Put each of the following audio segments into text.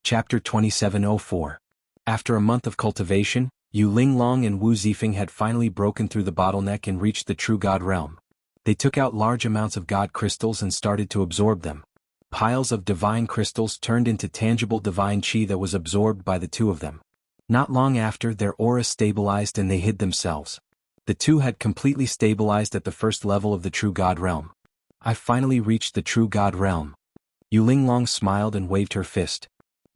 Chapter 2704. After a month of cultivation, Yu Linglong and Wu Zifeng had finally broken through the bottleneck and reached the true God realm. They took out large amounts of God crystals and started to absorb them. Piles of divine crystals turned into tangible divine chi that was absorbed by the two of them. Not long after, their aura stabilized and they hid themselves. The two had completely stabilized at the first level of the true God realm. I finally reached the true God realm. Yu Linglong smiled and waved her fist.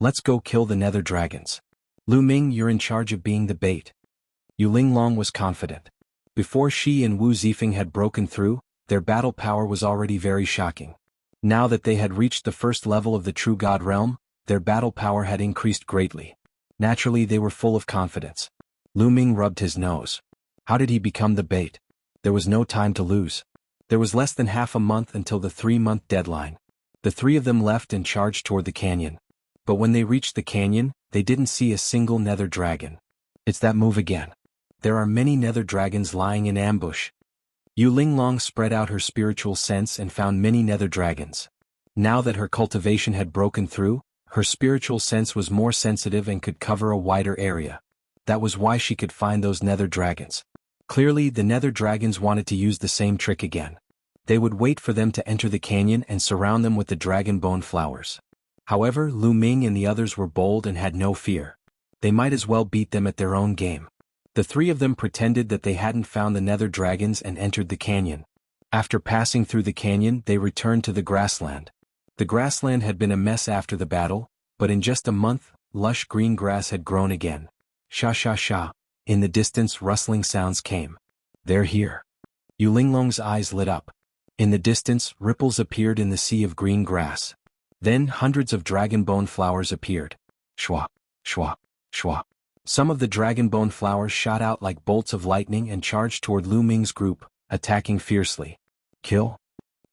Let's go kill the nether dragons. Lu Ming, you're in charge of being the bait. Yu Linglong was confident. Before she and Wu Zifeng had broken through, their battle power was already very shocking. Now that they had reached the first level of the true God realm, their battle power had increased greatly. Naturally, they were full of confidence. Lu Ming rubbed his nose. How did he become the bait? There was no time to lose. There was less than half a month until the 3-month deadline. The three of them left and charged toward the canyon. But when they reached the canyon, they didn't see a single nether dragon. It's that move again. There are many nether dragons lying in ambush. Yu Linglong spread out her spiritual sense and found many nether dragons. Now that her cultivation had broken through, her spiritual sense was more sensitive and could cover a wider area. That was why she could find those nether dragons. Clearly, the nether dragons wanted to use the same trick again. They would wait for them to enter the canyon and surround them with the dragon bone flowers. However, Lu Ming and the others were bold and had no fear. They might as well beat them at their own game. The three of them pretended that they hadn't found the nether dragons and entered the canyon. After passing through the canyon, they returned to the grassland. The grassland had been a mess after the battle, but in just a month, lush green grass had grown again. Sha sha sha. In the distance, rustling sounds came. They're here. Yu Linglong's eyes lit up. In the distance, ripples appeared in the sea of green grass. Then hundreds of dragon bone flowers appeared. Shwa, shwa, shwa. Some of the dragon bone flowers shot out like bolts of lightning and charged toward Lu Ming's group, attacking fiercely. Kill?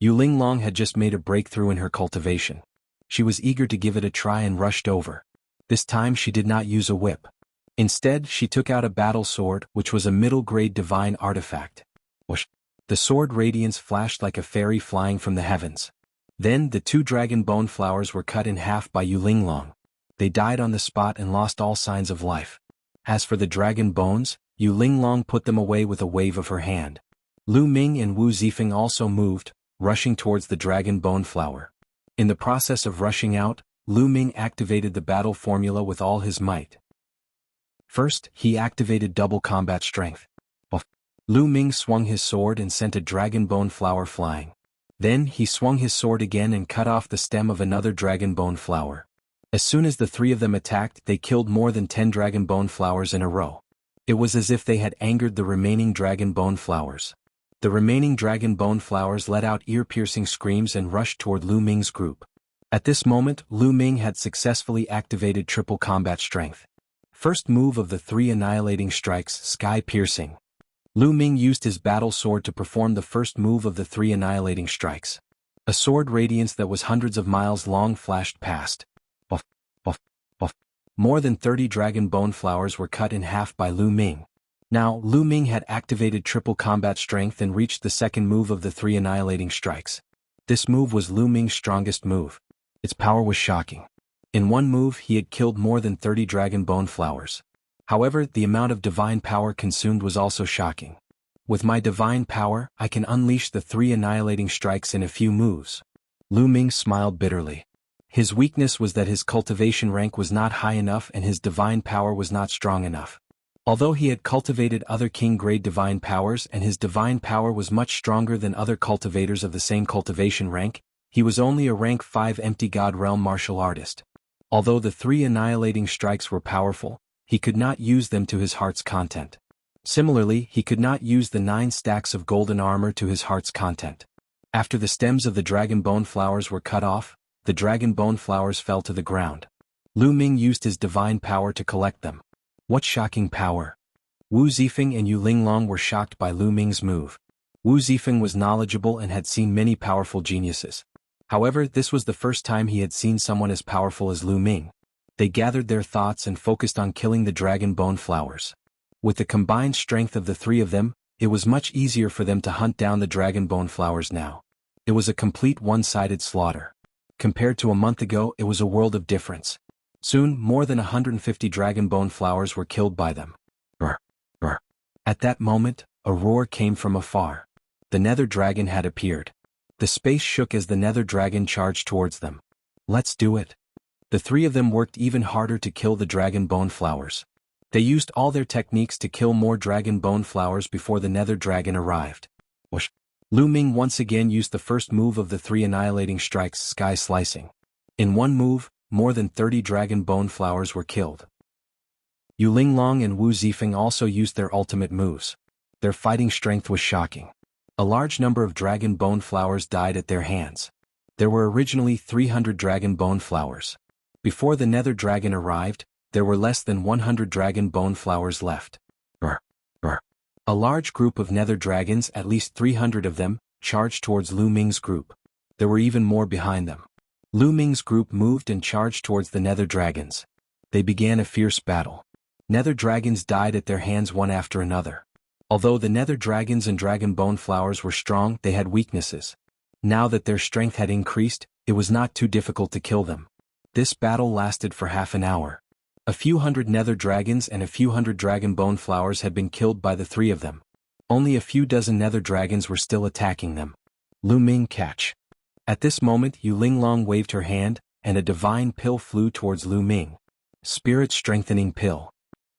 Yu Linglong had just made a breakthrough in her cultivation. She was eager to give it a try and rushed over. This time she did not use a whip. Instead, she took out a battle sword, which was a middle-grade divine artifact. Whoosh! The sword radiance flashed like a fairy flying from the heavens. Then the two dragon bone flowers were cut in half by Yu Linglong. They died on the spot and lost all signs of life. As for the dragon bones, Yu Linglong put them away with a wave of her hand. Lu Ming and Wu Zifeng also moved, rushing towards the dragon bone flower. In the process of rushing out, Lu Ming activated the battle formula with all his might. First, he activated double combat strength. Lu Ming swung his sword and sent a dragon bone flower flying. Then he swung his sword again and cut off the stem of another dragon bone flower. As soon as the three of them attacked, they killed more than 10 dragon bone flowers in a row. It was as if they had angered the remaining dragon bone flowers. The remaining dragon bone flowers let out ear-piercing screams and rushed toward Lu Ming's group. At this moment, Lu Ming had successfully activated triple combat strength. First move of the 3 annihilating strikes, sky-piercing. Lu Ming used his battle sword to perform the first move of the 3 annihilating strikes. A sword radiance that was hundreds of miles long flashed past. Buff, buff, buff. More than 30 dragon bone flowers were cut in half by Lu Ming. Now, Lu Ming had activated triple combat strength and reached the second move of the 3 annihilating strikes. This move was Lu Ming's strongest move. Its power was shocking. In one move, he had killed more than 30 dragon bone flowers. However, the amount of divine power consumed was also shocking. With my divine power, I can unleash the 3 annihilating strikes in a few moves. Lu Ming smiled bitterly. His weakness was that his cultivation rank was not high enough and his divine power was not strong enough. Although he had cultivated other king-grade divine powers and his divine power was much stronger than other cultivators of the same cultivation rank, he was only a rank 5 empty god realm martial artist. Although the 3 annihilating strikes were powerful, he could not use them to his heart's content. Similarly, he could not use the 9 stacks of golden armor to his heart's content. After the stems of the dragon bone flowers were cut off, the dragon bone flowers fell to the ground. Lu Ming used his divine power to collect them. What shocking power! Wu Zifeng and Yu Linglong were shocked by Lu Ming's move. Wu Zifeng was knowledgeable and had seen many powerful geniuses. However, this was the first time he had seen someone as powerful as Lu Ming. They gathered their thoughts and focused on killing the dragon bone flowers. With the combined strength of the three of them, it was much easier for them to hunt down the dragon bone flowers now. It was a complete one-sided slaughter. Compared to a month ago, it was a world of difference. Soon, more than 150 dragon bone flowers were killed by them. Brr, brr. At that moment, a roar came from afar. The nether dragon had appeared. The space shook as the nether dragon charged towards them. Let's do it. The three of them worked even harder to kill the dragon bone flowers. They used all their techniques to kill more dragon bone flowers before the nether dragon arrived. Whoosh. Lu Ming once again used the first move of the three annihilating strikes, sky slicing. In one move, more than 30 dragon bone flowers were killed. Yu Linglong and Wu Zifeng also used their ultimate moves. Their fighting strength was shocking. A large number of dragon bone flowers died at their hands. There were originally 300 dragon bone flowers. Before the nether dragon arrived, there were less than 100 dragon bone flowers left. Brr, brr. A large group of nether dragons, at least 300 of them, charged towards Lu Ming's group. There were even more behind them. Lu Ming's group moved and charged towards the nether dragons. They began a fierce battle. Nether dragons died at their hands one after another. Although the nether dragons and dragon bone flowers were strong, they had weaknesses. Now that their strength had increased, it was not too difficult to kill them. This battle lasted for half an hour. A few hundred nether dragons and a few hundred dragon bone flowers had been killed by the three of them. Only a few dozen nether dragons were still attacking them. Lu Ming catch. At this moment Yu Linglong waved her hand, and a divine pill flew towards Lu Ming. Spirit strengthening pill.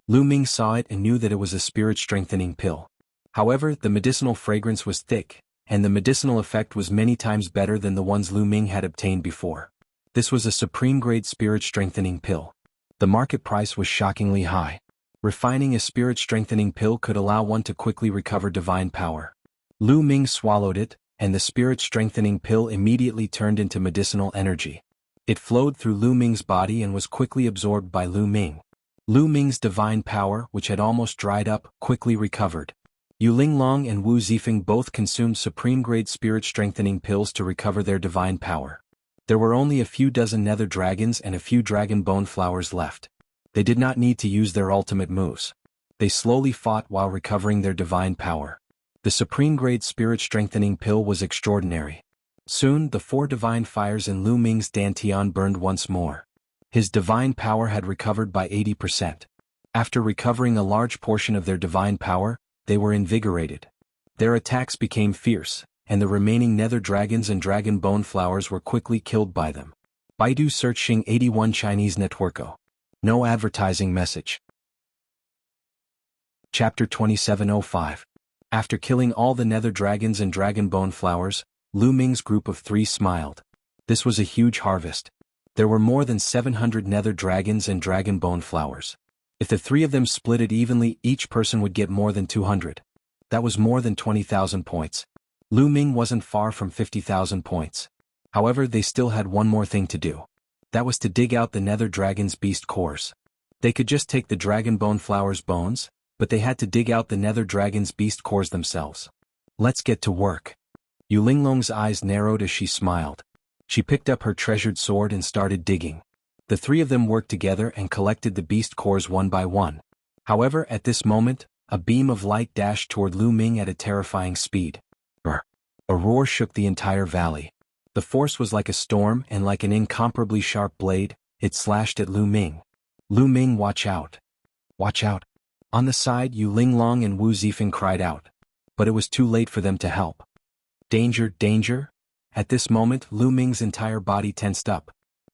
Lu Ming saw it and knew that it was a spirit strengthening pill. However, the medicinal fragrance was thick, and the medicinal effect was many times better than the ones Lu Ming had obtained before. This was a supreme grade spirit strengthening pill. The market price was shockingly high. Refining a spirit strengthening pill could allow one to quickly recover divine power. Lu Ming swallowed it, and the spirit strengthening pill immediately turned into medicinal energy. It flowed through Lu Ming's body and was quickly absorbed by Lu Ming. Lu Ming's divine power, which had almost dried up, quickly recovered. Yu Linglong and Wu Zifeng both consumed supreme-grade spirit-strengthening pills to recover their divine power. There were only a few dozen nether dragons and a few dragon bone flowers left. They did not need to use their ultimate moves. They slowly fought while recovering their divine power. The supreme-grade spirit-strengthening pill was extraordinary. Soon, the 4 divine fires in Lu Ming's dantian burned once more. His divine power had recovered by 80%. After recovering a large portion of their divine power, they were invigorated. Their attacks became fierce, and the remaining nether dragons and dragon bone flowers were quickly killed by them. Baidu searching 81 Chinese networko. No advertising message. Chapter 2705. After killing all the nether dragons and dragon bone flowers, Lu Ming's group of 3 smiled. This was a huge harvest. There were more than 700 nether dragons and dragon bone flowers. If the 3 of them split it evenly, each person would get more than 200. That was more than 20,000 points. Lu Ming wasn't far from 50,000 points. However, they still had one more thing to do. That was to dig out the nether dragon's beast cores. They could just take the dragon bone flower's bones, but they had to dig out the nether dragon's beast cores themselves. Let's get to work. Yu Linglong's eyes narrowed as she smiled. She picked up her treasured sword and started digging. The 3 of them worked together and collected the beast cores one by one. However, at this moment, a beam of light dashed toward Lu Ming at a terrifying speed. Brr. A roar shook the entire valley. The force was like a storm, and like an incomparably sharp blade, it slashed at Lu Ming. Lu Ming, watch out. Watch out. On the side, Yu Linglong and Wu Zifeng cried out. But it was too late for them to help. Danger, danger? At this moment, Lu Ming's entire body tensed up.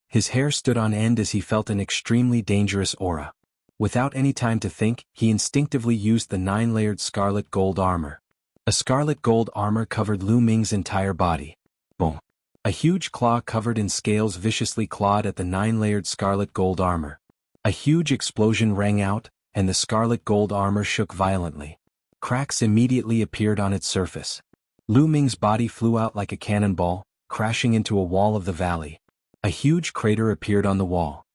His hair stood on end as he felt an extremely dangerous aura. Without any time to think, he instinctively used the 9-layered scarlet gold armor. A scarlet gold armor covered Lu Ming's entire body. Boom. A huge claw covered in scales viciously clawed at the 9-layered scarlet gold armor. A huge explosion rang out, and the scarlet gold armor shook violently. Cracks immediately appeared on its surface. Lu Ming's body flew out like a cannonball, crashing into a wall of the valley. A huge crater appeared on the wall.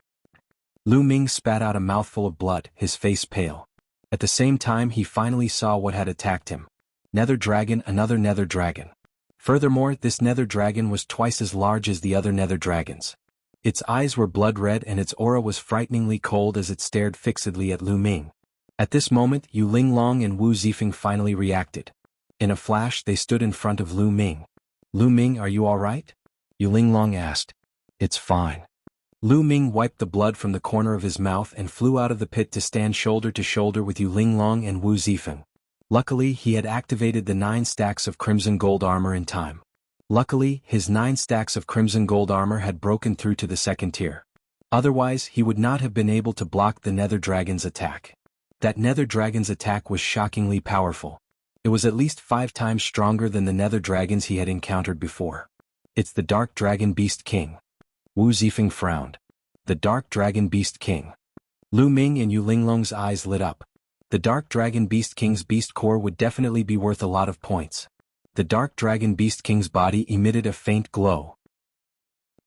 Lu Ming spat out a mouthful of blood, his face pale. At the same time, he finally saw what had attacked him. Nether dragon, another nether dragon. Furthermore, this nether dragon was twice as large as the other nether dragons. Its eyes were blood red and its aura was frighteningly cold as it stared fixedly at Lu Ming. At this moment, Yu Linglong and Wu Zifeng finally reacted. In a flash, they stood in front of Lu Ming. Lu Ming, are you all right? Yu Linglong asked. It's fine. Lu Ming wiped the blood from the corner of his mouth and flew out of the pit to stand shoulder to shoulder with Yu Linglong and Wu Zifeng. Luckily, he had activated the 9 stacks of crimson gold armor in time. Luckily, his 9 stacks of crimson gold armor had broken through to the 2nd tier. Otherwise, he would not have been able to block the Nether Dragon's attack. That Nether Dragon's attack was shockingly powerful. It was at least 5 times stronger than the Nether Dragons he had encountered before. It's the Dark Dragon Beast King. Wu Zifeng frowned. The Dark Dragon Beast King. Lu Ming and Yu Linglong's eyes lit up. The Dark Dragon Beast King's beast core would definitely be worth a lot of points. The Dark Dragon Beast King's body emitted a faint glow.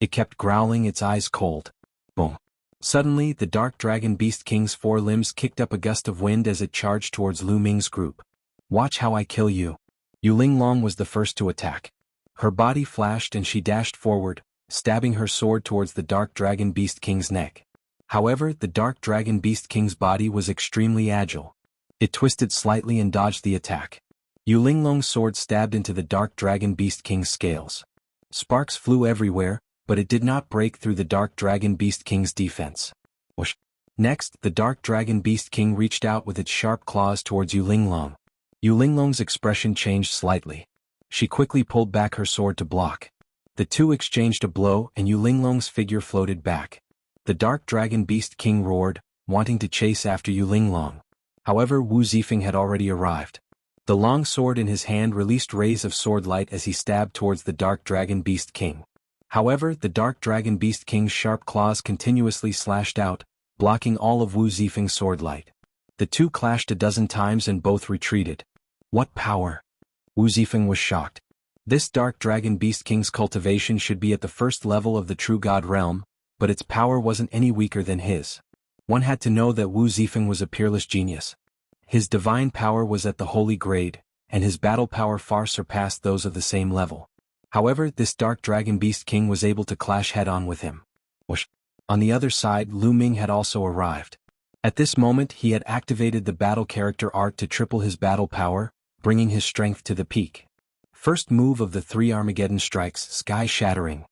It kept growling, its eyes cold. Boom. Suddenly, the Dark Dragon Beast King's 4 limbs kicked up a gust of wind as it charged towards Lu Ming's group. Watch how I kill you. Yu Linglong was the first to attack. Her body flashed and she dashed forward, stabbing her sword towards the Dark Dragon Beast King's neck. However, the Dark Dragon Beast King's body was extremely agile. It twisted slightly and dodged the attack. Yu Linglong's sword stabbed into the Dark Dragon Beast King's scales. Sparks flew everywhere, but it did not break through the Dark Dragon Beast King's defense. Whoosh. Next, the Dark Dragon Beast King reached out with its sharp claws towards Yu Linglong. Yu Linglong's expression changed slightly. She quickly pulled back her sword to block. The two exchanged a blow and Yu Linglong's figure floated back. The Dark Dragon Beast King roared, wanting to chase after Yu Linglong. However, Wu Zifeng had already arrived. The long sword in his hand released rays of sword light as he stabbed towards the Dark Dragon Beast King. However, the Dark Dragon Beast King's sharp claws continuously slashed out, blocking all of Wu Zifeng's sword light. The two clashed a dozen times and both retreated. What power! Wu Zifeng was shocked. This Dark Dragon Beast King's cultivation should be at the 1st level of the True God realm, but its power wasn't any weaker than his. One had to know that Wu Zifeng was a peerless genius. His divine power was at the holy grade, and his battle power far surpassed those of the same level. However, this Dark Dragon Beast King was able to clash head-on with him. Whoosh. On the other side, Lu Ming had also arrived. At this moment, he had activated the battle character art to triple his battle power, bringing his strength to the peak. First move of the 3 Armageddon strikes, sky-shattering.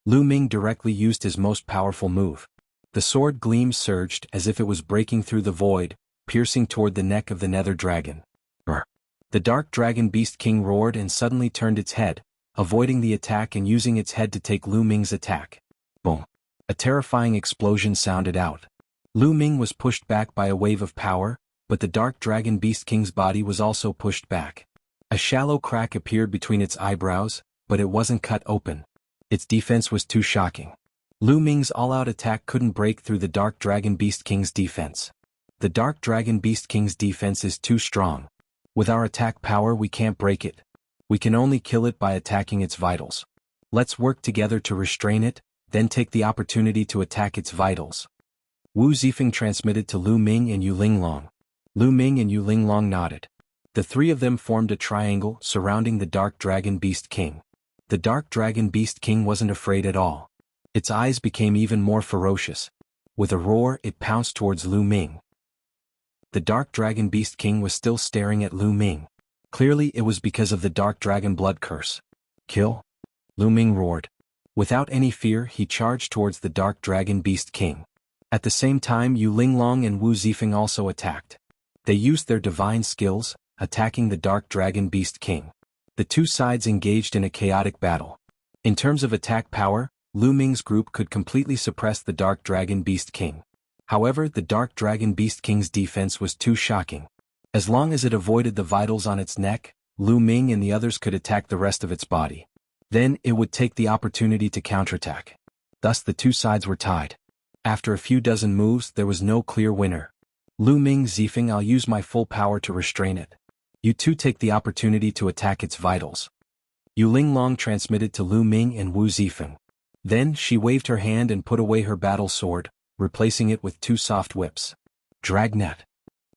Lu Ming directly used his most powerful move. The sword gleam surged as if it was breaking through the void, piercing toward the neck of the Nether Dragon. Brr. The Dark Dragon Beast King roared and suddenly turned its head, avoiding the attack and using its head to take Lu Ming's attack. Boom. A terrifying explosion sounded out. Lu Ming was pushed back by a wave of power, but the Dark Dragon Beast King's body was also pushed back. A shallow crack appeared between its eyebrows, but it wasn't cut open. Its defense was too shocking. Lu Ming's all-out attack couldn't break through the Dark Dragon Beast King's defense. The Dark Dragon Beast King's defense is too strong. With our attack power we can't break it. We can only kill it by attacking its vitals. Let's work together to restrain it, then take the opportunity to attack its vitals. Wu Zifeng transmitted to Lu Ming and Yu Linglong. Lu Ming and Yu Linglong nodded. The 3 of them formed a triangle surrounding the Dark Dragon Beast King. The Dark Dragon Beast King wasn't afraid at all. Its eyes became even more ferocious. With a roar, it pounced towards Lu Ming. The Dark Dragon Beast King was still staring at Lu Ming. Clearly it was because of the Dark Dragon blood curse. Kill? Lu Ming roared. Without any fear, he charged towards the Dark Dragon Beast King. At the same time, Yu Linglong and Wu Zifeng also attacked. They used their divine skills, attacking the Dark Dragon Beast King. The two sides engaged in a chaotic battle. In terms of attack power, Lu Ming's group could completely suppress the Dark Dragon Beast King. However, the Dark Dragon Beast King's defense was too shocking. As long as it avoided the vitals on its neck, Lu Ming and the others could attack the rest of its body. Then, it would take the opportunity to counterattack. Thus the two sides were tied. After a few dozen moves, there was no clear winner. Lu Ming, Zifeng, I'll use my full power to restrain it. You two take the opportunity to attack its vitals. Yu Linglong transmitted to Lu Ming and Wu Zifeng. Then, she waved her hand and put away her battle sword, replacing it with 2 soft whips. Dragnet!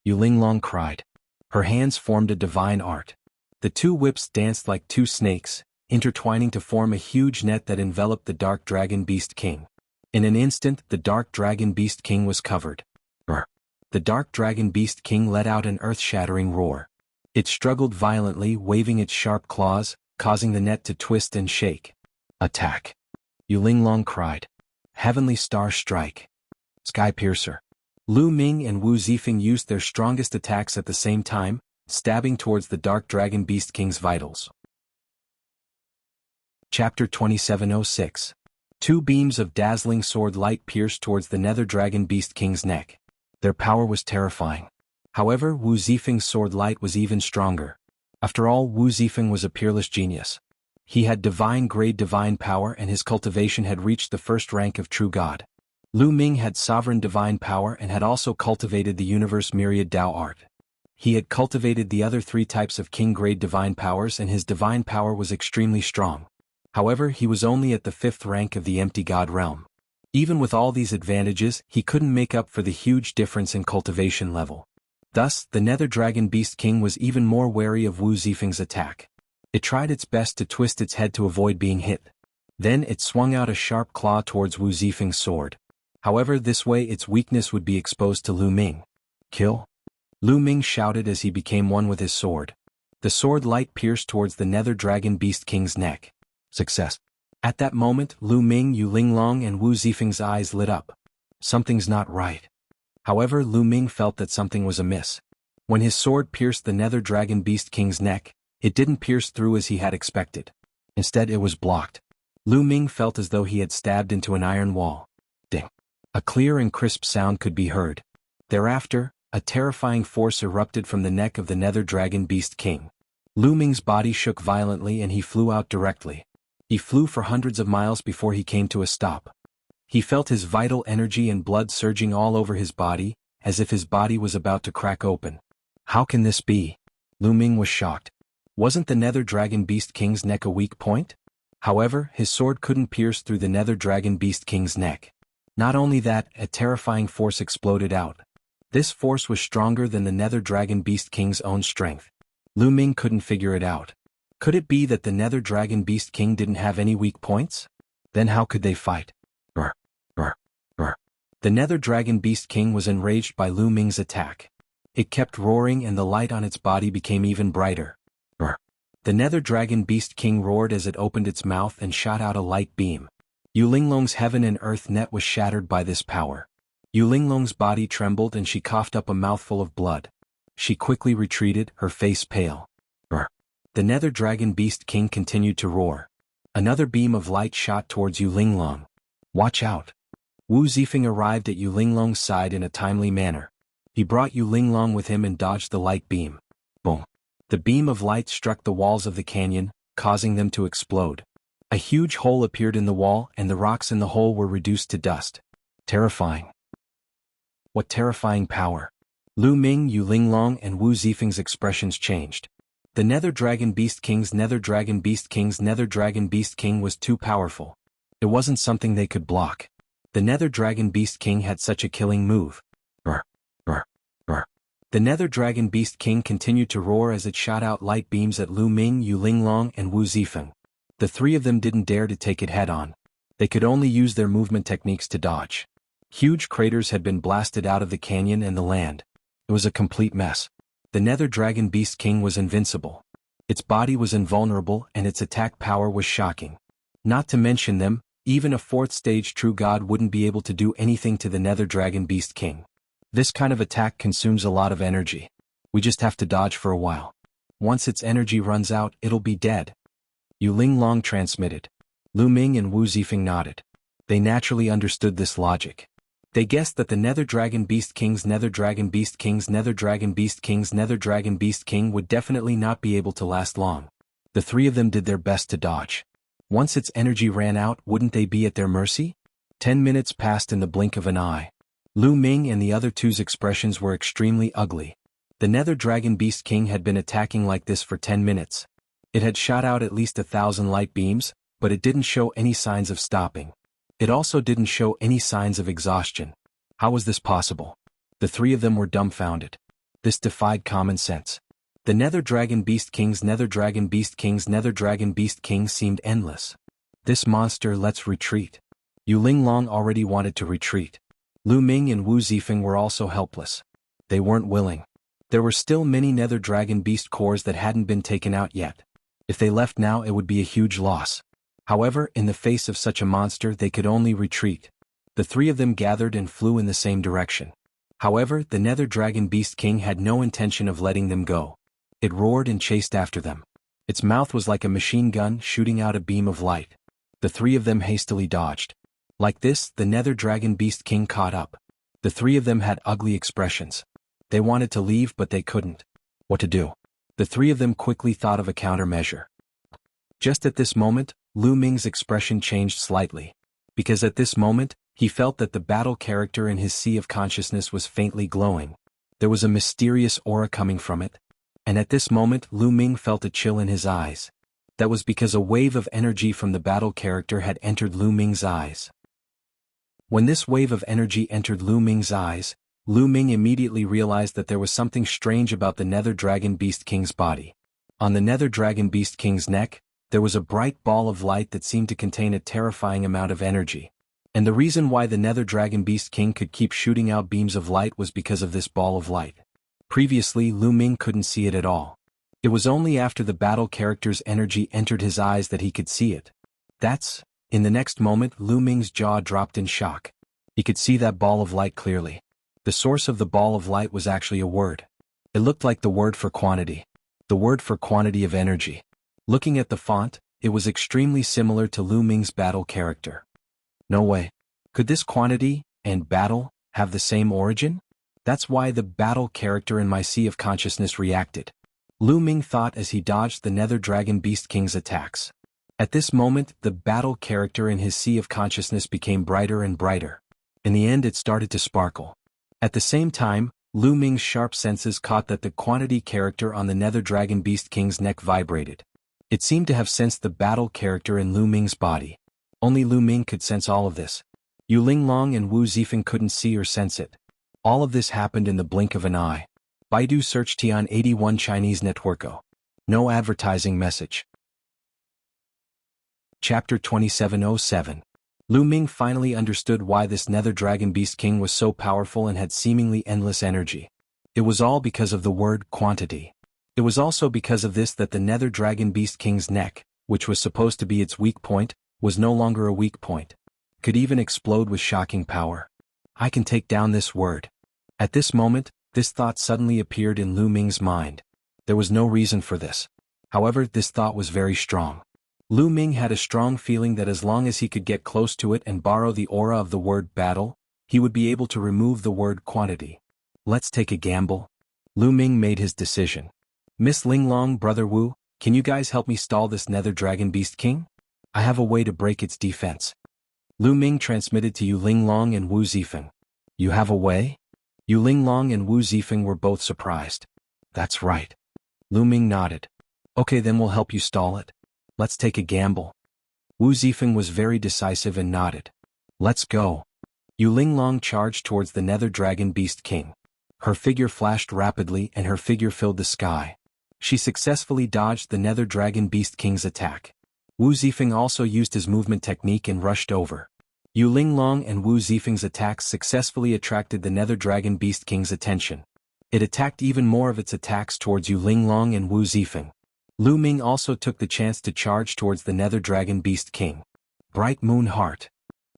Yu Linglong cried. Her hands formed a divine art. The 2 whips danced like 2 snakes, intertwining to form a huge net that enveloped the Dark Dragon Beast King. In an instant, the Dark Dragon Beast King was covered. Brr! The Dark Dragon Beast King let out an earth-shattering roar. It struggled violently, waving its sharp claws, causing the net to twist and shake. Attack! Yu Linglong cried. Heavenly Star Strike. Sky Piercer. Lu Ming and Wu Zifeng used their strongest attacks at the same time, stabbing towards the Dark Dragon Beast King's vitals. Chapter 2706. Two beams of dazzling sword light pierced towards the Nether Dragon Beast King's neck. Their power was terrifying. However, Wu Zifeng's sword light was even stronger. After all, Wu Zifeng was a peerless genius. He had divine-grade divine power and his cultivation had reached the first rank of true god. Lu Ming had sovereign divine power and had also cultivated the universe myriad Dao art. He had cultivated the other three types of king-grade divine powers and his divine power was extremely strong. However, he was only at the 5th rank of the empty god realm. Even with all these advantages, he couldn't make up for the huge difference in cultivation level. Thus, the Nether Dragon Beast King was even more wary of Wu Zifeng's attack. It tried its best to twist its head to avoid being hit. Then it swung out a sharp claw towards Wu Zifeng's sword. However, this way its weakness would be exposed to Lu Ming. Kill? Lu Ming shouted as he became one with his sword. The sword light pierced towards the Nether Dragon Beast King's neck. Success. At that moment, Lu Ming, Yu Linglong and Wu Zifeng's eyes lit up. Something's not right. However, Lu Ming felt that something was amiss. When his sword pierced the Nether Dragon Beast King's neck, it didn't pierce through as he had expected. Instead, it was blocked. Lu Ming felt as though he had stabbed into an iron wall. Ding. A clear and crisp sound could be heard. Thereafter, a terrifying force erupted from the neck of the Nether Dragon Beast King. Lu Ming's body shook violently and he flew out directly. He flew for hundreds of miles before he came to a stop. He felt his vital energy and blood surging all over his body, as if his body was about to crack open. How can this be? Lu Ming was shocked. Wasn't the Nether Dragon Beast King's neck a weak point? However, his sword couldn't pierce through the Nether Dragon Beast King's neck. Not only that, a terrifying force exploded out. This force was stronger than the Nether Dragon Beast King's own strength. Lu Ming couldn't figure it out. Could it be that the Nether Dragon Beast King didn't have any weak points? Then how could they fight? The Nether Dragon Beast King was enraged by Lu Ming's attack. It kept roaring and the light on its body became even brighter. The Nether Dragon Beast King roared as it opened its mouth and shot out a light beam. Yu Linglong's heaven and earth net was shattered by this power. Yu Linglong's body trembled and she coughed up a mouthful of blood. She quickly retreated, her face pale. The Nether Dragon Beast King continued to roar. Another beam of light shot towards Yu Linglong. Watch out! Wu Zifeng arrived at Yu Linglong's side in a timely manner. He brought Yu Linglong with him and dodged the light beam. Boom! The beam of light struck the walls of the canyon, causing them to explode. A huge hole appeared in the wall and the rocks in the hole were reduced to dust. Terrifying. What terrifying power! Lu Ming, Yu Linglong and Wu Zifeng's expressions changed. The Nether Dragon Beast King's Nether Dragon Beast King's Nether Dragon Beast King was too powerful. It wasn't something they could block. The Nether Dragon Beast King had such a killing move. The Nether Dragon Beast King continued to roar as it shot out light beams at Lu Ming, Yu Linglong and Wu Zifeng. The three of them didn't dare to take it head-on. They could only use their movement techniques to dodge. Huge craters had been blasted out of the canyon and the land. It was a complete mess. The Nether Dragon Beast King was invincible. Its body was invulnerable and its attack power was shocking. Not to mention them, even a 4th stage true god wouldn't be able to do anything to the Nether Dragon Beast King. This kind of attack consumes a lot of energy. We just have to dodge for a while. Once its energy runs out, it'll be dead. Yu Linglong transmitted. Lu Ming and Wu Zifeng nodded. They naturally understood this logic. They guessed that the Nether Dragon Beast King's Nether Dragon Beast King's Nether Dragon Beast King's Nether Dragon Beast King would definitely not be able to last long. The three of them did their best to dodge. Once its energy ran out, wouldn't they be at their mercy? 10 minutes passed in the blink of an eye. Lu Ming and the other two's expressions were extremely ugly. The Nether Dragon Beast King had been attacking like this for 10 minutes. It had shot out at least 1,000 light beams, but it didn't show any signs of stopping. It also didn't show any signs of exhaustion. How was this possible? The three of them were dumbfounded. This defied common sense. The Nether Dragon Beast King's Nether Dragon Beast King's Nether Dragon Beast King seemed endless. This monster, let's retreat. Yu Linglong already wanted to retreat. Lu Ming and Wu Zifeng were also helpless. They weren't willing. There were still many Nether Dragon Beast cores that hadn't been taken out yet. If they left now, it would be a huge loss. However, in the face of such a monster, they could only retreat. The three of them gathered and flew in the same direction. However, the Nether Dragon Beast King had no intention of letting them go. It roared and chased after them. Its mouth was like a machine gun shooting out a beam of light. The three of them hastily dodged. Like this, the Nether Dragon Beast King caught up. The three of them had ugly expressions. They wanted to leave but they couldn't. What to do? The three of them quickly thought of a countermeasure. Just at this moment, Lu Ming's expression changed slightly. Because at this moment, he felt that the battle character in his sea of consciousness was faintly glowing. There was a mysterious aura coming from it. And at this moment, Lu Ming felt a chill in his eyes. That was because a wave of energy from the battle character had entered Lu Ming's eyes. When this wave of energy entered Lu Ming's eyes, Lu Ming immediately realized that there was something strange about the Nether Dragon Beast King's body. On the Nether Dragon Beast King's neck, there was a bright ball of light that seemed to contain a terrifying amount of energy. And the reason why the Nether Dragon Beast King could keep shooting out beams of light was because of this ball of light. Previously, Lu Ming couldn't see it at all. It was only after the battle character's energy entered his eyes that he could see it. In the next moment, Lu Ming's jaw dropped in shock. He could see that ball of light clearly. The source of the ball of light was actually a word. It looked like the word for quantity. The word for quantity of energy. Looking at the font, it was extremely similar to Lu Ming's battle character. No way. Could this quantity and battle have the same origin? That's why the battle character in my sea of consciousness reacted. Lu Ming thought as he dodged the Nether Dragon Beast King's attacks. At this moment, the battle character in his sea of consciousness became brighter and brighter. In the end, it started to sparkle. At the same time, Lu Ming's sharp senses caught that the quantity character on the Nether Dragon Beast King's neck vibrated. It seemed to have sensed the battle character in Lu Ming's body. Only Lu Ming could sense all of this. Yu Linglong and Wu Zifeng couldn't see or sense it. All of this happened in the blink of an eye. Baidu search Tian 81 Chinese Networko. No advertising message. Chapter 2707. Lu Ming finally understood why this Nether Dragon Beast King was so powerful and had seemingly endless energy. It was all because of the word quantity. It was also because of this that the Nether Dragon Beast King's neck, which was supposed to be its weak point, was no longer a weak point. Could even explode with shocking power. I can take down this word. At this moment, this thought suddenly appeared in Lu Ming's mind. There was no reason for this. However, this thought was very strong. Lu Ming had a strong feeling that as long as he could get close to it and borrow the aura of the word battle, he would be able to remove the word quantity. Let's take a gamble. Lu Ming made his decision. Miss Linglong, Brother Wu, can you guys help me stall this Nether Dragon Beast King? I have a way to break its defense. Lu Ming transmitted to Yu Linglong and Wu Zifeng. You have a way? Yu Linglong and Wu Zifeng were both surprised. That's right. Lu Ming nodded. Okay, then we'll help you stall it. Let's take a gamble. Wu Zifeng was very decisive and nodded. Let's go. Yu Linglong charged towards the Nether Dragon Beast King. Her figure flashed rapidly and her figure filled the sky. She successfully dodged the Nether Dragon Beast King's attack. Wu Zifeng also used his movement technique and rushed over. Yu Linglong and Wu Zifeng's attacks successfully attracted the Nether Dragon Beast King's attention. It attacked even more of its attacks towards Yu Linglong and Wu Zifeng. Lu Ming also took the chance to charge towards the Nether Dragon Beast King. Bright Moon Heart.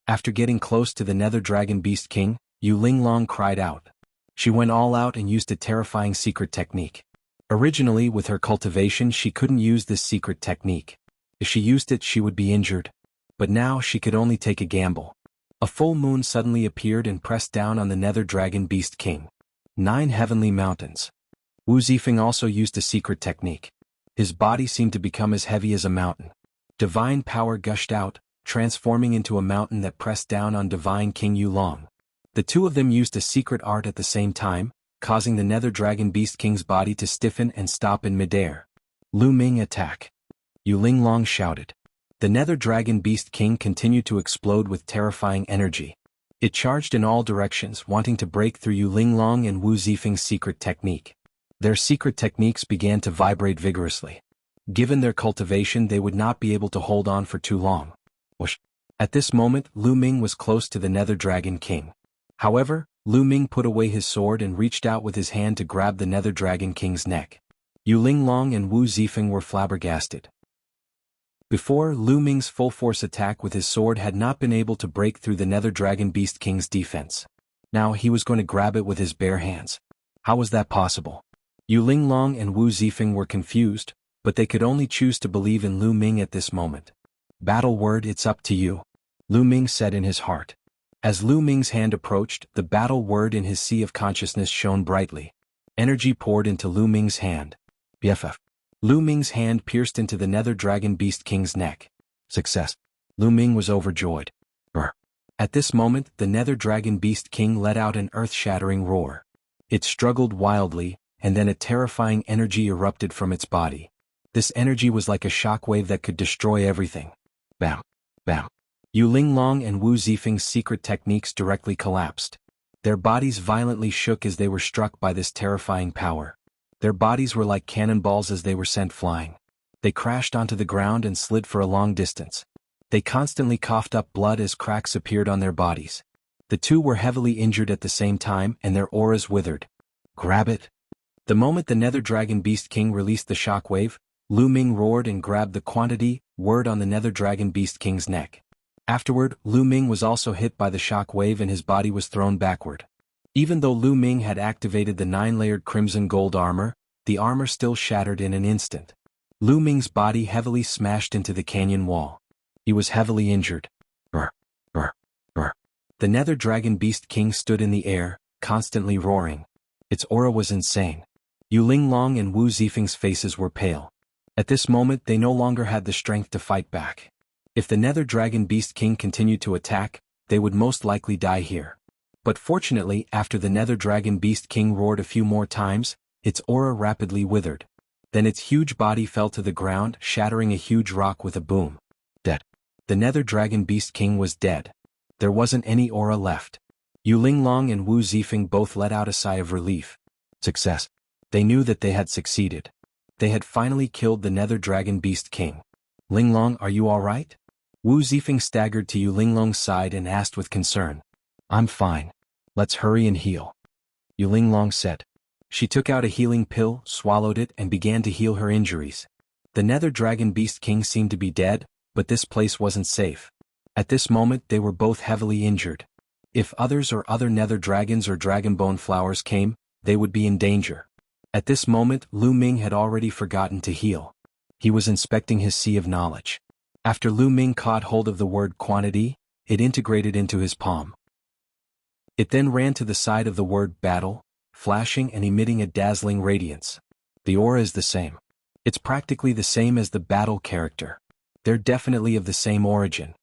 After getting close to the Nether Dragon Beast King, Yu Linglong cried out. She went all out and used a terrifying secret technique. Originally, with her cultivation, she couldn't use this secret technique. If she used it, she would be injured. But now she could only take a gamble. A full moon suddenly appeared and pressed down on the Nether Dragon Beast King. 9 heavenly mountains. Wu Zifeng also used a secret technique. His body seemed to become as heavy as a mountain. Divine power gushed out, transforming into a mountain that pressed down on Divine King Yulong. The two of them used a secret art at the same time, causing the Nether Dragon Beast King's body to stiffen and stop in midair. Lu Ming attack. Yu Linglong shouted. The Nether Dragon Beast King continued to explode with terrifying energy. It charged in all directions, wanting to break through Yu Linglong and Wu Zifeng's secret technique. Their secret techniques began to vibrate vigorously. Given their cultivation, they would not be able to hold on for too long. Whoosh. At this moment, Lu Ming was close to the Nether Dragon King. However, Lu Ming put away his sword and reached out with his hand to grab the Nether Dragon King's neck. Yu Linglong and Wu Zifeng were flabbergasted. Before, Lu Ming's full-force attack with his sword had not been able to break through the Nether Dragon Beast King's defense. Now he was going to grab it with his bare hands. How was that possible? Yu Linglong and Wu Zifeng were confused, but they could only choose to believe in Lu Ming at this moment. Battle word, it's up to you, Lu Ming said in his heart. As Lu Ming's hand approached, the battle word in his sea of consciousness shone brightly. Energy poured into Lu Ming's hand. BFF. Lu Ming's hand pierced into the Nether Dragon Beast King's neck. Success. Lu Ming was overjoyed. At this moment, the Nether Dragon Beast King let out an earth-shattering roar. It struggled wildly, and then a terrifying energy erupted from its body. This energy was like a shockwave that could destroy everything. Bam. Bam. Yu Linglong and Wu Zifeng's secret techniques directly collapsed. Their bodies violently shook as they were struck by this terrifying power. Their bodies were like cannonballs as they were sent flying. They crashed onto the ground and slid for a long distance. They constantly coughed up blood as cracks appeared on their bodies. The two were heavily injured at the same time and their auras withered. Grab it. The moment the Nether Dragon Beast King released the shockwave, Lu Ming roared and grabbed the quantity word on the Nether Dragon Beast King's neck. Afterward, Lu Ming was also hit by the shockwave and his body was thrown backward. Even though Lu Ming had activated the 9-layered crimson gold armor, the armor still shattered in an instant. Lu Ming's body heavily smashed into the canyon wall. He was heavily injured. The Nether Dragon Beast King stood in the air, constantly roaring. Its aura was insane. Yu Linglong and Wu Zifeng's faces were pale. At this moment they no longer had the strength to fight back. If the Nether Dragon Beast King continued to attack, they would most likely die here. But fortunately, after the Nether Dragon Beast King roared a few more times, its aura rapidly withered. Then its huge body fell to the ground, shattering a huge rock with a boom. Dead. The Nether Dragon Beast King was dead. There wasn't any aura left. Yu Linglong and Wu Zifeng both let out a sigh of relief. Success. They knew that they had succeeded. They had finally killed the Nether Dragon Beast King. Linglong, are you alright? Wu Zifeng staggered to Yu Linglong's side and asked with concern. I'm fine. Let's hurry and heal. Yu Linglong said. She took out a healing pill, swallowed it, and began to heal her injuries. The Nether Dragon Beast King seemed to be dead, but this place wasn't safe. At this moment they were both heavily injured. If others or other Nether Dragons or Dragonbone flowers came, they would be in danger. At this moment Lu Ming had already forgotten to heal. He was inspecting his sea of knowledge. After Lu Ming caught hold of the word quantity, it integrated into his palm. It then ran to the side of the word battle, flashing and emitting a dazzling radiance. The aura is the same. It's practically the same as the battle character. They're definitely of the same origin.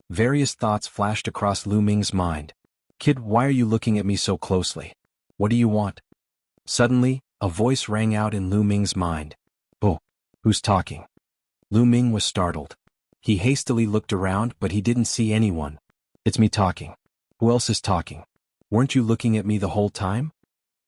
Various thoughts flashed across Lu Ming's mind. Kid, why are you looking at me so closely? What do you want? Suddenly, a voice rang out in Lu Ming's mind. Oh, who's talking? Lu Ming was startled. He hastily looked around but he didn't see anyone. It's me talking. Who else is talking? Weren't you looking at me the whole time?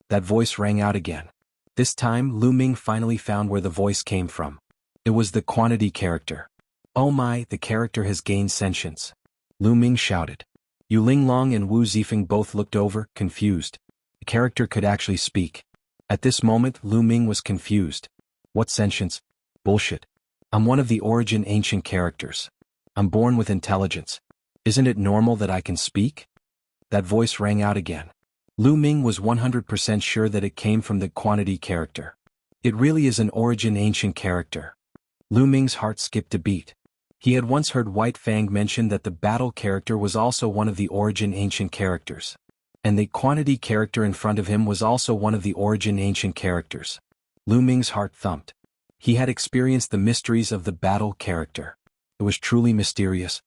That voice rang out again. This time Lu Ming finally found where the voice came from. It was the quantity character. Oh my, the character has gained sentience. Lu Ming shouted. Yu Linglong and Wu Zifeng both looked over, confused. The character could actually speak. At this moment Lu Ming was confused. What sentience? Bullshit. I'm one of the origin ancient characters. I'm born with intelligence. Isn't it normal that I can speak? That voice rang out again. Lu Ming was 100% sure that it came from the quantity character. It really is an origin ancient character. Lu Ming's heart skipped a beat. He had once heard White Fang mention that the battle character was also one of the origin ancient characters. And the quantity character in front of him was also one of the origin ancient characters. Lu Ming's heart thumped. He had experienced the mysteries of the battle character. It was truly mysterious.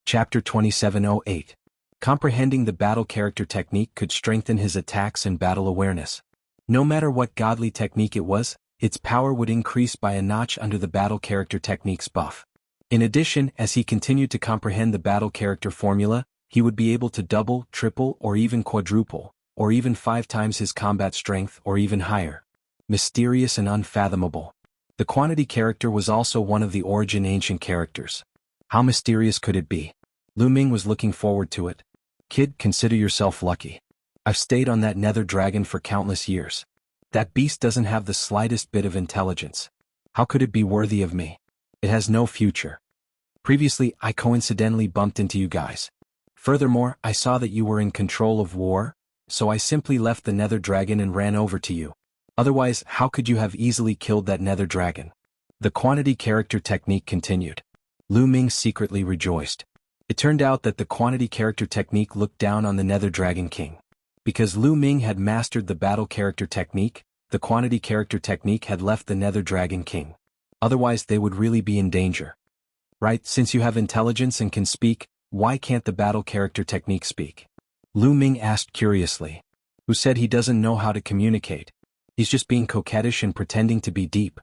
Chapter 2708. Comprehending the battle character technique could strengthen his attacks and battle awareness. No matter what godly technique it was, its power would increase by a notch under the battle character technique's buff. In addition, as he continued to comprehend the battle character formula, he would be able to double, triple, or even quadruple, or even 5 times his combat strength or even higher. Mysterious and unfathomable. The quantity character was also one of the origin ancient characters. How mysterious could it be? Lu Ming was looking forward to it. Kid, consider yourself lucky. I've stayed on that nether dragon for countless years. That beast doesn't have the slightest bit of intelligence. How could it be worthy of me? It has no future. Previously, I coincidentally bumped into you guys. Furthermore, I saw that you were in control of war, so I simply left the Nether Dragon and ran over to you. Otherwise, how could you have easily killed that Nether Dragon? The quantity character technique continued. Lu Ming secretly rejoiced. It turned out that the quantity character technique looked down on the Nether Dragon King. Because Lu Ming had mastered the battle character technique, the quantity character technique had left the Nether Dragon King. Otherwise they would really be in danger. Right, since you have intelligence and can speak, why can't the battle character technique speak? Lu Ming asked curiously. Who said he doesn't know how to communicate? He's just being coquettish and pretending to be deep.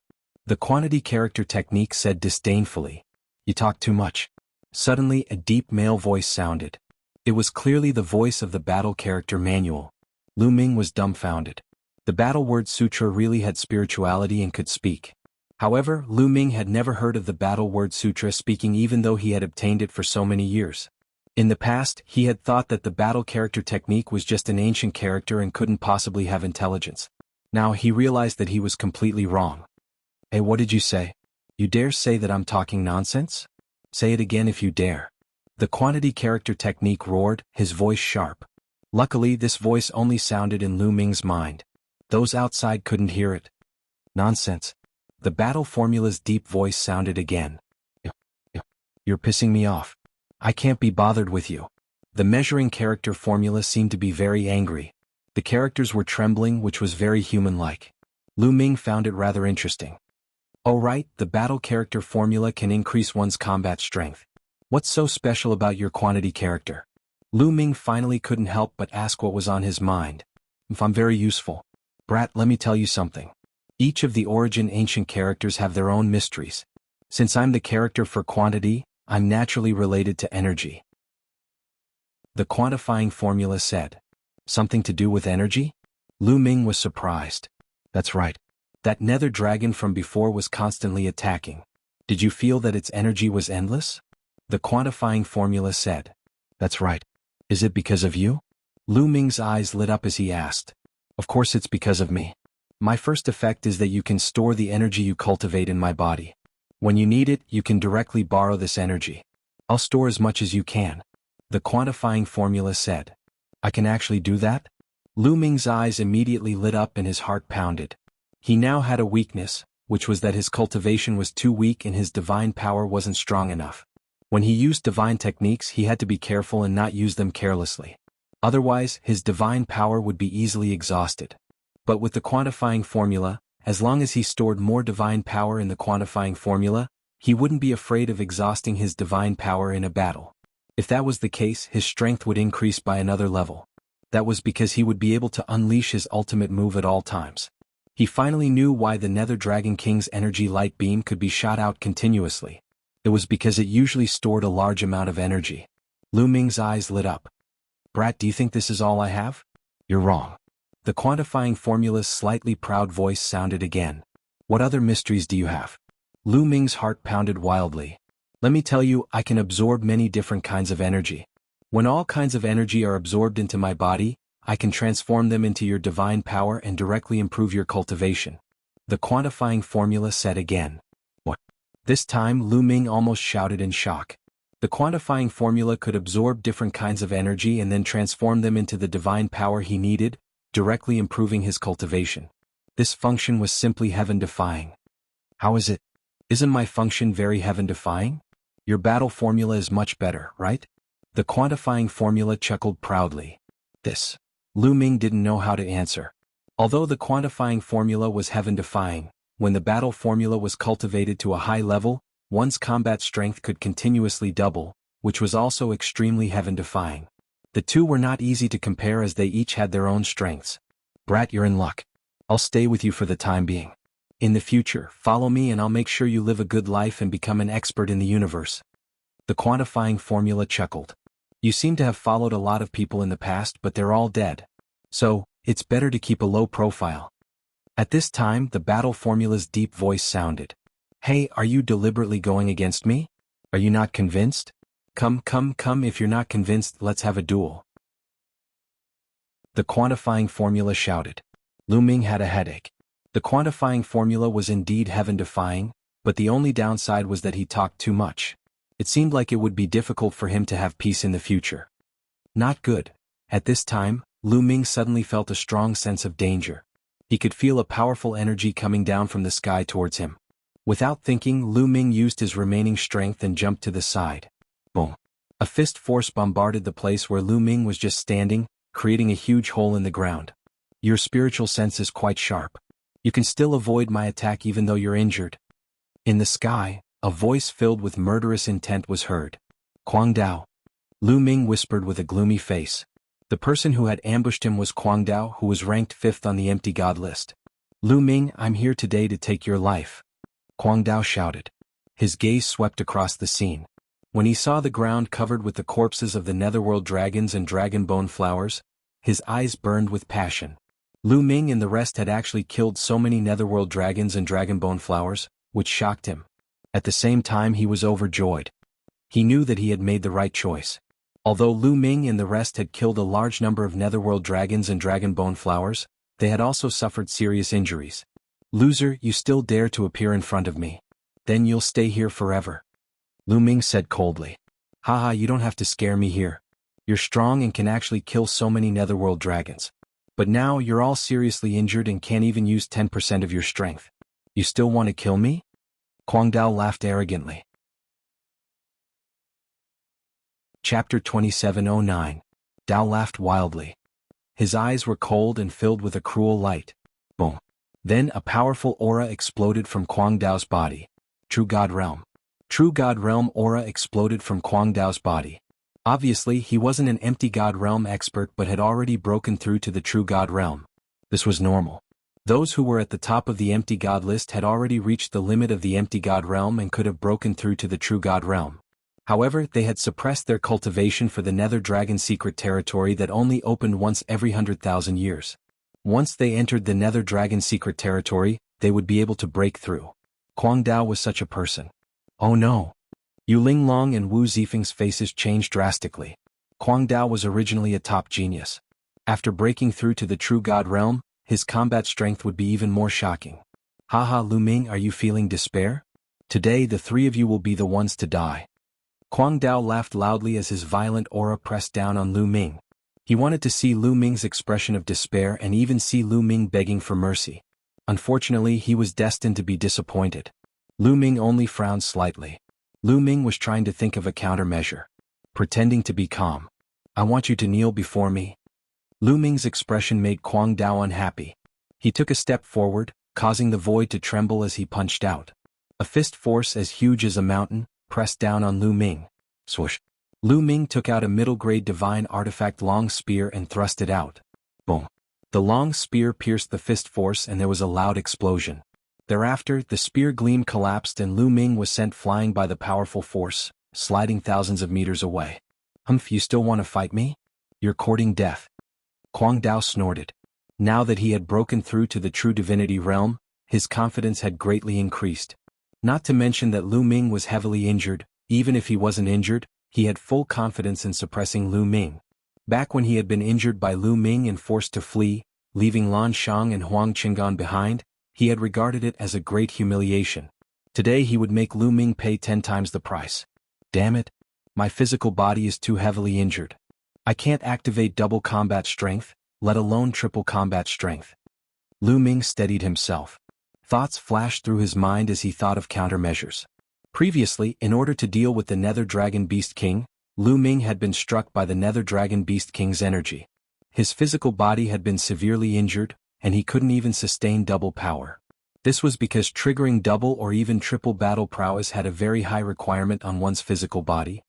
The quantity character technique said disdainfully. You talk too much. Suddenly a deep male voice sounded. It was clearly the voice of the battle character manual. Lu Ming was dumbfounded. The battle word sutra really had spirituality and could speak. However, Lu Ming had never heard of the battle word sutra speaking even though he had obtained it for so many years. In the past, he had thought that the battle character technique was just an ancient character and couldn't possibly have intelligence. Now he realized that he was completely wrong. Hey, what did you say? You dare say that I'm talking nonsense? Say it again if you dare. The quantity character technique roared, his voice sharp. Luckily, this voice only sounded in Lu Ming's mind. Those outside couldn't hear it. Nonsense. The battle formula's deep voice sounded again. You're pissing me off. I can't be bothered with you. The measuring character formula seemed to be very angry. The characters were trembling, which was very human-like. Lu Ming found it rather interesting. Oh right, the battle character formula can increase one's combat strength. What's so special about your quantity character? Lu Ming finally couldn't help but ask what was on his mind. If I'm very useful. Brat, let me tell you something. Each of the origin ancient characters have their own mysteries. Since I'm the character for quantity, I'm naturally related to energy. The quantifying formula said. Something to do with energy? Lu Ming was surprised. That's right. That Nether Dragon from before was constantly attacking. Did you feel that its energy was endless? The quantifying formula said. That's right. Is it because of you? Lu Ming's eyes lit up as he asked. Of course it's because of me. My first effect is that you can store the energy you cultivate in my body. When you need it, you can directly borrow this energy. I'll store as much as you can. The quantifying formula said. I can actually do that? Lu Ming's eyes immediately lit up and his heart pounded. He now had a weakness, which was that his cultivation was too weak and his divine power wasn't strong enough. When he used divine techniques, he had to be careful and not use them carelessly. Otherwise, his divine power would be easily exhausted. But with the quantifying formula, as long as he stored more divine power in the quantifying formula, he wouldn't be afraid of exhausting his divine power in a battle. If that was the case, his strength would increase by another level. That was because he would be able to unleash his ultimate move at all times. He finally knew why the Nether Dragon King's energy light beam could be shot out continuously. It was because it usually stored a large amount of energy. Lu Ming's eyes lit up. Brat, do you think this is all I have? You're wrong. The quantifying formula's slightly proud voice sounded again. What other mysteries do you have? Lu Ming's heart pounded wildly. Let me tell you, I can absorb many different kinds of energy. When all kinds of energy are absorbed into my body, I can transform them into your divine power and directly improve your cultivation. The quantifying formula said again. What? This time Lu Ming almost shouted in shock. The quantifying formula could absorb different kinds of energy and then transform them into the divine power he needed, directly improving his cultivation. This function was simply heaven-defying. How is it? Isn't my function very heaven-defying? Your battle formula is much better, right? The quantifying formula chuckled proudly. This. Lu Ming didn't know how to answer. Although the quantifying formula was heaven-defying, when the battle formula was cultivated to a high level, one's combat strength could continuously double, which was also extremely heaven-defying. The two were not easy to compare as they each had their own strengths. Brat, you're in luck. I'll stay with you for the time being. In the future, follow me and I'll make sure you live a good life and become an expert in the universe. The quantifying formula chuckled. You seem to have followed a lot of people in the past, but they're all dead. So, it's better to keep a low profile. At this time, the battle formula's deep voice sounded. Hey, are you deliberately going against me? Are you not convinced? Come, if you're not convinced, let's have a duel. The quantifying formula shouted. Lu Ming had a headache. The quantifying formula was indeed heaven-defying, but the only downside was that he talked too much. It seemed like it would be difficult for him to have peace in the future. Not good. At this time, Lu Ming suddenly felt a strong sense of danger. He could feel a powerful energy coming down from the sky towards him. Without thinking, Lu Ming used his remaining strength and jumped to the side. Boom. A fist force bombarded the place where Lu Ming was just standing, creating a huge hole in the ground. Your spiritual sense is quite sharp. You can still avoid my attack even though you're injured. In the sky, a voice filled with murderous intent was heard. Kuang Dao. Lu Ming whispered with a gloomy face. The person who had ambushed him was Kuang Dao, who was ranked 5th on the empty god list. Lu Ming, I'm here today to take your life. Kuang Dao shouted. His gaze swept across the scene. When he saw the ground covered with the corpses of the netherworld dragons and dragon bone flowers, his eyes burned with passion. Lu Ming and the rest had actually killed so many netherworld dragons and dragon bone flowers, which shocked him. At the same time, he was overjoyed. He knew that he had made the right choice. Although Lu Ming and the rest had killed a large number of netherworld dragons and dragon bone flowers, they had also suffered serious injuries. Loser, you still dare to appear in front of me. Then you'll stay here forever. Lu Ming said coldly. Haha, you don't have to scare me here. You're strong and can actually kill so many netherworld dragons. But now you're all seriously injured and can't even use 10% of your strength. You still want to kill me? Kuang Dao laughed arrogantly. Chapter 2709. Dao laughed wildly. His eyes were cold and filled with a cruel light. Boom. Then a powerful aura exploded from Kuang Dao's body. True God Realm. True God Realm aura exploded from Kuang Dao's body. Obviously, he wasn't an empty God Realm expert but had already broken through to the True God Realm. This was normal. Those who were at the top of the empty God list had already reached the limit of the empty God Realm and could have broken through to the True God Realm. However, they had suppressed their cultivation for the Nether Dragon secret territory that only opened once every 100,000 years. Once they entered the Nether Dragon secret territory, they would be able to break through. Kuang Dao was such a person. Oh no. Yu Linglong and Wu Zifeng's faces changed drastically. Kuang Dao was originally a top genius. After breaking through to the True God Realm, his combat strength would be even more shocking. Haha, Lu Ming, are you feeling despair? Today the three of you will be the ones to die. Kuang Dao laughed loudly as his violent aura pressed down on Lu Ming. He wanted to see Lu Ming's expression of despair and even see Lu Ming begging for mercy. Unfortunately, he was destined to be disappointed. Lu Ming only frowned slightly. Lu Ming was trying to think of a countermeasure. Pretending to be calm. I want you to kneel before me. Lu Ming's expression made Kuang Dao unhappy. He took a step forward, causing the void to tremble as he punched out. A fist force as huge as a mountain pressed down on Lu Ming. Swoosh. Lu Ming took out a middle-grade divine artifact long spear and thrust it out. Boom. The long spear pierced the fist force and there was a loud explosion. Thereafter, the spear gleam collapsed and Lu Ming was sent flying by the powerful force, sliding thousands of meters away. Humph, you still want to fight me? You're courting death. Kuang Dao snorted. Now that he had broken through to the true divinity realm, his confidence had greatly increased. Not to mention that Lu Ming was heavily injured. Even if he wasn't injured, he had full confidence in suppressing Lu Ming. Back when he had been injured by Lu Ming and forced to flee, leaving Lan Shang and Huang Qinggan behind, he had regarded it as a great humiliation. Today he would make Lu Ming pay 10 times the price. Damn it. My physical body is too heavily injured. I can't activate double combat strength, let alone triple combat strength. Lu Ming steadied himself. Thoughts flashed through his mind as he thought of countermeasures. Previously, in order to deal with the Nether Dragon Beast King, Lu Ming had been struck by the Nether Dragon Beast King's energy. His physical body had been severely injured, and he couldn't even sustain double power. This was because triggering double or even triple battle prowess had a very high requirement on one's physical body.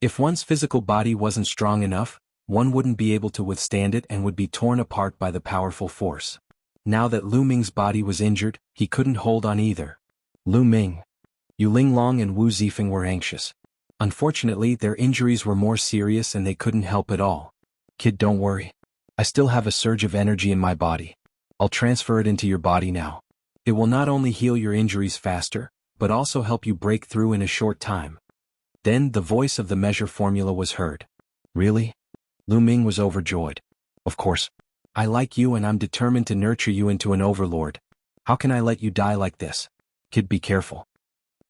If one's physical body wasn't strong enough, one wouldn't be able to withstand it and would be torn apart by the powerful force. Now that Lu Ming's body was injured, he couldn't hold on either. Lu Ming, Yu Linglong and Wu Zifeng were anxious. Unfortunately, their injuries were more serious and they couldn't help at all. Kid, don't worry. I still have a surge of energy in my body. I'll transfer it into your body now. It will not only heal your injuries faster, but also help you break through in a short time. Then the voice of the measure formula was heard. Really? Lu Ming was overjoyed. Of course. I like you and I'm determined to nurture you into an overlord. How can I let you die like this? Kid, be careful.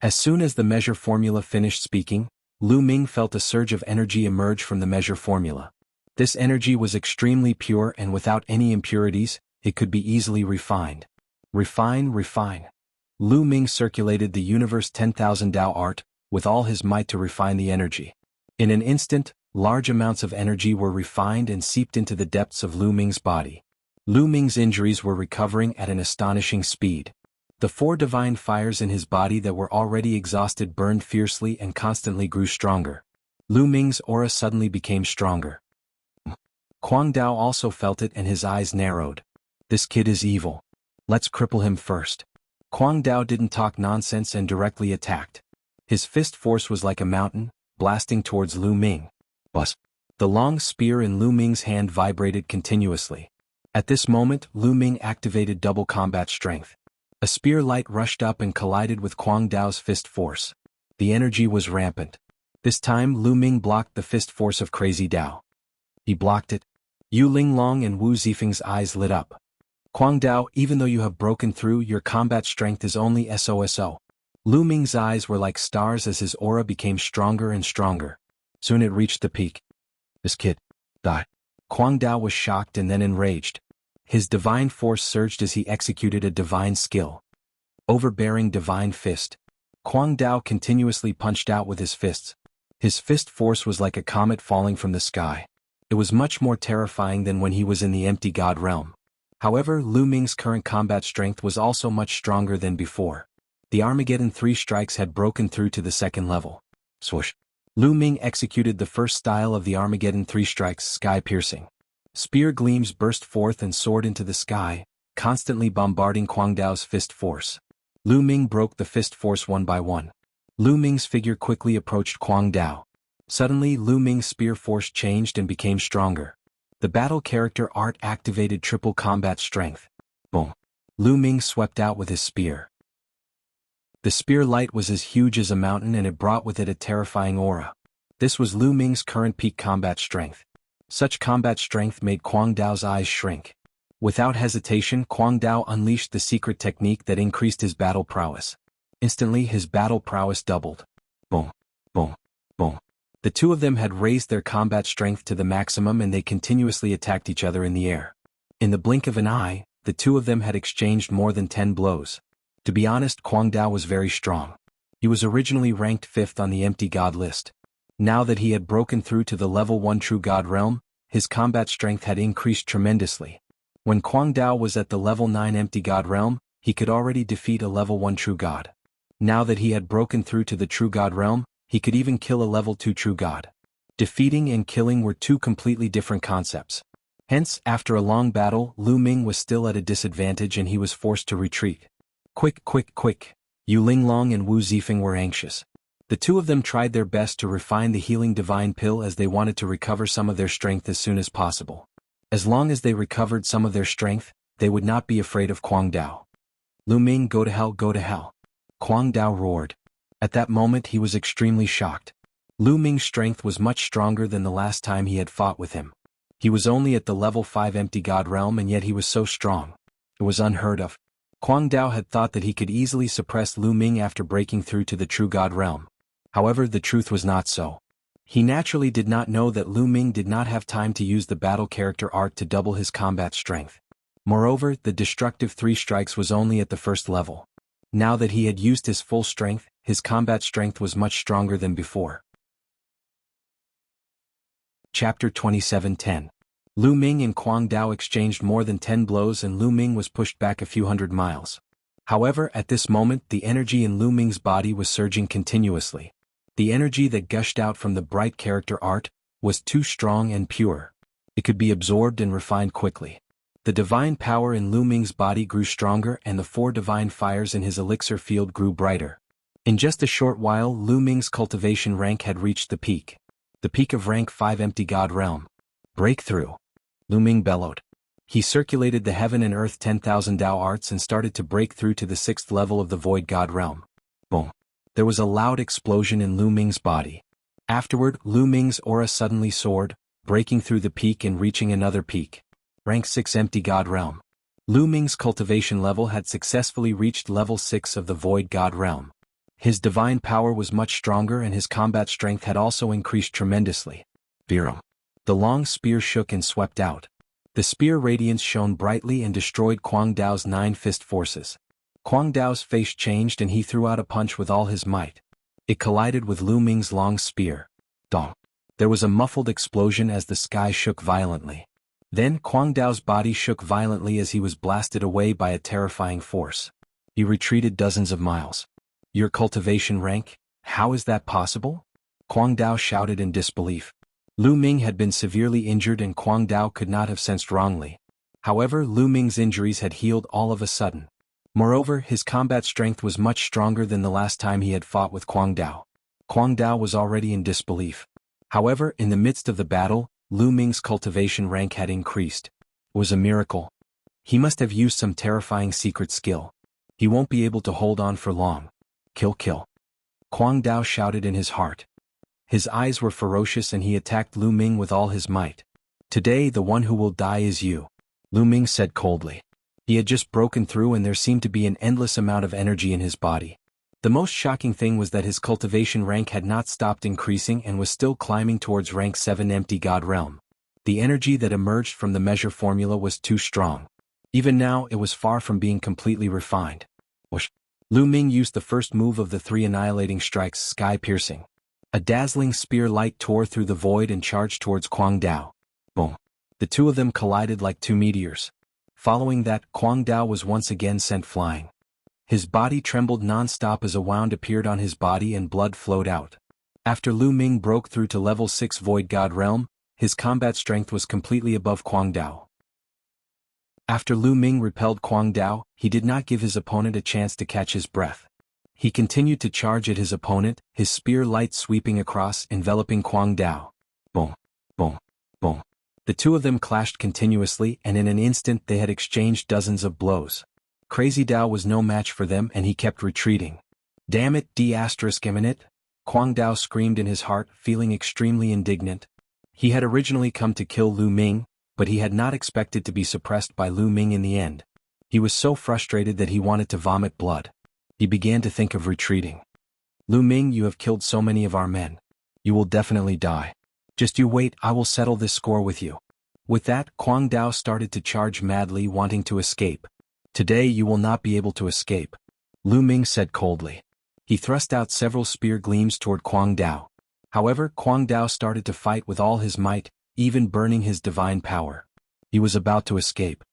As soon as the measure formula finished speaking, Lu Ming felt a surge of energy emerge from the measure formula. This energy was extremely pure and without any impurities, it could be easily refined. Refine. Lu Ming circulated the universe 10,000 Dao art, with all his might to refine the energy. In an instant, large amounts of energy were refined and seeped into the depths of Lu Ming's body. Lu Ming's injuries were recovering at an astonishing speed. The 4 divine fires in his body that were already exhausted burned fiercely and constantly grew stronger. Lu Ming's aura suddenly became stronger. Kuang Dao also felt it and his eyes narrowed. This kid is evil. Let's cripple him first. Kuang Dao didn't talk nonsense and directly attacked. His fist force was like a mountain, blasting towards Lu Ming. Buzz. The long spear in Lu Ming's hand vibrated continuously. At this moment, Lu Ming activated double combat strength. A spear light rushed up and collided with Kuang Dao's fist force. The energy was rampant. This time Lu Ming blocked the fist force of Crazy Dao. He blocked it. Yu Linglong and Wu Zifeng's eyes lit up. Kuang Dao, even though you have broken through, your combat strength is only SOSO. Lu Ming's eyes were like stars as his aura became stronger and stronger. Soon it reached the peak. This kid. Die. Kuang Dao was shocked and then enraged. His divine force surged as he executed a divine skill. Overbearing divine fist. Kuang Dao continuously punched out with his fists. His fist force was like a comet falling from the sky. It was much more terrifying than when he was in the empty god realm. However, Lu Ming's current combat strength was also much stronger than before. The Armageddon 3 strikes had broken through to the second level. Swoosh. Lu Ming executed the first style of the Armageddon 3 strikes, sky-piercing. Spear gleams burst forth and soared into the sky, constantly bombarding Kuang Dao's fist force. Lu Ming broke the fist force one by one. Lu Ming's figure quickly approached Kuang Dao. Suddenly Lu Ming's spear force changed and became stronger. The battle character art activated triple combat strength. Boom. Lu Ming swept out with his spear. The spear light was as huge as a mountain and it brought with it a terrifying aura. This was Lu Ming's current peak combat strength. Such combat strength made Kuang Dao's eyes shrink. Without hesitation, Kuang Dao unleashed the secret technique that increased his battle prowess. Instantly his battle prowess doubled. Boom. Boom. Boom. The two of them had raised their combat strength to the maximum and they continuously attacked each other in the air. In the blink of an eye, the two of them had exchanged more than 10 blows. To be honest, Kuang Dao was very strong. He was originally ranked 5th on the empty god list. Now that he had broken through to the level 1 true god realm, his combat strength had increased tremendously. When Kuang Dao was at the level 9 empty god realm, he could already defeat a level 1 true god. Now that he had broken through to the true god realm, he could even kill a level 2 true god. Defeating and killing were two completely different concepts. Hence, after a long battle, Lu Ming was still at a disadvantage and he was forced to retreat. Quick. Yu Linglong and Wu Zifeng were anxious. The two of them tried their best to refine the healing divine pill as they wanted to recover some of their strength as soon as possible. As long as they recovered some of their strength, they would not be afraid of Kuang Dao. Lu Ming, go to hell, go to hell. Kuang Dao roared. At that moment he was extremely shocked. Lu Ming's strength was much stronger than the last time he had fought with him. He was only at the level 5 empty god realm and yet he was so strong. It was unheard of. Kuang Dao had thought that he could easily suppress Lu Ming after breaking through to the true god realm. However, the truth was not so. He naturally did not know that Lu Ming did not have time to use the battle character art to double his combat strength. Moreover, the destructive 3 strikes was only at the first level. Now that he had used his full strength, his combat strength was much stronger than before. Chapter 27:10. Lu Ming and Kuang Dao exchanged more than 10 blows and Lu Ming was pushed back a few hundred miles. However, at this moment the energy in Lu Ming's body was surging continuously. The energy that gushed out from the bright character art was too strong and pure. It could be absorbed and refined quickly. The divine power in Lu Ming's body grew stronger and the 4 divine fires in his elixir field grew brighter. In just a short while Lu Ming's cultivation rank had reached the peak. The peak of rank 5 empty god realm. Breakthrough. Lu Ming bellowed. He circulated the heaven and earth 10,000 Dao arts and started to break through to the 6th level of the void god realm. Boom. There was a loud explosion in Lu Ming's body. Afterward, Lu Ming's aura suddenly soared, breaking through the peak and reaching another peak. Rank 6 Empty God Realm. Lu Ming's cultivation level had successfully reached level 6 of the Void God Realm. His divine power was much stronger and his combat strength had also increased tremendously. Virum. The long spear shook and swept out. The spear radiance shone brightly and destroyed Kwang Dao's 9-fist forces. Kwang Dao's face changed and he threw out a punch with all his might. It collided with Lu Ming's long spear. Dong. There was a muffled explosion as the sky shook violently. Then Kwang Dao's body shook violently as he was blasted away by a terrifying force. He retreated dozens of miles. Your cultivation rank? How is that possible? Kwang Dao shouted in disbelief. Lu Ming had been severely injured and Kwang Dao could not have sensed wrongly. However, Lu Ming's injuries had healed all of a sudden. Moreover, his combat strength was much stronger than the last time he had fought with Kwang Dao. Kwang Dao was already in disbelief. However, in the midst of the battle, Lu Ming's cultivation rank had increased. It was a miracle. He must have used some terrifying secret skill. He won't be able to hold on for long. Kill, kill. Kwang Dao shouted in his heart. His eyes were ferocious and he attacked Lu Ming with all his might. Today the one who will die is you, Lu Ming said coldly. He had just broken through and there seemed to be an endless amount of energy in his body. The most shocking thing was that his cultivation rank had not stopped increasing and was still climbing towards rank 7 Empty God Realm. The energy that emerged from the measure formula was too strong. Even now it was far from being completely refined. Whoosh. Lu Ming used the first move of the 3 annihilating strikes, sky-piercing. A dazzling spear light tore through the void and charged towards Kwang Dao. Boom. The two of them collided like 2 meteors. Following that, Kwang Dao was once again sent flying. His body trembled non-stop as a wound appeared on his body and blood flowed out. After Lu Ming broke through to level 6 Void God Realm, his combat strength was completely above Kwang Dao. After Lu Ming repelled Kwang Dao, he did not give his opponent a chance to catch his breath. He continued to charge at his opponent, his spear light sweeping across, enveloping Kwang Dao. Boom, boom, boom. The two of them clashed continuously and in an instant they had exchanged dozens of blows. Crazy Dao was no match for them and he kept retreating. Damn it, D****, Kwang Dao screamed in his heart, feeling extremely indignant. He had originally come to kill Lu Ming, but he had not expected to be suppressed by Lu Ming in the end. He was so frustrated that he wanted to vomit blood. He began to think of retreating. Lu Ming, you have killed so many of our men. You will definitely die. Just you wait, I will settle this score with you. With that, Kwang Dao started to charge madly, wanting to escape. Today you will not be able to escape, Lu Ming said coldly. He thrust out several spear gleams toward Kwang Dao. However, Kwang Dao started to fight with all his might, even burning his divine power. He was about to escape.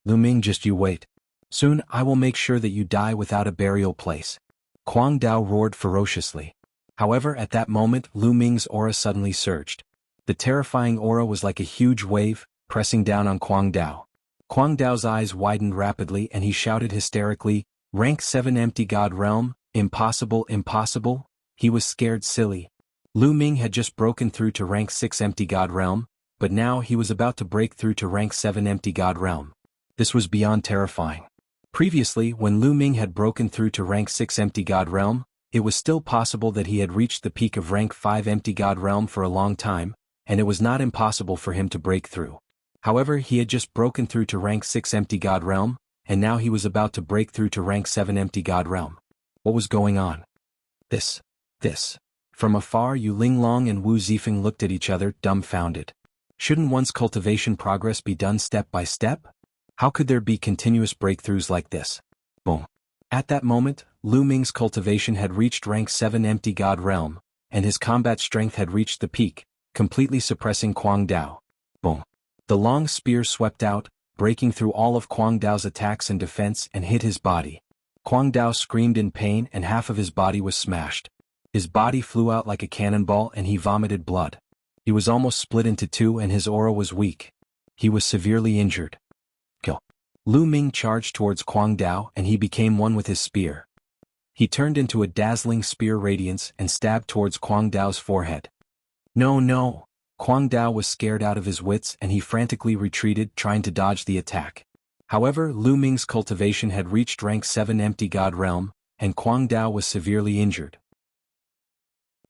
Lu Ming, just you wait. Soon I will make sure that you die without a burial place. Kwang Dao roared ferociously. However, at that moment Lu Ming's aura suddenly surged. The terrifying aura was like a huge wave, pressing down on Kwang Dao. Kwang Dao's eyes widened rapidly and he shouted hysterically, Rank 7 Empty God Realm, impossible, impossible. He was scared silly. Lu Ming had just broken through to rank 6 Empty God Realm, but now he was about to break through to rank 7 Empty God Realm. This was beyond terrifying. Previously, when Lu Ming had broken through to rank 6 Empty God Realm, it was still possible that he had reached the peak of rank 5 Empty God Realm for a long time, and it was not impossible for him to break through. However, he had just broken through to rank 6 Empty God Realm, and now he was about to break through to rank 7 Empty God Realm. What was going on? This. From afar, Yu Linglong and Wu Zifeng looked at each other, dumbfounded. Shouldn't one's cultivation progress be done step by step? How could there be continuous breakthroughs like this? Boom. At that moment, Lu Ming's cultivation had reached rank 7 Empty God Realm, and his combat strength had reached the peak, completely suppressing Kwang Dao. Boom. The long spear swept out, breaking through all of Kwang Dao's attacks and defense and hit his body. Kwang Dao screamed in pain and half of his body was smashed. His body flew out like a cannonball and he vomited blood. He was almost split into two and his aura was weak. He was severely injured. Kill. Lu Ming charged towards Kwang Dao and he became one with his spear. He turned into a dazzling spear radiance and stabbed towards Kwang Dao's forehead. No. Kwang Dao was scared out of his wits and he frantically retreated, trying to dodge the attack. However, Lu Ming's cultivation had reached rank 7 Empty God Realm, and Kwang Dao was severely injured.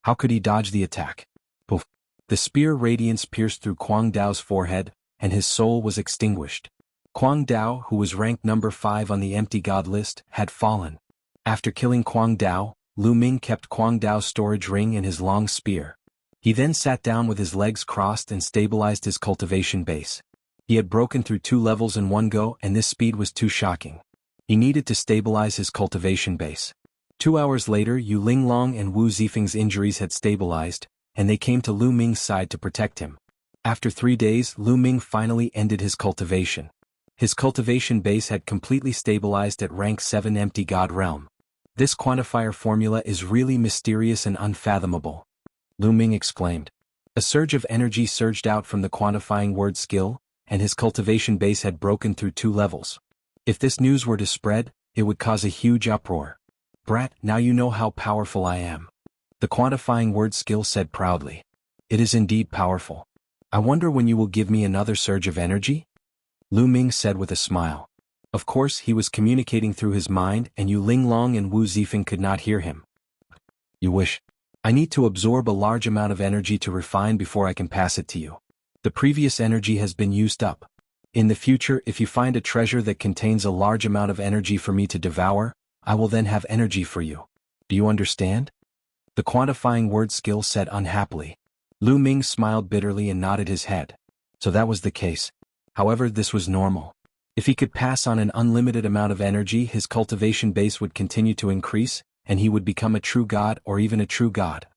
How could he dodge the attack? Poof. The spear radiance pierced through Kwang Dao's forehead, and his soul was extinguished. Quang Dao, who was ranked number 5 on the empty god list, had fallen. After killing Quang Dao, Lu Ming kept Quang Dao's storage ring and his long spear. He then sat down with his legs crossed and stabilized his cultivation base. He had broken through 2 levels in one go, and this speed was too shocking. He needed to stabilize his cultivation base. 2 hours later, Yu Linglong and Wu Zifeng's injuries had stabilized, and they came to Lu Ming's side to protect him. After 3 days, Lu Ming finally ended his cultivation. His cultivation base had completely stabilized at rank 7 empty god realm. This quantifier formula is really mysterious and unfathomable, Lu Ming exclaimed. A surge of energy surged out from the quantifying word skill, and his cultivation base had broken through 2 levels. If this news were to spread, it would cause a huge uproar. Brat, now you know how powerful I am. The quantifying word skill said proudly. It is indeed powerful. I wonder when you will give me another surge of energy? Lu Ming said with a smile. Of course, he was communicating through his mind, and Yu Linglong and Wu Zifeng could not hear him. You wish. I need to absorb a large amount of energy to refine before I can pass it to you. The previous energy has been used up. In the future, if you find a treasure that contains a large amount of energy for me to devour, I will then have energy for you. Do you understand? The quantifying word skill said unhappily. Lu Ming smiled bitterly and nodded his head. So that was the case. However, this was normal. If he could pass on an unlimited amount of energy, his cultivation base would continue to increase, and he would become a true god or even a true god.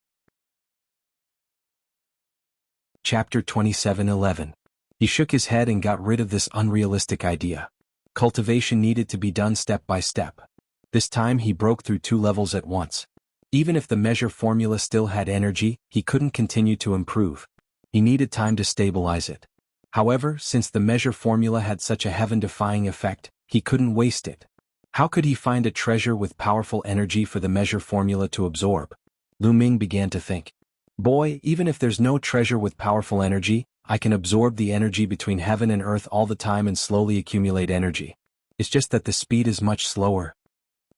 Chapter 27:11. He shook his head and got rid of this unrealistic idea. Cultivation needed to be done step by step. This time he broke through 2 levels at once. Even if the measure formula still had energy, he couldn't continue to improve. He needed time to stabilize it. However, since the measure formula had such a heaven-defying effect, he couldn't waste it. How could he find a treasure with powerful energy for the measure formula to absorb? Lu Ming began to think. Boy, even if there's no treasure with powerful energy, I can absorb the energy between heaven and earth all the time and slowly accumulate energy. It's just that the speed is much slower.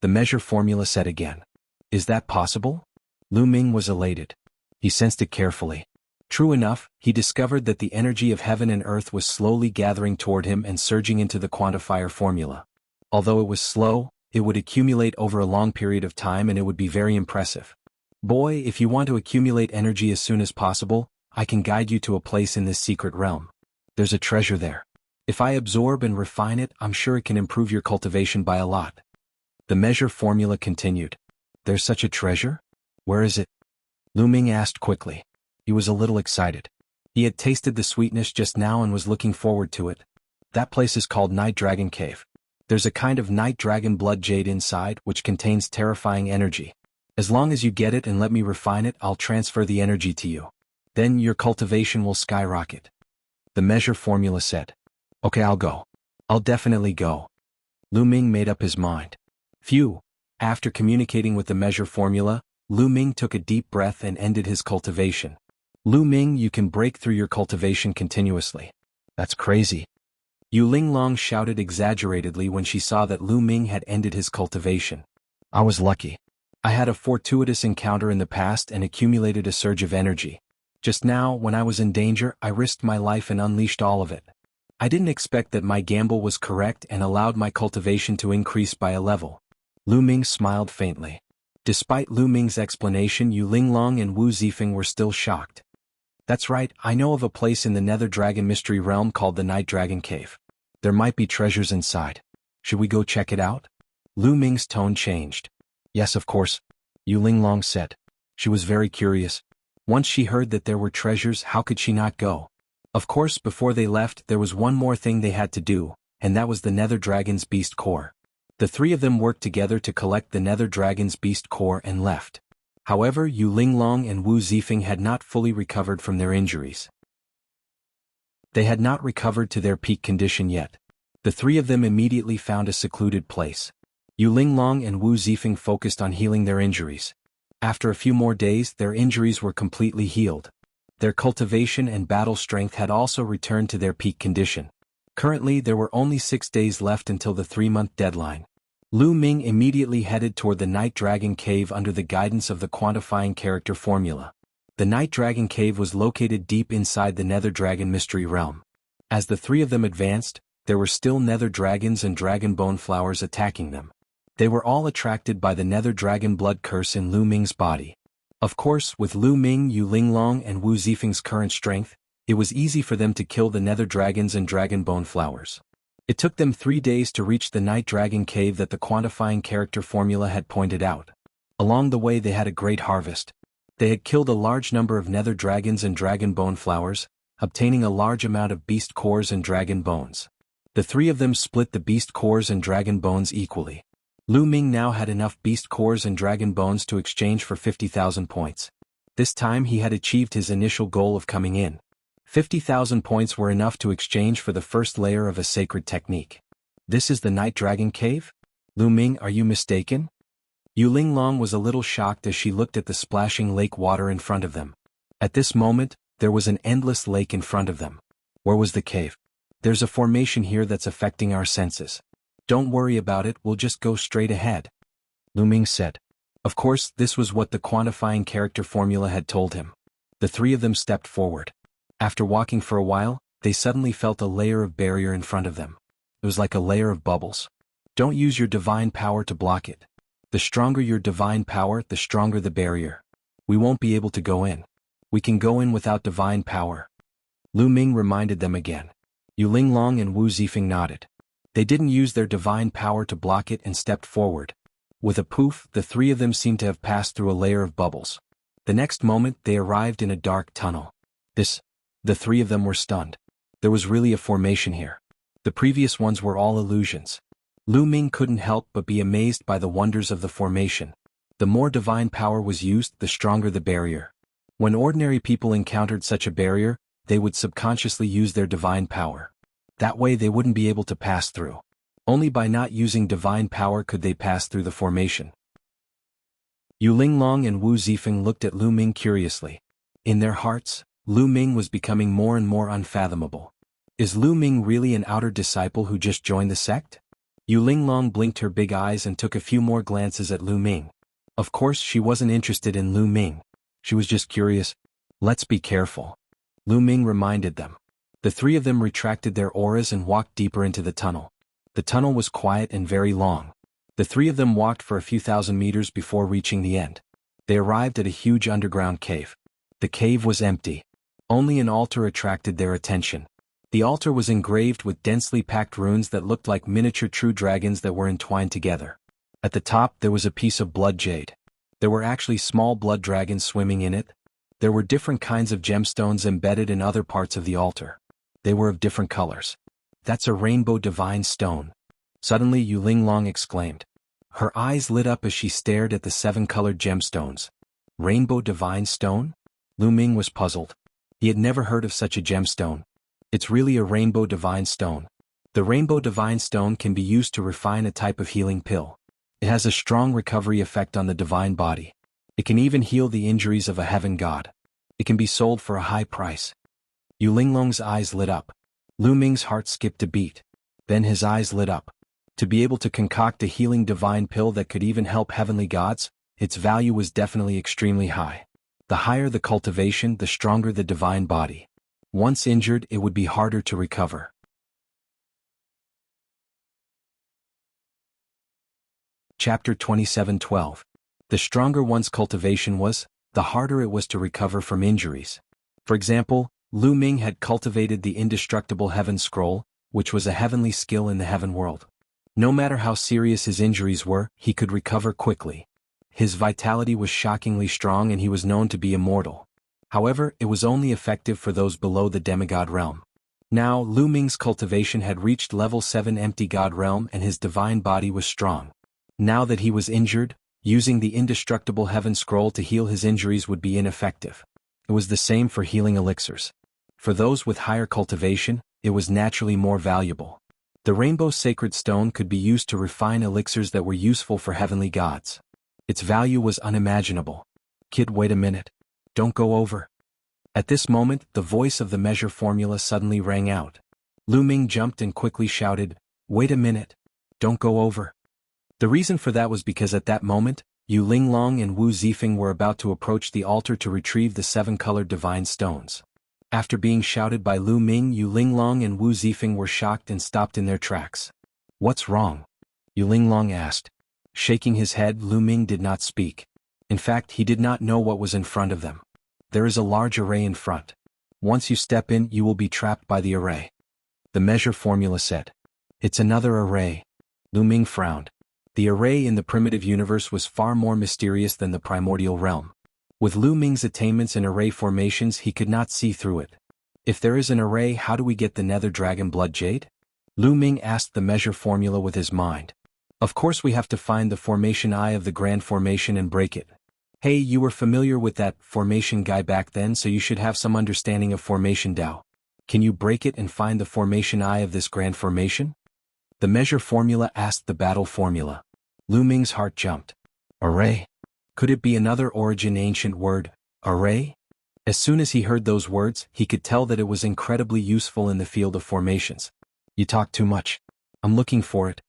The measure formula said again. Is that possible? Lu Ming was elated. He sensed it carefully. True enough, he discovered that the energy of heaven and earth was slowly gathering toward him and surging into the quantifier formula. Although it was slow, it would accumulate over a long period of time and it would be very impressive. Boy, if you want to accumulate energy as soon as possible, I can guide you to a place in this secret realm. There's a treasure there. If I absorb and refine it, I'm sure it can improve your cultivation by a lot. The measure formula continued. There's such a treasure? Where is it? Lu Ming asked quickly. He was a little excited. He had tasted the sweetness just now and was looking forward to it. That place is called Night Dragon Cave. There's a kind of night dragon blood jade inside which contains terrifying energy. As long as you get it and let me refine it, I'll transfer the energy to you. Then your cultivation will skyrocket. The measure formula said. Okay, I'll go. I'll definitely go. Lu Ming made up his mind. Phew. After communicating with the measure formula, Lu Ming took a deep breath and ended his cultivation. Lu Ming, you can break through your cultivation continuously. That's crazy. Yu Linglong shouted exaggeratedly when she saw that Lu Ming had ended his cultivation. I was lucky. I had a fortuitous encounter in the past and accumulated a surge of energy. Just now, when I was in danger, I risked my life and unleashed all of it. I didn't expect that my gamble was correct and allowed my cultivation to increase by a level. Lu Ming smiled faintly. Despite Lu Ming's explanation, Yu Linglong and Wu Zifeng were still shocked. That's right, I know of a place in the Nether Dragon Mystery Realm called the Night Dragon Cave. There might be treasures inside. Should we go check it out? Lu Ming's tone changed. Yes, of course, Yu Linglong said. She was very curious. Once she heard that there were treasures, how could she not go? Of course, before they left, there was one more thing they had to do, and that was the Nether Dragon's Beast Core. The 3 of them worked together to collect the Nether Dragon's Beast Core and left. However, Yu Linglong and Wu Zifeng had not fully recovered from their injuries. They had not recovered to their peak condition yet. The 3 of them immediately found a secluded place. Yu Linglong and Wu Zifeng focused on healing their injuries. After a few more days, their injuries were completely healed. Their cultivation and battle strength had also returned to their peak condition. Currently, there were only 6 days left until the 3-month deadline. Lu Ming immediately headed toward the Night Dragon Cave under the guidance of the quantifying character formula. The Night Dragon Cave was located deep inside the Nether Dragon Mystery Realm. As the three of them advanced, there were still nether dragons and dragon bone flowers attacking them. They were all attracted by the nether dragon blood curse in Lu Ming's body. Of course, with Lu Ming, Yu Linglong and Wu Zifeng's current strength, it was easy for them to kill the nether dragons and dragon bone flowers. It took them 3 days to reach the night dragon cave that the quantifying character formula had pointed out. Along the way they had a great harvest. They had killed a large number of nether dragons and dragon bone flowers, obtaining a large amount of beast cores and dragon bones. The three of them split the beast cores and dragon bones equally. Lu Ming now had enough beast cores and dragon bones to exchange for 50,000 points. This time he had achieved his initial goal of coming in. 50,000 points were enough to exchange for the first layer of a sacred technique. This is the Night Dragon Cave? Lu Ming, are you mistaken? Yu Linglong was a little shocked as she looked at the splashing lake water in front of them. At this moment, there was an endless lake in front of them. Where was the cave? There's a formation here that's affecting our senses. Don't worry about it, we'll just go straight ahead. Lu Ming said. Of course, this was what the quantifying character formula had told him. The three of them stepped forward. After walking for a while, they suddenly felt a layer of barrier in front of them. It was like a layer of bubbles. Don't use your divine power to block it. The stronger your divine power, the stronger the barrier. We won't be able to go in. We can go in without divine power. Lu Ming reminded them again. Yu Linglong and Wu Zifeng nodded. They didn't use their divine power to block it and stepped forward. With a poof, the three of them seemed to have passed through a layer of bubbles. The next moment they arrived in a dark tunnel. The three of them were stunned. There was really a formation here. The previous ones were all illusions. Lu Ming couldn't help but be amazed by the wonders of the formation. The more divine power was used, the stronger the barrier. When ordinary people encountered such a barrier, they would subconsciously use their divine power. That way they wouldn't be able to pass through. Only by not using divine power could they pass through the formation. Yu Linglong and Wu Zifeng looked at Lu Ming curiously. In their hearts, Lu Ming was becoming more and more unfathomable. Is Lu Ming really an outer disciple who just joined the sect? Yu Linglong blinked her big eyes and took a few more glances at Lu Ming. Of course she wasn't interested in Lu Ming. She was just curious. Let's be careful. Lu Ming reminded them. The three of them retracted their auras and walked deeper into the tunnel. The tunnel was quiet and very long. The three of them walked for a few thousand meters before reaching the end. They arrived at a huge underground cave. The cave was empty. Only an altar attracted their attention. The altar was engraved with densely packed runes that looked like miniature true dragons that were entwined together. At the top there was a piece of blood jade. There were actually small blood dragons swimming in it. There were different kinds of gemstones embedded in other parts of the altar. They were of different colors. That's a rainbow divine stone. Suddenly Yu Linglong exclaimed. Her eyes lit up as she stared at the 7-colored gemstones. Rainbow divine stone? Lu Ming was puzzled. He had never heard of such a gemstone. It's really a rainbow divine stone. The rainbow divine stone can be used to refine a type of healing pill. It has a strong recovery effect on the divine body. It can even heal the injuries of a heaven god. It can be sold for a high price. Yu Linglong's eyes lit up. Lu Ming's heart skipped a beat. Then his eyes lit up. To be able to concoct a healing divine pill that could even help heavenly gods, its value was definitely extremely high. The higher the cultivation, the stronger the divine body. Once injured, it would be harder to recover. Chapter 27:12. The stronger one's cultivation was, the harder it was to recover from injuries. For example, Lu Ming had cultivated the indestructible heaven scroll, which was a heavenly skill in the heaven world. No matter how serious his injuries were, he could recover quickly. His vitality was shockingly strong and he was known to be immortal. However, it was only effective for those below the demigod realm. Now, Lu Ming's cultivation had reached level 7 empty god realm and his divine body was strong. Now that he was injured, using the indestructible heaven scroll to heal his injuries would be ineffective. It was the same for healing elixirs. For those with higher cultivation, it was naturally more valuable. The rainbow sacred stone could be used to refine elixirs that were useful for heavenly gods. Its value was unimaginable. Kid, wait a minute. Don't go over. At this moment, the voice of the measure formula suddenly rang out. Lu Ming jumped and quickly shouted, wait a minute. Don't go over. The reason for that was because at that moment, Yu Linglong and Wu Zifeng were about to approach the altar to retrieve the 7-colored divine stones. After being shouted by Lu Ming, Yu Linglong and Wu Zifeng were shocked and stopped in their tracks. "What's wrong?" Yu Linglong asked. Shaking his head, Lu Ming did not speak. In fact, he did not know what was in front of them. "There is a large array in front. Once you step in, you will be trapped by the array," the measure formula said. "It's another array." Lu Ming frowned. The array in the primitive universe was far more mysterious than the primordial realm. With Lu Ming's attainments in array formations, he could not see through it. "If there is an array, how do we get the Nether Dragon Blood Jade?" Lu Ming asked the measure formula with his mind. "Of course we have to find the formation eye of the Grand Formation and break it." "Hey, you were familiar with that formation guy back then, so you should have some understanding of formation Dao. Can you break it and find the formation eye of this Grand Formation?" The measure formula asked the battle formula. Lu Ming's heart jumped. Array? Could it be another origin ancient word, array? As soon as he heard those words, he could tell that it was incredibly useful in the field of formations. "You talk too much. I'm looking for it."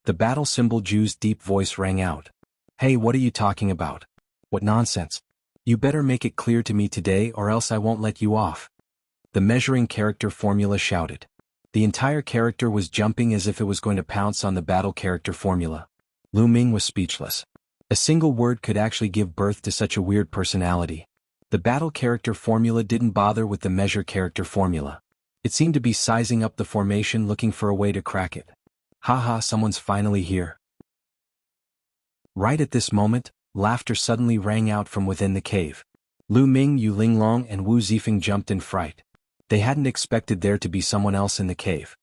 The battle symbol Ju's deep voice rang out. "Hey, what are you talking about? What nonsense? You better make it clear to me today or else I won't let you off." The measuring character formula shouted. The entire character was jumping as if it was going to pounce on the battle character formula. Lu Ming was speechless. A single word could actually give birth to such a weird personality. The battle character formula didn't bother with the measure character formula. It seemed to be sizing up the formation, looking for a way to crack it. "Haha, someone's finally here." Right at this moment, laughter suddenly rang out from within the cave. Lu Ming, Yu Linglong, and Wu Zifeng jumped in fright. They hadn't expected there to be someone else in the cave.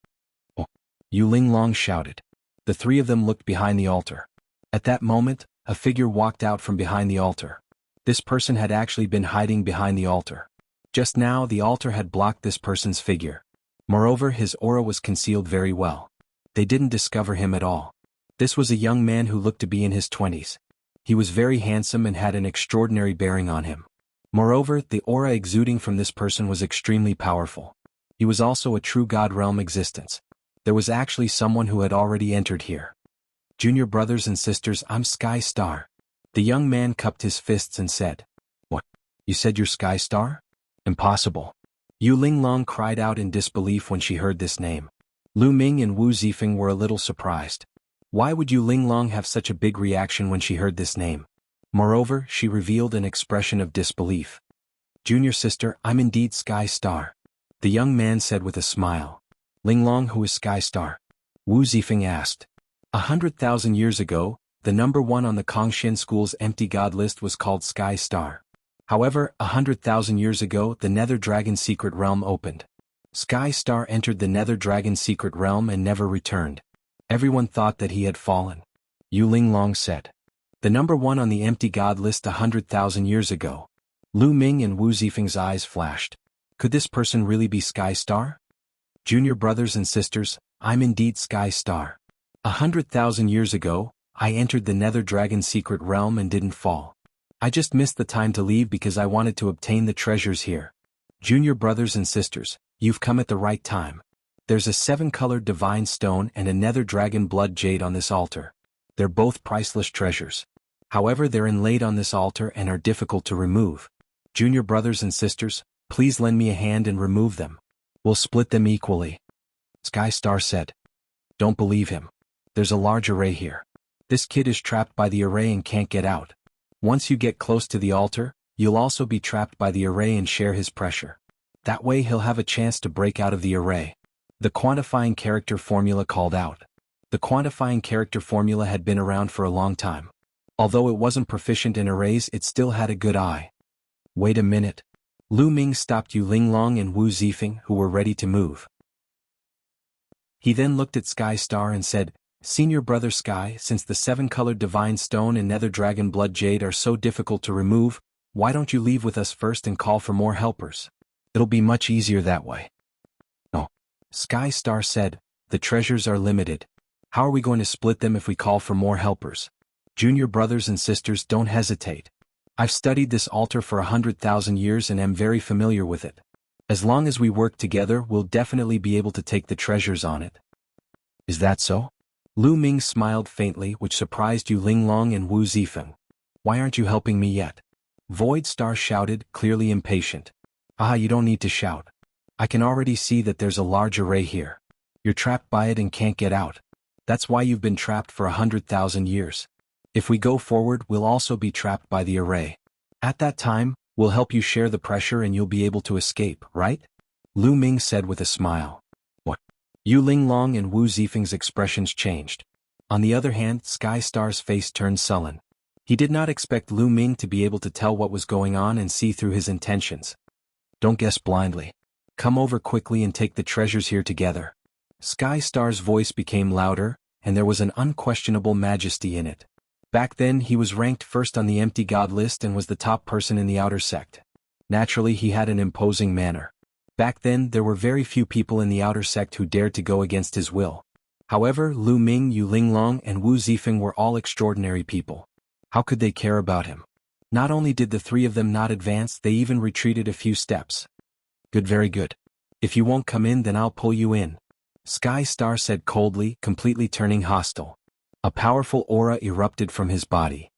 "Oh!" Yu Linglong shouted. The three of them looked behind the altar. At that moment, a figure walked out from behind the altar. This person had actually been hiding behind the altar. Just now, the altar had blocked this person's figure. Moreover, his aura was concealed very well. They didn't discover him at all. This was a young man who looked to be in his 20s. He was very handsome and had an extraordinary bearing on him. Moreover, the aura exuding from this person was extremely powerful. He was also a true God realm existence. There was actually someone who had already entered here. "Junior brothers and sisters, I'm Sky Star." The young man cupped his fists and said. "What? You said you're Sky Star? Impossible." Yu Linglong cried out in disbelief when she heard this name. Lu Ming and Wu Zifeng were a little surprised. Why would Yu Linglong have such a big reaction when she heard this name? Moreover, she revealed an expression of disbelief. "Junior sister, I'm indeed Sky Star," the young man said with a smile. "Linglong, who is Sky Star?" Wu Zifeng asked. 100,000 years ago, the number one on the Kongshen school's empty god list was called Sky Star. However, 100,000 years ago, the Nether Dragon secret realm opened. Sky Star entered the Nether Dragon secret realm and never returned. Everyone thought that he had fallen. Yu Linglong said. The number one on the empty god list 100,000 years ago. Lu Ming and Wu Zifeng's eyes flashed. Could this person really be Sky Star? "Junior brothers and sisters, I'm indeed Sky Star. 100,000 years ago, I entered the Nether Dragon secret realm and didn't fall. I just missed the time to leave because I wanted to obtain the treasures here. Junior brothers and sisters, you've come at the right time. There's a 7-colored divine stone and a Nether Dragon blood jade on this altar. They're both priceless treasures. However, they're inlaid on this altar and are difficult to remove. Junior brothers and sisters, please lend me a hand and remove them. We'll split them equally." Sky Star said. "Don't believe him. There's a large array here. This kid is trapped by the array and can't get out. Once you get close to the altar, you'll also be trapped by the array and share his pressure. That way he'll have a chance to break out of the array." The quantifying character formula called out. The quantifying character formula had been around for a long time. Although it wasn't proficient in arrays, it still had a good eye. "Wait a minute." Lu Ming stopped Yu Linglong and Wu Zifeng, who were ready to move. He then looked at Sky Star and said, "Senior brother Sky, since the 7-colored divine stone and Nether Dragon blood jade are so difficult to remove, why don't you leave with us first and call for more helpers? It'll be much easier that way." "No." Sky Star said, "The treasures are limited. How are we going to split them if we call for more helpers? Junior brothers and sisters, don't hesitate. I've studied this altar for 100,000 years and am very familiar with it. As long as we work together, we'll definitely be able to take the treasures on it." "Is that so?" Lu Ming smiled faintly, which surprised Yu Linglong and Wu Zifeng. "Why aren't you helping me yet?" Void Star shouted, clearly impatient. Ah, you don't need to shout. I can already see that there's a large array here. You're trapped by it and can't get out. That's why you've been trapped for 100,000 years. If we go forward, we'll also be trapped by the array. At that time, we'll help you share the pressure and you'll be able to escape, right? Lu Ming said with a smile. What? Yu Linglong and Wu Zifeng's expressions changed. On the other hand, Sky Star's face turned sullen. He did not expect Lu Ming to be able to tell what was going on and see through his intentions. Don't guess blindly. Come over quickly and take the treasures here together. Sky Star's voice became louder, and there was an unquestionable majesty in it. Back then he was ranked first on the empty god list and was the top person in the outer sect. Naturally he had an imposing manner. Back then there were very few people in the outer sect who dared to go against his will. However, Lu Ming, Yu Linglong and Wu Zifeng were all extraordinary people. How could they care about him? Not only did the three of them not advance, they even retreated a few steps. Good, very good. If you won't come in, then I'll pull you in. Sky Star said coldly, completely turning hostile. A powerful aura erupted from his body.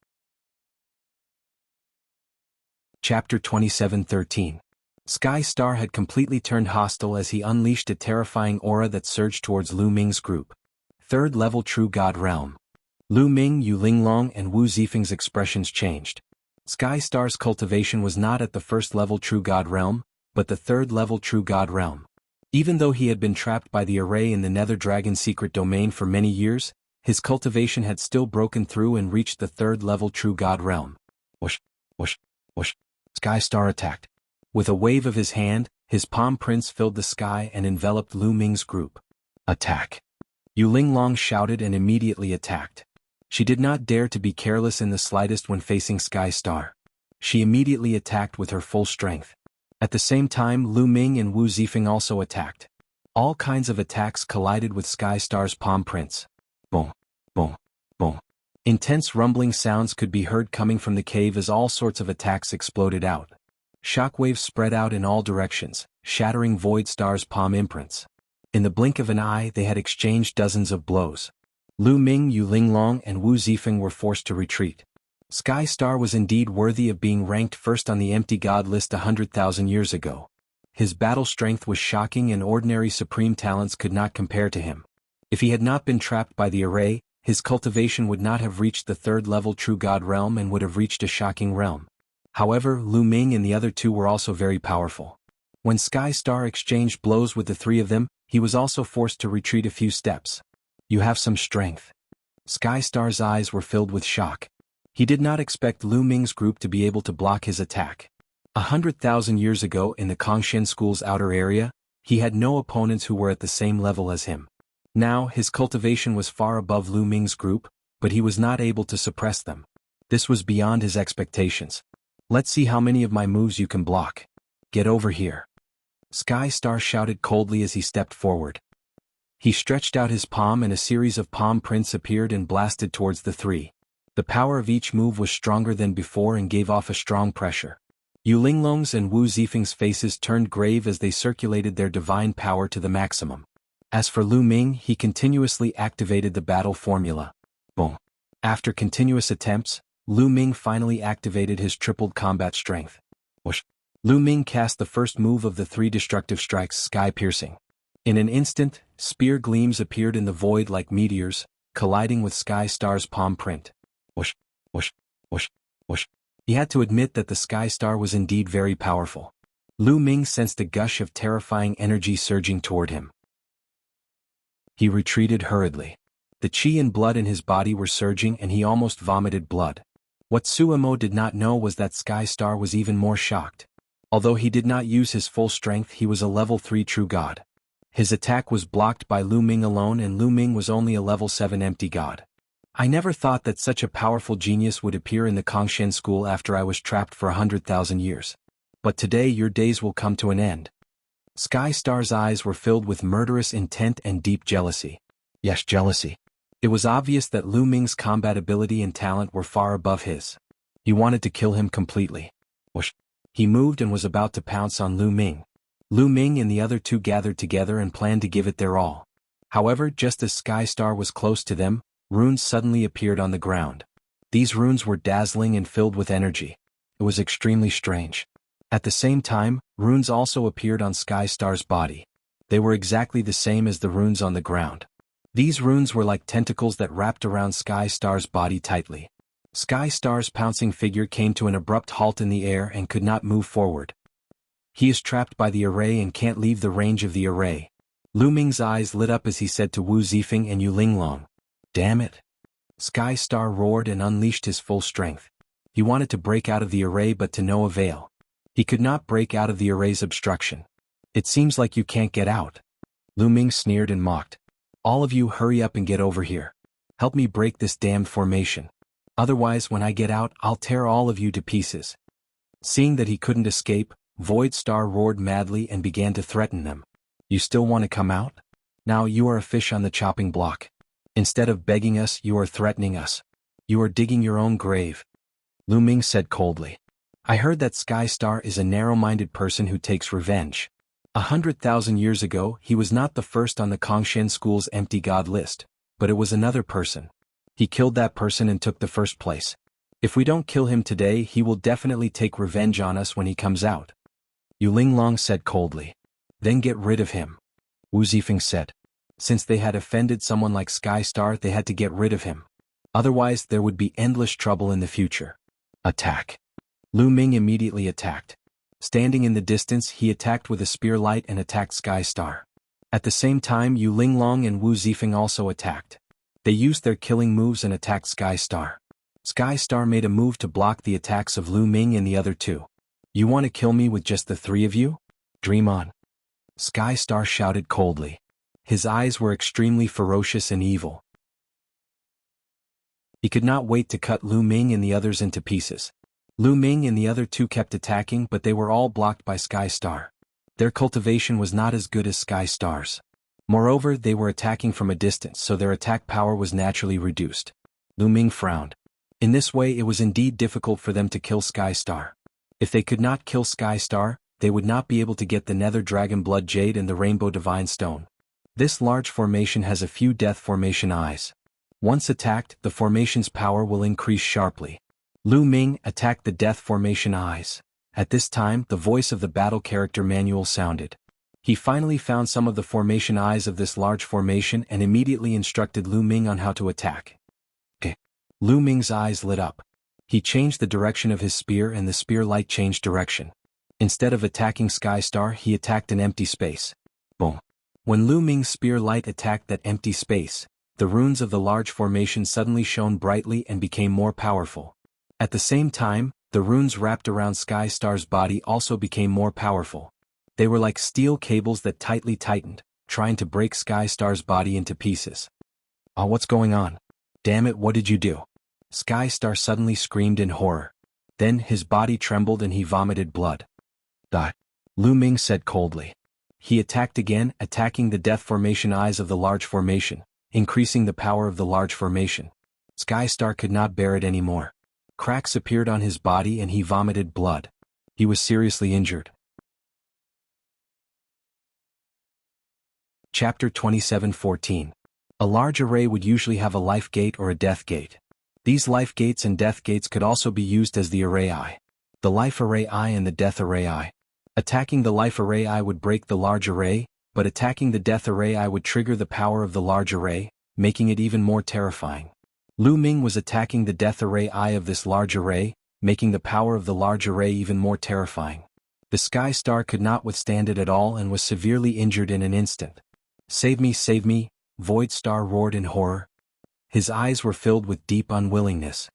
Chapter 27:13. Sky Star had completely turned hostile as he unleashed a terrifying aura that surged towards Lu Ming's group. Third level True God Realm. Lu Ming, Yu Linglong and Wu Zifeng's expressions changed. Sky Star's cultivation was not at the first level True God Realm, but the third level True God Realm. Even though he had been trapped by the array in the Nether Dragon secret domain for many years, his cultivation had still broken through and reached the third level True God Realm. Whoosh, whoosh, whoosh. Sky Star attacked. With a wave of his hand, his palm prints filled the sky and enveloped Lu Ming's group. Attack. Yu Linglong shouted and immediately attacked. She did not dare to be careless in the slightest when facing Sky Star. She immediately attacked with her full strength. At the same time, Lu Ming and Wu Zifeng also attacked. All kinds of attacks collided with Sky Star's palm prints. Boom, boom, boom. Intense rumbling sounds could be heard coming from the cave as all sorts of attacks exploded out. Shockwaves spread out in all directions, shattering Void Star's palm imprints. In the blink of an eye, they had exchanged dozens of blows. Lu Ming, Yu Linglong and Wu Zifeng were forced to retreat. Sky Star was indeed worthy of being ranked first on the empty god list 100,000 years ago. His battle strength was shocking and ordinary supreme talents could not compare to him. If he had not been trapped by the array, his cultivation would not have reached the third level True God Realm and would have reached a shocking realm. However, Lu Ming and the other two were also very powerful. When Sky Star exchanged blows with the three of them, he was also forced to retreat a few steps. You have some strength. Sky Star's eyes were filled with shock. He did not expect Lu Ming's group to be able to block his attack. 100,000 years ago in the Kongshen School's outer area, he had no opponents who were at the same level as him. Now, his cultivation was far above Lu Ming's group, but he was not able to suppress them. This was beyond his expectations. Let's see how many of my moves you can block. Get over here. Sky Star shouted coldly as he stepped forward. He stretched out his palm and a series of palm prints appeared and blasted towards the three. The power of each move was stronger than before and gave off a strong pressure. Yu Linglong's and Wu Zifeng's faces turned grave as they circulated their divine power to the maximum. As for Lu Ming, he continuously activated the battle formula. Boom. After continuous attempts, Lu Ming finally activated his tripled combat strength. Whoosh. Lu Ming cast the first move of the three destructive strikes, sky-piercing. In an instant, spear gleams appeared in the void like meteors, colliding with Sky Star's palm print. Whoosh, whoosh, whoosh, whoosh. He had to admit that the Sky Star was indeed very powerful. Lu Ming sensed a gush of terrifying energy surging toward him. He retreated hurriedly. The chi and blood in his body were surging and he almost vomited blood. What Suemo did not know was that Sky Star was even more shocked. Although he did not use his full strength, he was a level 3 true god. His attack was blocked by Lu Ming alone and Lu Ming was only a level 7 empty god. I never thought that such a powerful genius would appear in the Kongshen School after I was trapped for 100,000 years. But today your days will come to an end. Sky Star's eyes were filled with murderous intent and deep jealousy. Yes, jealousy. It was obvious that Lu Ming's combat ability and talent were far above his. He wanted to kill him completely. Whoosh. He moved and was about to pounce on Lu Ming. Lu Ming and the other two gathered together and planned to give it their all. However, just as Sky Star was close to them, runes suddenly appeared on the ground. These runes were dazzling and filled with energy. It was extremely strange. At the same time, runes also appeared on Sky Star's body. They were exactly the same as the runes on the ground. These runes were like tentacles that wrapped around Sky Star's body tightly. Sky Star's pouncing figure came to an abrupt halt in the air and could not move forward. He is trapped by the array and can't leave the range of the array. Lu Ming's eyes lit up as he said to Wu Zifeng and Yu Linglong, "Damn it." Sky Star roared and unleashed his full strength. He wanted to break out of the array but to no avail. He could not break out of the array's obstruction. "It seems like you can't get out." Lu Ming sneered and mocked. "All of you hurry up and get over here. Help me break this damned formation. Otherwise when I get out I'll tear all of you to pieces." Seeing that he couldn't escape, Void Star roared madly and began to threaten them. "You still want to come out? Now you are a fish on the chopping block. Instead of begging us you are threatening us. You are digging your own grave." Lu Ming said coldly. "I heard that Sky Star is a narrow-minded person who takes revenge. 100,000 years ago he was not the first on the Kongshan School's empty god list, but it was another person. He killed that person and took the first place. If we don't kill him today he will definitely take revenge on us when he comes out." Yu Linglong said coldly. "Then get rid of him," Wu Zifeng said. Since they had offended someone like Sky Star they had to get rid of him. Otherwise there would be endless trouble in the future. Attack. Lu Ming immediately attacked. Standing in the distance he attacked with a spear light and attacked Sky Star. At the same time Yu Linglong and Wu Zifeng also attacked. They used their killing moves and attacked Sky Star. Sky Star made a move to block the attacks of Lu Ming and the other two. "You want to kill me with just the three of you? Dream on." Sky Star shouted coldly. His eyes were extremely ferocious and evil. He could not wait to cut Lu Ming and the others into pieces. Lu Ming and the other two kept attacking but they were all blocked by Sky Star. Their cultivation was not as good as Sky Star's. Moreover, they were attacking from a distance so their attack power was naturally reduced. Lu Ming frowned. In this way it was indeed difficult for them to kill Sky Star. If they could not kill Sky Star, they would not be able to get the Nether Dragon Blood Jade and the Rainbow Divine Stone. This large formation has a few Death Formation eyes. Once attacked, the formation's power will increase sharply. Lu Ming attacked the Death Formation eyes. At this time, the voice of the battle character manual sounded. He finally found some of the formation eyes of this large formation and immediately instructed Lu Ming on how to attack. Okay. Lu Ming's eyes lit up. He changed the direction of his spear and the spear light changed direction. Instead of attacking Sky Star, he attacked an empty space. Boom. When Lu Ming's spear light attacked that empty space, the runes of the large formation suddenly shone brightly and became more powerful. At the same time, the runes wrapped around Sky Star's body also became more powerful. They were like steel cables that tightly tightened, trying to break Sky Star's body into pieces. "Oh, what's going on? Damn it, what did you do?" Sky Star suddenly screamed in horror. Then his body trembled and he vomited blood. "Die," Lu Ming said coldly. He attacked again, attacking the Death Formation eyes of the large formation, increasing the power of the large formation. Sky Star could not bear it anymore. Cracks appeared on his body and he vomited blood. He was seriously injured. Chapter 27:14. A large array would usually have a life gate or a death gate. These life gates and death gates could also be used as the array eye. The life array eye and the death array eye. Attacking the life array eye would break the large array, but attacking the death array eye would trigger the power of the large array, making it even more terrifying. Lu Ming was attacking the death array eye of this large array, making the power of the large array even more terrifying. The Sky Star could not withstand it at all and was severely injured in an instant. Save me, Void Star roared in horror. His eyes were filled with deep unwillingness.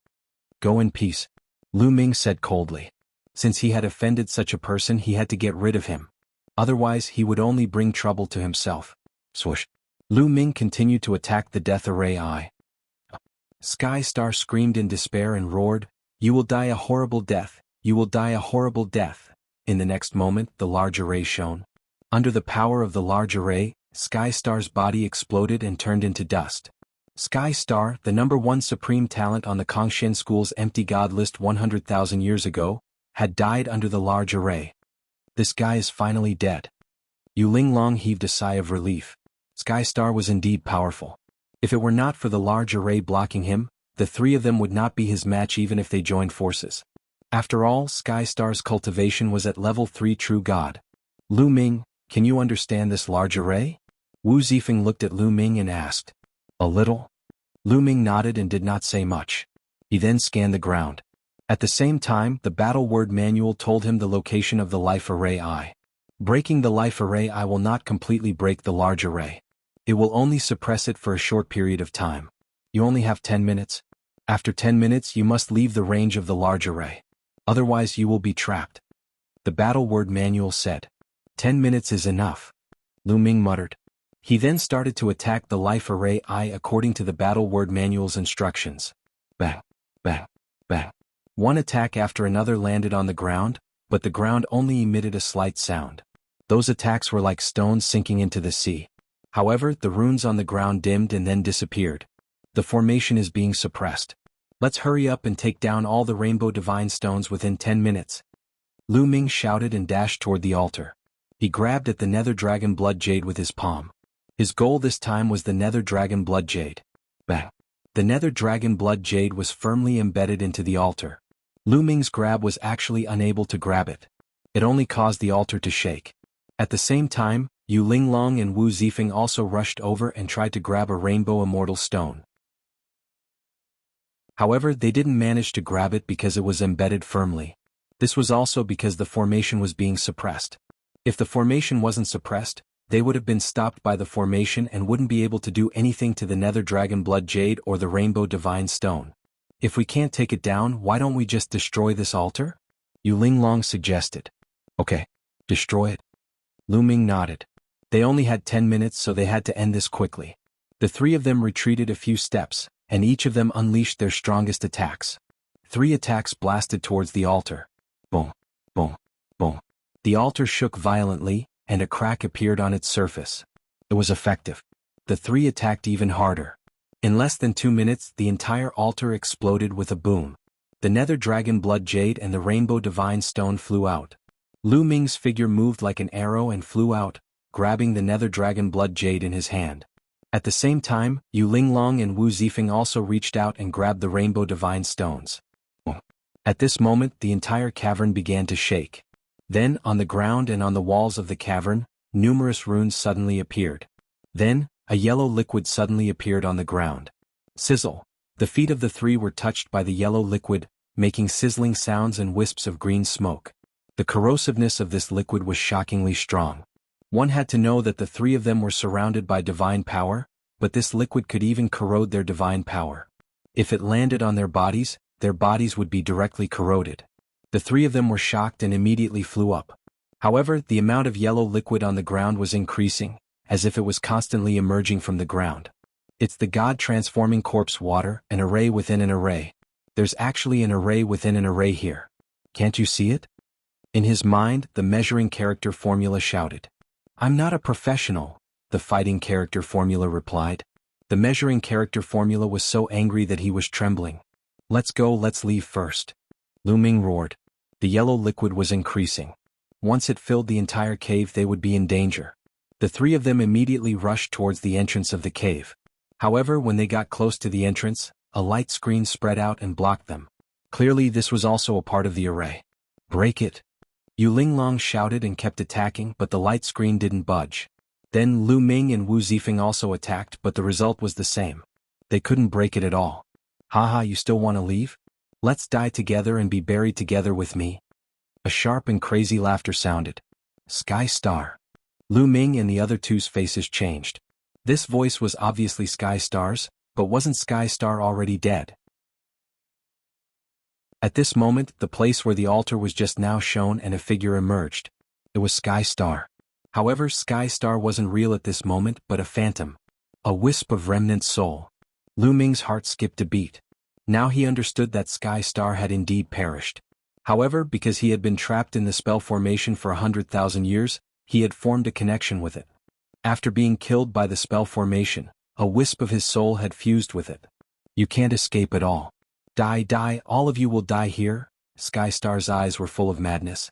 "Go in peace," Lu Ming said coldly. Since he had offended such a person he had to get rid of him. Otherwise he would only bring trouble to himself. Swoosh. Lu Ming continued to attack the death array eye. Sky Star screamed in despair and roared, "You will die a horrible death, you will die a horrible death." In the next moment the large array shone. Under the power of the large array, Sky Star's body exploded and turned into dust. Sky Star, the #1 supreme talent on the Kongshan School's empty god list 100,000 years ago, had died under the large array. This guy is finally dead. Yu Linglong heaved a sigh of relief. Sky Star was indeed powerful. If it were not for the large array blocking him, the three of them would not be his match even if they joined forces. After all, Skystar's cultivation was at level 3 true god. Lu Ming, can you understand this large array? Wu Zifeng looked at Lu Ming and asked. A little. Lu Ming nodded and did not say much. He then scanned the ground. At the same time, the battle word manual told him the location of the life array I. Breaking the life array I will not completely break the large array. It will only suppress it for a short period of time. You only have 10 minutes. After 10 minutes you must leave the range of the large array. Otherwise you will be trapped. The battle word manual said. 10 minutes is enough. Lu Ming muttered. He then started to attack the life array I according to the battle word manual's instructions. Bang, bang, bang. One attack after another landed on the ground, but the ground only emitted a slight sound. Those attacks were like stones sinking into the sea. However, the runes on the ground dimmed and then disappeared. The formation is being suppressed. Let's hurry up and take down all the rainbow divine stones within 10 minutes. Lu Ming shouted and dashed toward the altar. He grabbed at the nether dragon blood jade with his palm. His goal this time was the nether dragon blood jade. Bang! The nether dragon blood jade was firmly embedded into the altar. Lu Ming's grab was actually unable to grab it. It only caused the altar to shake. At the same time, Yu Linglong and Wu Zifeng also rushed over and tried to grab a rainbow immortal stone. However, they didn't manage to grab it because it was embedded firmly. This was also because the formation was being suppressed. If the formation wasn't suppressed, they would have been stopped by the formation and wouldn't be able to do anything to the nether dragon blood jade or the rainbow divine stone. If we can't take it down, why don't we just destroy this altar? Yu Linglong suggested. Okay, destroy it. Lu Ming nodded. They only had 10 minutes, so they had to end this quickly. The three of them retreated a few steps, and each of them unleashed their strongest attacks. 3 attacks blasted towards the altar. Boom, boom, boom. The altar shook violently, and a crack appeared on its surface. It was effective. The 3 attacked even harder. In less than 2 minutes, the entire altar exploded with a boom. The nether dragon blood jade and the rainbow divine stone flew out. Lu Ming's figure moved like an arrow and flew out, grabbing the nether dragon blood jade in his hand. At the same time, Yu Linglong and Wu Zifeng also reached out and grabbed the rainbow divine stones. At this moment, the entire cavern began to shake. Then, on the ground and on the walls of the cavern, numerous runes suddenly appeared. Then, a yellow liquid suddenly appeared on the ground. Sizzle! The feet of the 3 were touched by the yellow liquid, making sizzling sounds and wisps of green smoke. The corrosiveness of this liquid was shockingly strong. One had to know that the 3 of them were surrounded by divine power, but this liquid could even corrode their divine power. If it landed on their bodies would be directly corroded. The 3 of them were shocked and immediately flew up. However, the amount of yellow liquid on the ground was increasing, as if it was constantly emerging from the ground. It's the God-transforming corpse water, an array within an array. There's actually an array within an array here. Can't you see it? In his mind, the measuring character formula shouted. I'm not a professional, the fighting character formula replied. The measuring character formula was so angry that he was trembling. Let's go, let's leave first. Lu Ming roared. The yellow liquid was increasing. Once it filled the entire cave, they would be in danger. The 3 of them immediately rushed towards the entrance of the cave. However, when they got close to the entrance, a light screen spread out and blocked them. Clearly this was also a part of the array. Break it! Yu Linglong shouted and kept attacking, but the light screen didn't budge. Then Lu Ming and Wu Zifeng also attacked, but the result was the same. They couldn't break it at all. Haha, you still want to leave? Let's die together and be buried together with me. A sharp and crazy laughter sounded. Sky Star. Lu Ming and the other 2's faces changed. This voice was obviously Sky Star's, but wasn't Sky Star already dead? At this moment, the place where the altar was just now shown and a figure emerged. It was Sky Star. However, Sky Star wasn't real at this moment, but a phantom. A wisp of remnant soul. Lu Ming's heart skipped a beat. Now he understood that Sky Star had indeed perished. However, because he had been trapped in the spell formation for 100,000 years, he had formed a connection with it. After being killed by the spell formation, a wisp of his soul had fused with it. You can't escape at all. Die, all of you will die here. Sky Star's eyes were full of madness.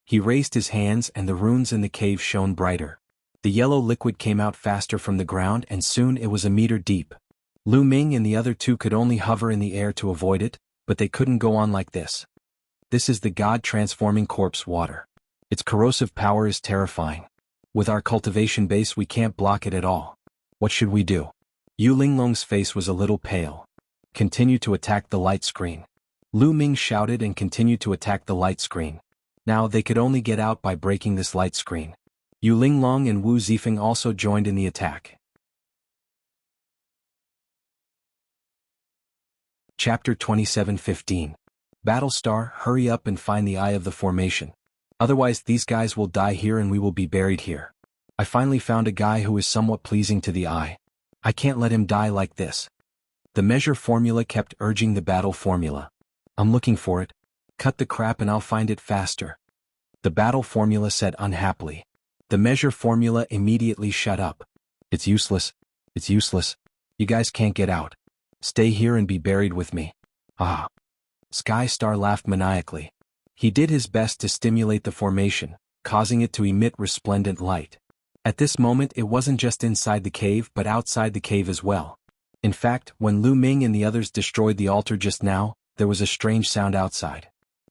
He raised his hands and the runes in the cave shone brighter. The yellow liquid came out faster from the ground and soon it was a meter deep. Lu Ming and the other 2 could only hover in the air to avoid it, but they couldn't go on like this. This is the God-transforming corpse water. Its corrosive power is terrifying. With our cultivation base we can't block it at all. What should we do? Yu Linglong's face was a little pale. Continue to attack the light screen. Lu Ming shouted and continued to attack the light screen. Now they could only get out by breaking this light screen. Yu Linglong and Wu Zifeng also joined in the attack. Chapter 27:15. Battlestar, hurry up and find the eye of the formation. Otherwise these guys will die here and we will be buried here. I finally found a guy who is somewhat pleasing to the eye. I can't let him die like this. The measure formula kept urging the battle formula. I'm looking for it. Cut the crap and I'll find it faster. The battle formula said unhappily. The measure formula immediately shut up. It's useless. It's useless. You guys can't get out. Stay here and be buried with me. Ah. Sky Star laughed maniacally. He did his best to stimulate the formation, causing it to emit resplendent light. At this moment it wasn't just inside the cave but outside the cave as well. In fact, when Lu Ming and the others destroyed the altar just now, there was a strange sound outside.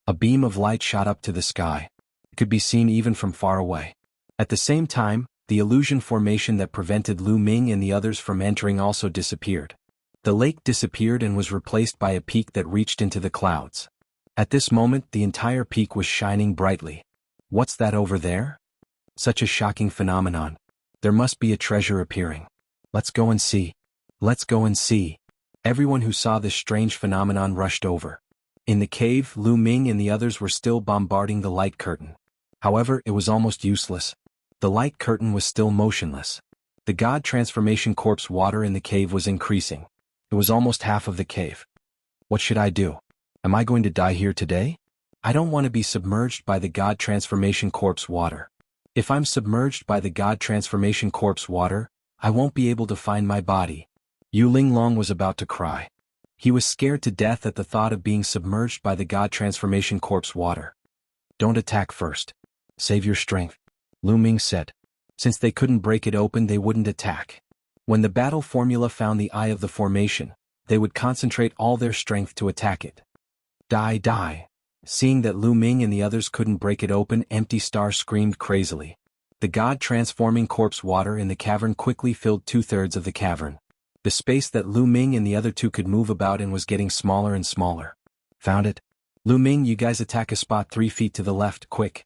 A beam of light shot up to the sky. It could be seen even from far away. At the same time, the illusion formation that prevented Lu Ming and the others from entering also disappeared. The lake disappeared and was replaced by a peak that reached into the clouds. At this moment the entire peak was shining brightly. What's that over there? Such a shocking phenomenon. There must be a treasure appearing. Let's go and see. Let's go and see. Everyone who saw this strange phenomenon rushed over. In the cave, Lu Ming and the others were still bombarding the light curtain. However, it was almost useless. The light curtain was still motionless. The God transformation corpse water in the cave was increasing. It was almost half of the cave. What should I do? Am I going to die here today? I don't want to be submerged by the God transformation corpse water. If I'm submerged by the God transformation corpse water, I won't be able to find my body. Yu Linglong was about to cry. He was scared to death at the thought of being submerged by the God transformation corpse water. Don't attack first. Save your strength, Lu Ming said. Since they couldn't break it open they wouldn't attack. When the battle formula found the eye of the formation, they would concentrate all their strength to attack it. Die, die. Seeing that Lu Ming and the others couldn't break it open, Empty Star screamed crazily. The God-transforming corpse water in the cavern quickly filled 2/3 of the cavern. The space that Lu Ming and the other two could move about in was getting smaller and smaller. Found it? Lu Ming, you guys attack a spot 3 feet to the left, quick.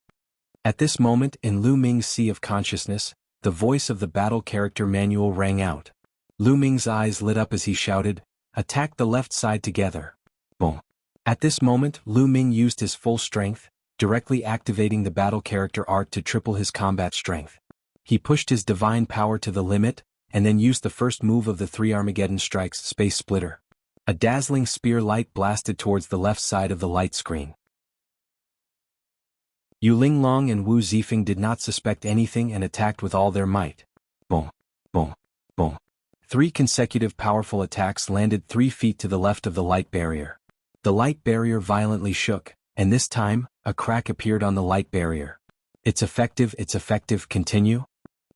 At this moment, in Lu Ming's sea of consciousness, the voice of the battle character manual rang out. Lu Ming's eyes lit up as he shouted, "Attack the left side together." Boom. At this moment, Lu Ming used his full strength, directly activating the battle character art to triple his combat strength. He pushed his divine power to the limit, and then used the first move of the 3 Armageddon Strikes, Space Splitter. A dazzling spear light blasted towards the left side of the light screen. Yu Linglong and Wu Zifeng did not suspect anything and attacked with all their might. Boom, boom, boom. 3 consecutive powerful attacks landed 3 feet to the left of the light barrier. The light barrier violently shook, and this time, a crack appeared on the light barrier. It's effective, continue?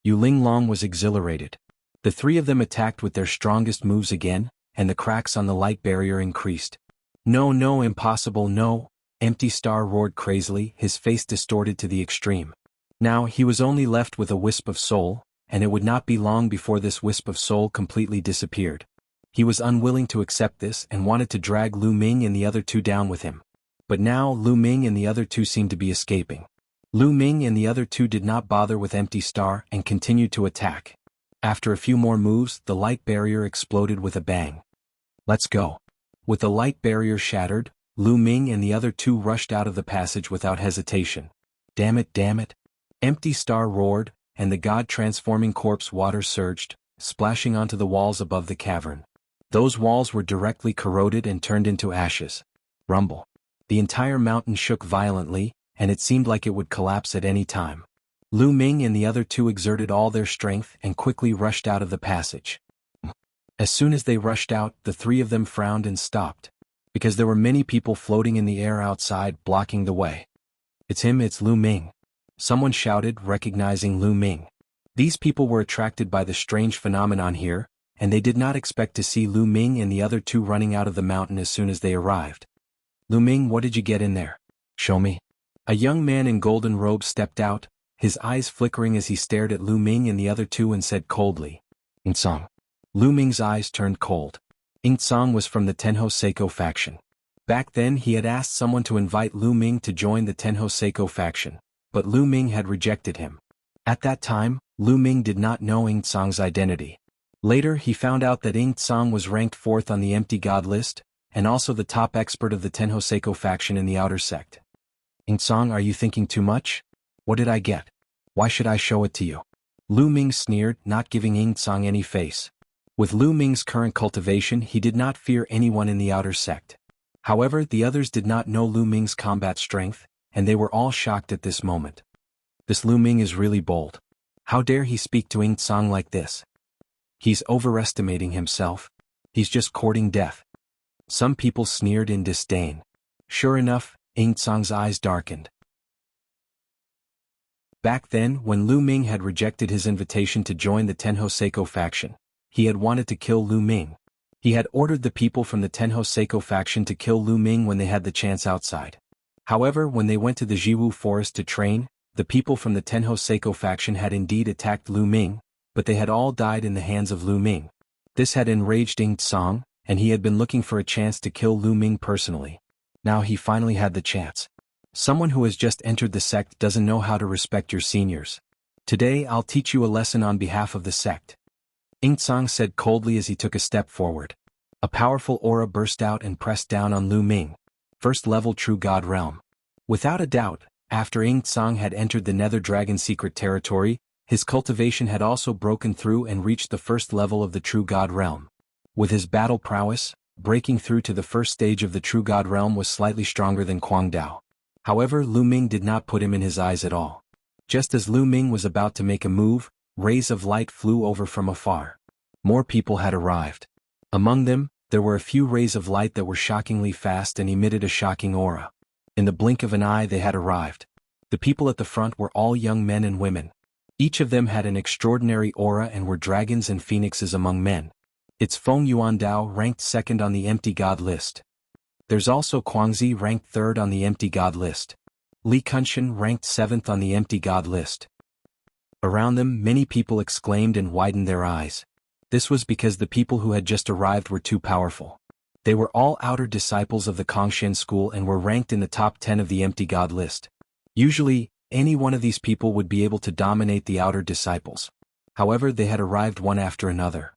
Yu Linglong was exhilarated. The 3 of them attacked with their strongest moves again, and the cracks on the light barrier increased. No, no, impossible, no. Empty Star roared crazily, his face distorted to the extreme. Now he was only left with a wisp of soul, and it would not be long before this wisp of soul completely disappeared. He was unwilling to accept this and wanted to drag Lu Ming and the other 2 down with him. But now Lu Ming and the other 2 seemed to be escaping. Lu Ming and the other 2 did not bother with Empty Star and continued to attack. After a few more moves, the light barrier exploded with a bang. Let's go. With the light barrier shattered, Lu Ming and the other 2 rushed out of the passage without hesitation. Damn it, damn it. Empty Star roared, and the God-transforming corpse water surged, splashing onto the walls above the cavern. Those walls were directly corroded and turned into ashes. Rumble. The entire mountain shook violently, and it seemed like it would collapse at any time. Lu Ming and the other 2 exerted all their strength and quickly rushed out of the passage. As soon as they rushed out, the 3 of them frowned and stopped. Because there were many people floating in the air outside, blocking the way. It's him, it's Lu Ming. Someone shouted, recognizing Lu Ming. These people were attracted by the strange phenomenon here, and they did not expect to see Lu Ming and the other 2 running out of the mountain as soon as they arrived. Lu Ming, what did you get in there? Show me. A young man in golden robes stepped out, his eyes flickering as he stared at Lu Ming and the other two and said coldly, "Yingsong." Lu Ming's eyes turned cold. Yingsong was from the Tenho Seiko faction. Back then he had asked someone to invite Lu Ming to join the Tenho Seiko faction, but Lu Ming had rejected him. At that time, Lu Ming did not know Yingsong's identity. Later he found out that Yingsong was ranked 4th on the empty god list, and also the top expert of the Tenho Seiko faction in the outer sect. "Yingsong, are you thinking too much? What did I get? Why should I show it to you?" Lu Ming sneered, not giving Yingsong any face. With Lu Ming's current cultivation he did not fear anyone in the outer sect. However, the others did not know Lu Ming's combat strength, and they were all shocked at this moment. This Lu Ming is really bold. How dare he speak to Yingsong like this? He's overestimating himself. He's just courting death. Some people sneered in disdain. Sure enough, Yingsong's eyes darkened. Back then, when Lu Ming had rejected his invitation to join the Tenho Seiko faction, he had wanted to kill Lu Ming. He had ordered the people from the Tenho Seiko faction to kill Lu Ming when they had the chance outside. However, when they went to the Jianghu forest to train, the people from the Tenho Seiko faction had indeed attacked Lu Ming, but they had all died in the hands of Lu Ming. This had enraged Yingsong, and he had been looking for a chance to kill Lu Ming personally. Now he finally had the chance. Someone who has just entered the sect doesn't know how to respect your seniors. Today I'll teach you a lesson on behalf of the sect. Yingsong said coldly as he took a step forward. A powerful aura burst out and pressed down on Lu Ming. First level True God Realm. Without a doubt, after Yingsong had entered the Nether Dragon secret territory, his cultivation had also broken through and reached the first level of the True God Realm. With his battle prowess, breaking through to the first stage of the True God Realm was slightly stronger than Guangdao. However, Lu Ming did not put him in his eyes at all. Just as Lu Ming was about to make a move, rays of light flew over from afar. More people had arrived. Among them, there were a few rays of light that were shockingly fast and emitted a shocking aura. In the blink of an eye they had arrived. The people at the front were all young men and women. Each of them had an extraordinary aura and were dragons and phoenixes among men. It's Feng Yuandao ranked 2nd on the empty god list. There's also Guangzi ranked 3rd on the empty god list. Li Kunshan ranked 7th on the empty god list. Around them many people exclaimed and widened their eyes. This was because the people who had just arrived were too powerful. They were all outer disciples of the Kongshen school and were ranked in the top 10 of the empty god list. Usually, any one of these people would be able to dominate the outer disciples. However, they had arrived one after another.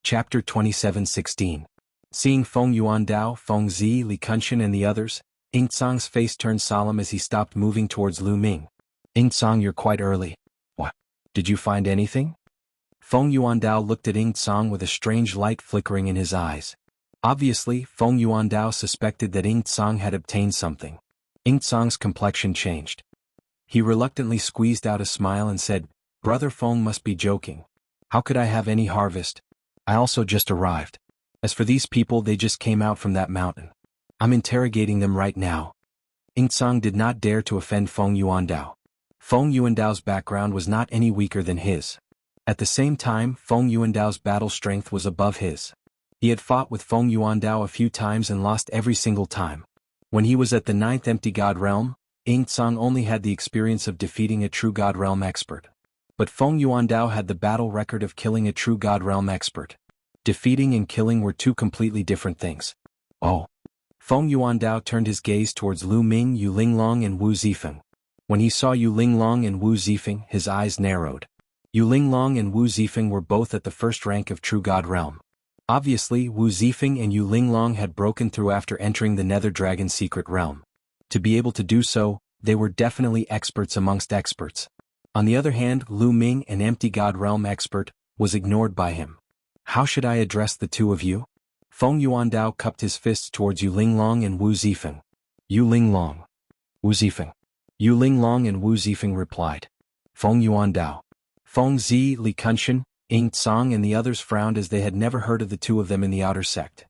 Chapter 27:16. Seeing Feng Yuandao, Feng Zi, Li Kunshan and the others, Yingsong's face turned solemn as he stopped moving towards Lu Ming. "Yingsong, you're quite early. What? Did you find anything?" Feng Yuandao looked at Yingsong with a strange light flickering in his eyes. Obviously, Feng Yuandao suspected that Yingsong had obtained something. Yingsong's complexion changed. He reluctantly squeezed out a smile and said, "Brother Feng must be joking. How could I have any harvest? I also just arrived. As for these people, they just came out from that mountain. I'm interrogating them right now." Yingsong did not dare to offend Feng Yuandao. Feng Yuandao's background was not any weaker than his. At the same time, Feng Yuandao's battle strength was above his. He had fought with Feng Yuandao a few times and lost every single time. When he was at the 9th empty god realm, Yingsong only had the experience of defeating a true god realm expert. But Feng Yuandao had the battle record of killing a true god realm expert. Defeating and killing were two completely different things. Oh. Feng Yuandao turned his gaze towards Lu Ming, Yu Linglong and Wu Zifeng. When he saw Yu Linglong and Wu Zifeng, his eyes narrowed. Yu Linglong and Wu Zifeng were both at the first rank of True God Realm. Obviously, Wu Zifeng and Yu Linglong had broken through after entering the Nether Dragon secret realm. To be able to do so, they were definitely experts amongst experts. On the other hand, Lu Ming, an empty God Realm expert, was ignored by him. How should I address the two of you? Feng Yuandao cupped his fists towards Yu Linglong and Wu Zifeng. Yu Linglong. Wu Zifeng. Yu Linglong and Wu Zifeng replied. Feng Yuandao. Feng Zi, Li Kunshan, Yingsong and the others frowned as they had never heard of the two of them in the outer sect.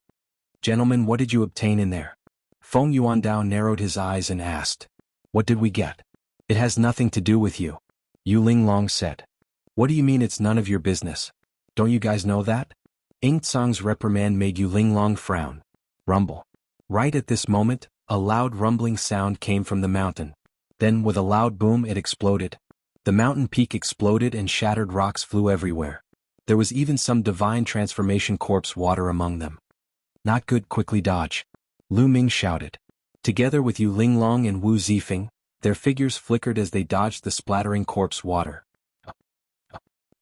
"Gentlemen, what did you obtain in there?" Feng Yuandao narrowed his eyes and asked. "What did we get?" "It has nothing to do with you," Yu Linglong said. "What do you mean it's none of your business? Don't you guys know that?" Ing Tsang's reprimand made Yu Linglong frown. Rumble. Right at this moment, a loud rumbling sound came from the mountain. Then with a loud boom it exploded. The mountain peak exploded and shattered rocks flew everywhere. There was even some divine transformation corpse water among them. Not good, quickly dodge. Lu Ming shouted. Together with Yu Linglong and Wu Zifeng, their figures flickered as they dodged the splattering corpse water.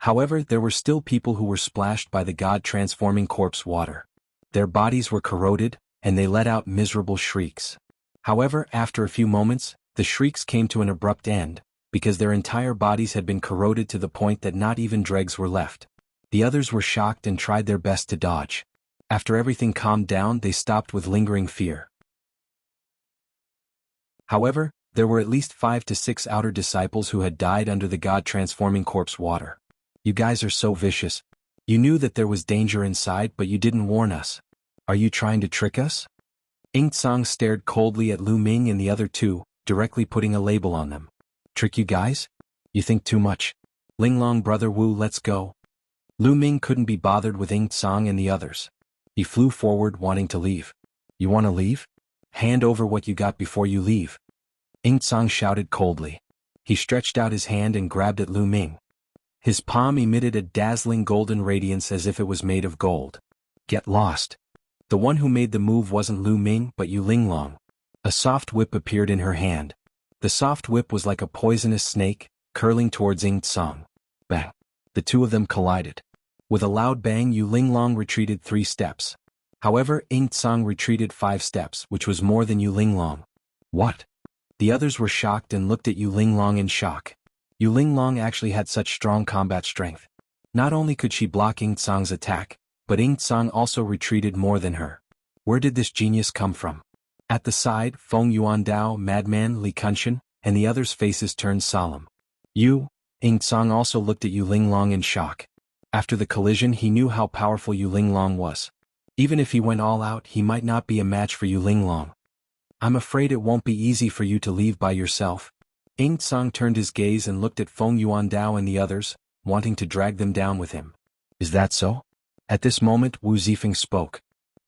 However, there were still people who were splashed by the god-transforming corpse water. Their bodies were corroded, and they let out miserable shrieks. However, after a few moments, the shrieks came to an abrupt end, because their entire bodies had been corroded to the point that not even dregs were left. The others were shocked and tried their best to dodge. After everything calmed down, they stopped with lingering fear. However, there were at least 5 to 6 outer disciples who had died under the god-transforming corpse water. You guys are so vicious. You knew that there was danger inside, but you didn't warn us. Are you trying to trick us? Ing Tsang stared coldly at Lu Ming and the other two, directly putting a label on them. Trick you guys? You think too much. Linglong brother Wu, let's go. Lu Ming couldn't be bothered with Ing Tsang and the others. He flew forward wanting to leave. You want to leave? Hand over what you got before you leave. Ing Tsang shouted coldly. He stretched out his hand and grabbed at Lu Ming. His palm emitted a dazzling golden radiance as if it was made of gold. Get lost. The one who made the move wasn't Lu Ming but Yu Linglong. A soft whip appeared in her hand. The soft whip was like a poisonous snake, curling towards Ing Tsang. Bang. The two of them collided. With a loud bang, Yu Linglong retreated 3 steps. However, Ing Tsang retreated 5 steps, which was more than Yu Linglong. What? The others were shocked and looked at Yu Linglong in shock. Yu Linglong actually had such strong combat strength. Not only could she block Ing Tsang's attack, but Ing Tsang also retreated more than her. Where did this genius come from? At the side, Feng Yuandao, Madman, Li Kunshan, and the others' faces turned solemn. Ing Tsang also looked at Yu Linglong in shock. After the collision, he knew how powerful Yu Linglong was. Even if he went all out, he might not be a match for Yu Linglong. I'm afraid it won't be easy for you to leave by yourself. Ing Tsang turned his gaze and looked at Feng Yuandao and the others, wanting to drag them down with him. Is that so? At this moment, Wu Zifeng spoke.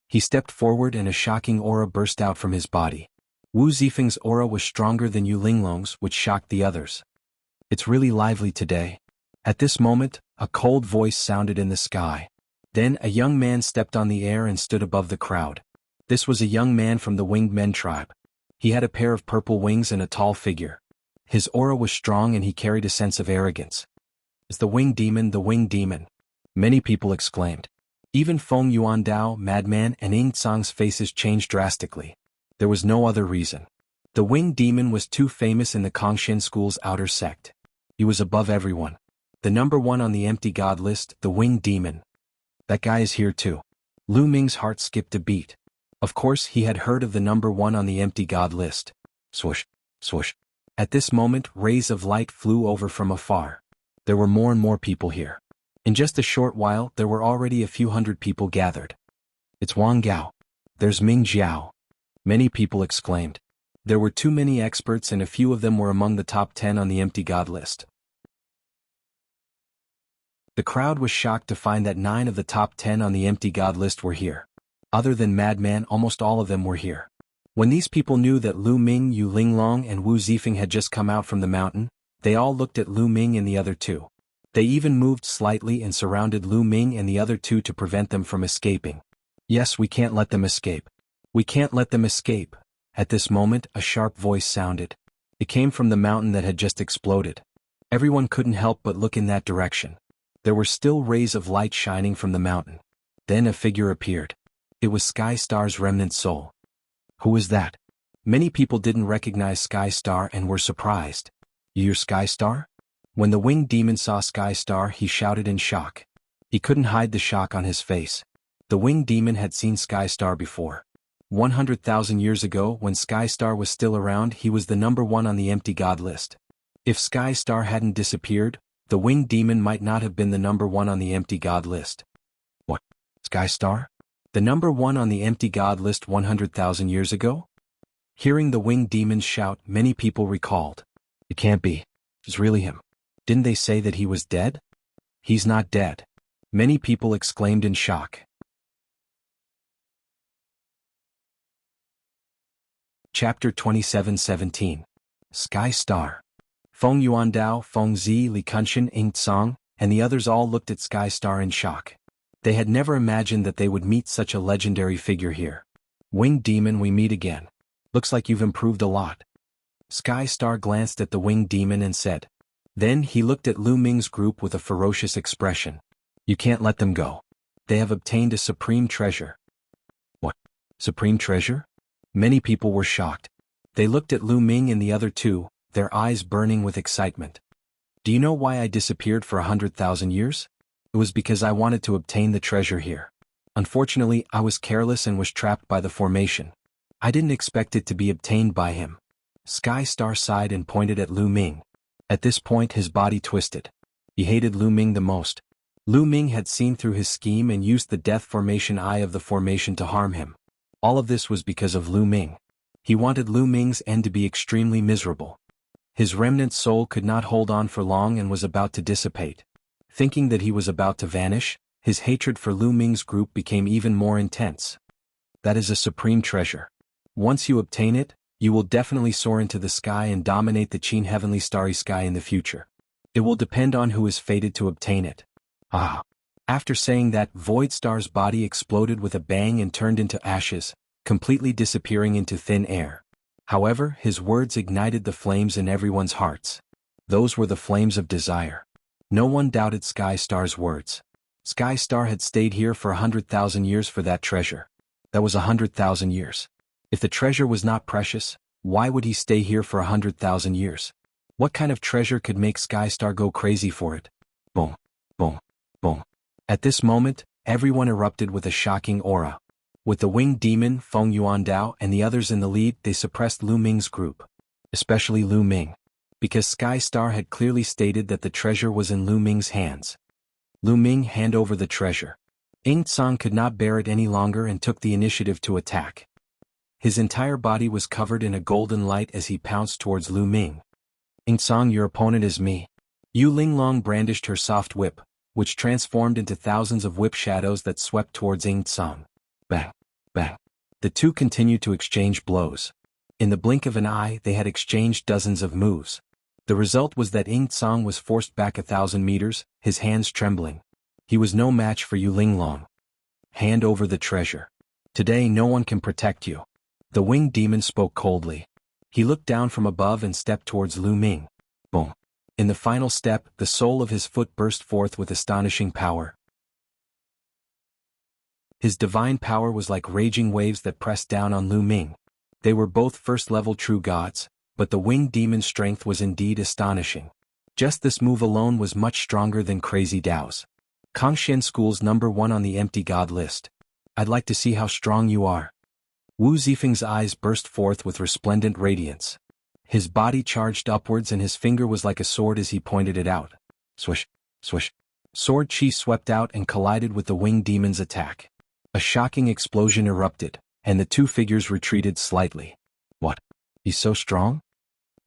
He stepped forward and a shocking aura burst out from his body. Wu Zifeng's aura was stronger than Yu Linglong's, which shocked the others. It's really lively today. At this moment, a cold voice sounded in the sky. Then a young man stepped on the air and stood above the crowd. This was a young man from the Winged Men tribe. He had a pair of purple wings and a tall figure. His aura was strong and he carried a sense of arrogance. It's the Winged Demon, the Winged Demon. Many people exclaimed. Even Feng Yuandao, Madman, and Ing Tsang's faces changed drastically. There was no other reason. The Winged Demon was too famous in the Kongshin school's outer sect. He was above everyone. The number 1 on the empty god list, the Winged Demon. That guy is here too. Lu Ming's heart skipped a beat. Of course, he had heard of the number 1 on the empty god list. Swoosh, swoosh. At this moment, rays of light flew over from afar. There were more and more people here. In just a short while, there were already a few hundred people gathered. It's Wang Gao. There's Ming Jiao. Many people exclaimed. There were too many experts and a few of them were among the top 10 on the empty god list. The crowd was shocked to find that 9 of the top 10 on the empty god list were here. Other than Madman, almost all of them were here. When these people knew that Lu Ming, Yu Linglong, and Wu Zifeng had just come out from the mountain, they all looked at Lu Ming and the other two. They even moved slightly and surrounded Lu Ming and the other two to prevent them from escaping. Yes, we can't let them escape. We can't let them escape. At this moment, a sharp voice sounded. It came from the mountain that had just exploded. Everyone couldn't help but look in that direction. There were still rays of light shining from the mountain. Then a figure appeared. It was Sky Star's remnant soul. Who is that? Many people didn't recognize Sky Star and were surprised. You're Sky Star? When the Winged Demon saw Sky Star, he shouted in shock. He couldn't hide the shock on his face. The Winged Demon had seen Sky Star before. 100,000 years ago, when Sky Star was still around, he was the number 1 on the empty god list. If Sky Star hadn't disappeared, the Winged Demon might not have been the number 1 on the empty god list. What? Sky Star? The number 1 on the empty god list 100,000 years ago? Hearing the Winged Demon's shout, many people recalled. It can't be. It's really him. Didn't they say that he was dead? He's not dead. Many people exclaimed in shock. Chapter 27:17. Sky Star. Feng Yuandao, Feng Zi, Li Kunshan, Ing Tsang, and the others all looked at Sky Star in shock. They had never imagined that they would meet such a legendary figure here. Winged Demon, we meet again. Looks like you've improved a lot. Sky Star glanced at the Winged Demon and said. Then he looked at Lu Ming's group with a ferocious expression. You can't let them go. They have obtained a supreme treasure. What? Supreme treasure? Many people were shocked. They looked at Lu Ming and the other two, their eyes burning with excitement. Do you know why I disappeared for 100,000 years? It was because I wanted to obtain the treasure here. Unfortunately, I was careless and was trapped by the formation. I didn't expect it to be obtained by him. Sky Star sighed and pointed at Lu Ming. At this point his body twisted. He hated Lu Ming the most. Lu Ming had seen through his scheme and used the death formation eye of the formation to harm him. All of this was because of Lu Ming. He wanted Lu Ming's end to be extremely miserable. His remnant soul could not hold on for long and was about to dissipate. Thinking that he was about to vanish, his hatred for Lu Ming's group became even more intense. That is a supreme treasure. Once you obtain it, you will definitely soar into the sky and dominate the Qin heavenly starry sky in the future. It will depend on who is fated to obtain it. Ah! After saying that, Void Star's body exploded with a bang and turned into ashes, completely disappearing into thin air. However, his words ignited the flames in everyone's hearts. Those were the flames of desire. No one doubted Sky Star's words. Sky Star had stayed here for 100,000 years for that treasure. That was 100,000 years. If the treasure was not precious, why would he stay here for 100,000 years? What kind of treasure could make Sky Star go crazy for it? Boom, boom, boom. At this moment, everyone erupted with a shocking aura. With the Winged Demon, Feng Yuandao, and the others in the lead, they suppressed Lu Ming's group. Especially Lu Ming. Because Sky Star had clearly stated that the treasure was in Lu Ming's hands. Lu Ming, hand over the treasure. Ing Tsang could not bear it any longer and took the initiative to attack. His entire body was covered in a golden light as he pounced towards Lu Ming. Ing Tsang, your opponent is me. Yu Linglong brandished her soft whip, which transformed into thousands of whip shadows that swept towards Ing Tsang. Bang, bang. The two continued to exchange blows. In the blink of an eye, they had exchanged dozens of moves. The result was that Ing Tsang was forced back 1,000 meters, his hands trembling. He was no match for Yu Linglong. Hand over the treasure. Today no one can protect you. The Winged Demon spoke coldly. He looked down from above and stepped towards Lu Ming. Boom. In the final step, the sole of his foot burst forth with astonishing power. His divine power was like raging waves that pressed down on Lu Ming. They were both first-level true gods, but the Winged Demon's strength was indeed astonishing. Just this move alone was much stronger than Crazy Dao's. Kongshen School's #1 on the empty god list. I'd like to see how strong you are. Wu Zifeng's eyes burst forth with resplendent radiance. His body charged upwards and his finger was like a sword as he pointed it out. Swish, swish. Sword chi swept out and collided with the Winged Demon's attack. A shocking explosion erupted, and the two figures retreated slightly. What? He's so strong?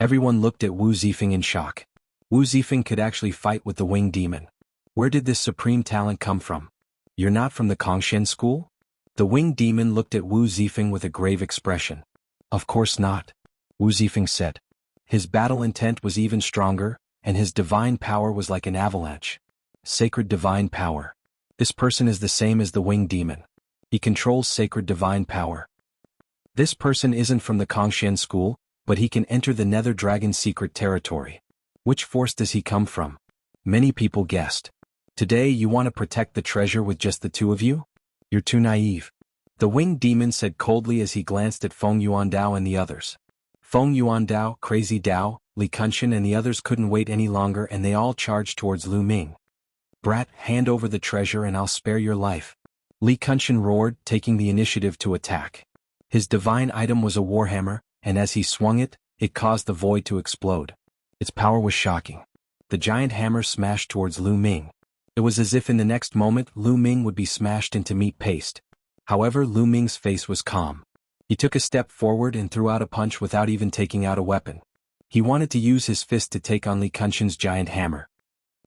Everyone looked at Wu Zifeng in shock. Wu Zifeng could actually fight with the Winged Demon. Where did this supreme talent come from? You're not from the Kongshen School? The Winged Demon looked at Wu Zifeng with a grave expression. Of course not, Wu Zifeng said. His battle intent was even stronger, and his divine power was like an avalanche. Sacred divine power. This person is the same as the Winged Demon. He controls sacred divine power. This person isn't from the Kongshen School, but he can enter the Nether Dragon's secret territory. Which force does he come from? Many people guessed. Today you want to protect the treasure with just the two of you? You're too naive. The Winged Demon said coldly as he glanced at Feng Yuandao and the others. Feng Yuandao, Crazy Dao, Li Kunshan and the others couldn't wait any longer and they all charged towards Lu Ming. Brat, hand over the treasure and I'll spare your life. Li Kunshan roared, taking the initiative to attack. His divine item was a warhammer, and as he swung it, it caused the void to explode. Its power was shocking. The giant hammer smashed towards Lu Ming. It was as if in the next moment Lu Ming would be smashed into meat paste. However, Lu Ming's face was calm. He took a step forward and threw out a punch without even taking out a weapon. He wanted to use his fist to take on Li Kunshan's giant hammer.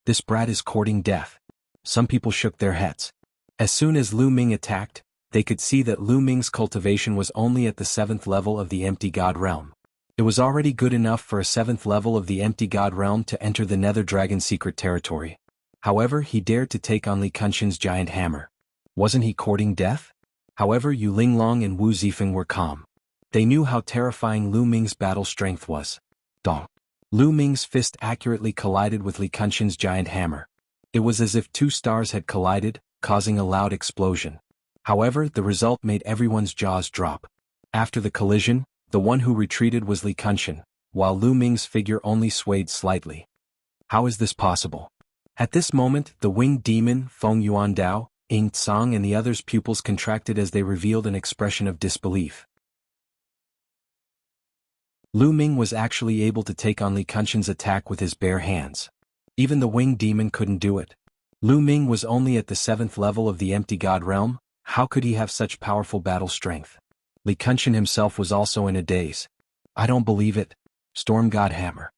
This brat is courting death. Some people shook their heads. As soon as Lu Ming attacked, they could see that Lu Ming's cultivation was only at the 7th level of the Empty God Realm. It was already good enough for a 7th level of the Empty God Realm to enter the Nether Dragon's secret territory. However, he dared to take on Li Kenshin's giant hammer. Wasn't he courting death? However, Yu Linglong and Wu Zifeng were calm. They knew how terrifying Lu Ming's battle strength was. Dong. Lu Ming's fist accurately collided with Li Kenshin's giant hammer. It was as if two stars had collided, causing a loud explosion. However, the result made everyone's jaws drop. After the collision, the one who retreated was Li Kenshin, while Lu Ming's figure only swayed slightly. How is this possible? At this moment, the winged demon, Feng Yuandao, Ying Tsang and the others' pupils contracted as they revealed an expression of disbelief. Lu Ming was actually able to take on Li Kenshin's attack with his bare hands. Even the winged demon couldn't do it. Lu Ming was only at the 7th level of the Empty God Realm. How could he have such powerful battle strength? Li Kenshin himself was also in a daze. I don't believe it. Storm God Hammer.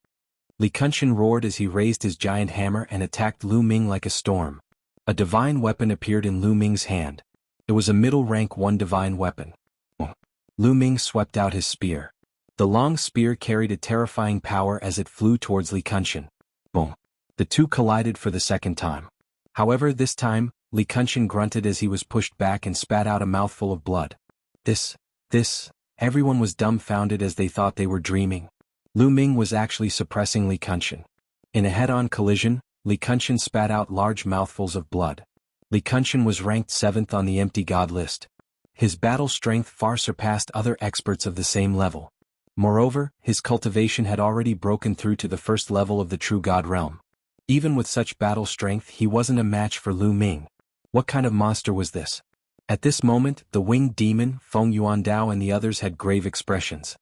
Li Kenshin roared as he raised his giant hammer and attacked Lu Ming like a storm. A divine weapon appeared in Lu Ming's hand. It was a middle rank 1 divine weapon. Lu Ming swept out his spear. The long spear carried a terrifying power as it flew towards Li Kenshin. Boom. The two collided for the second time. However, this time, Li Kenshin grunted as he was pushed back and spat out a mouthful of blood. Everyone was dumbfounded as they thought they were dreaming. Lu Ming was actually suppressing Li Kenshin. In a head-on collision, Li Kenshin spat out large mouthfuls of blood. Li Kenshin was ranked 7th on the Empty God list. His battle strength far surpassed other experts of the same level. Moreover, his cultivation had already broken through to the 1st level of the True God Realm. Even with such battle strength, he wasn't a match for Lu Ming. What kind of monster was this? At this moment, the winged demon, Feng Yuandao and the others had grave expressions.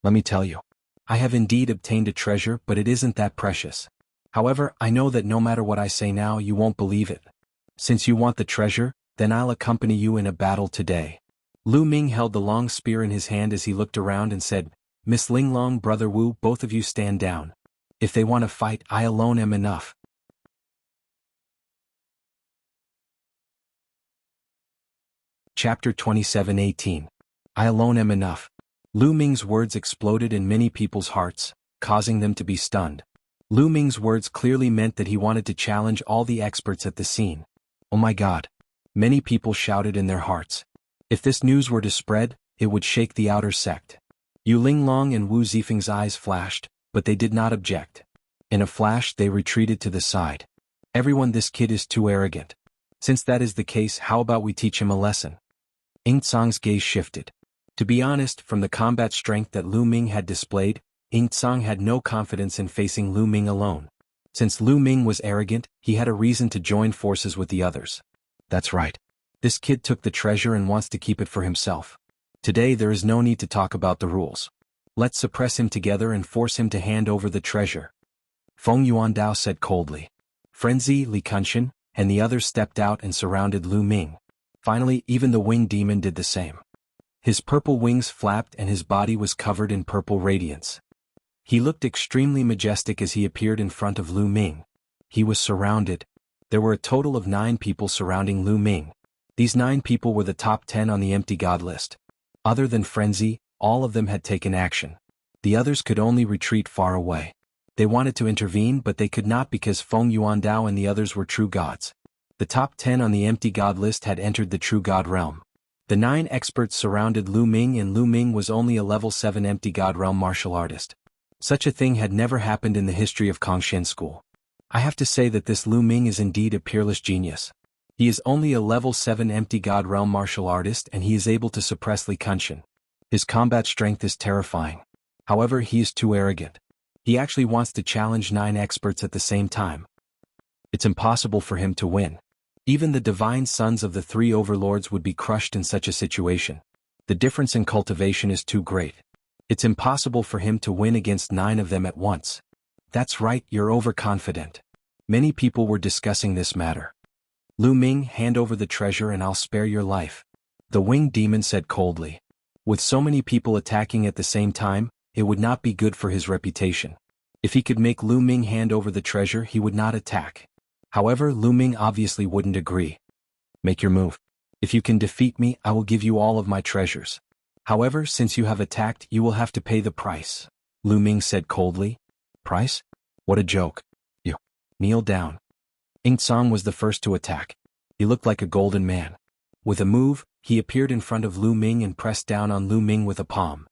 Let me tell you. I have indeed obtained a treasure, but it isn't that precious. However, I know that no matter what I say now, you won't believe it. Since you want the treasure, then I'll accompany you in a battle today. Lu Ming held the long spear in his hand as he looked around and said, Miss Linglong, Brother Wu, both of you stand down. If they want to fight, I alone am enough. Chapter 27:18. I alone am enough. Lu Ming's words exploded in many people's hearts, causing them to be stunned. Lu Ming's words clearly meant that he wanted to challenge all the experts at the scene. Oh my God! Many people shouted in their hearts. If this news were to spread, it would shake the outer sect. Yu Linglong and Wu Zifeng's eyes flashed, but they did not object. In a flash they retreated to the side. Everyone, this kid is too arrogant. Since that is the case, how about we teach him a lesson? Ying Tsang's gaze shifted. To be honest, from the combat strength that Lu Ming had displayed, Ying Tsang had no confidence in facing Lu Ming alone. Since Lu Ming was arrogant, he had a reason to join forces with the others. That's right. This kid took the treasure and wants to keep it for himself. Today there is no need to talk about the rules. Let's suppress him together and force him to hand over the treasure. Feng Yuandao said coldly. Frenzy, Li Kenshin, and the others stepped out and surrounded Lu Ming. Finally, even the winged demon did the same. His purple wings flapped and his body was covered in purple radiance. He looked extremely majestic as he appeared in front of Lu Ming. He was surrounded. There were a total of 9 people surrounding Lu Ming. These 9 people were the top 10 on the Empty God list. Other than Frenzy, all of them had taken action. The others could only retreat far away. They wanted to intervene, but they could not because Feng Yuandao and the others were true gods. The top 10 on the Empty God list had entered the True God Realm. The 9 experts surrounded Lu Ming, and Lu Ming was only a level 7 Empty God Realm martial artist. Such a thing had never happened in the history of Kongshan School. I have to say that this Lu Ming is indeed a peerless genius. He is only a level 7 Empty God Realm martial artist and he is able to suppress Li Kenshin. His combat strength is terrifying. However, he is too arrogant. He actually wants to challenge 9 experts at the same time. It's impossible for him to win. Even the divine sons of the 3 overlords would be crushed in such a situation. The difference in cultivation is too great. It's impossible for him to win against 9 of them at once. That's right, you're overconfident. Many people were discussing this matter. Lu Ming, hand over the treasure and I'll spare your life. The winged demon said coldly. With so many people attacking at the same time, it would not be good for his reputation. If he could make Lu Ming hand over the treasure, he would not attack. However, Lu Ming obviously wouldn't agree. Make your move. If you can defeat me, I will give you all of my treasures. However, since you have attacked, you will have to pay the price, Lu Ming said coldly. Price? What a joke. You. Kneel down. Ing Tsang was the first to attack. He looked like a golden man. With a move, he appeared in front of Lu Ming and pressed down on Lu Ming with a palm.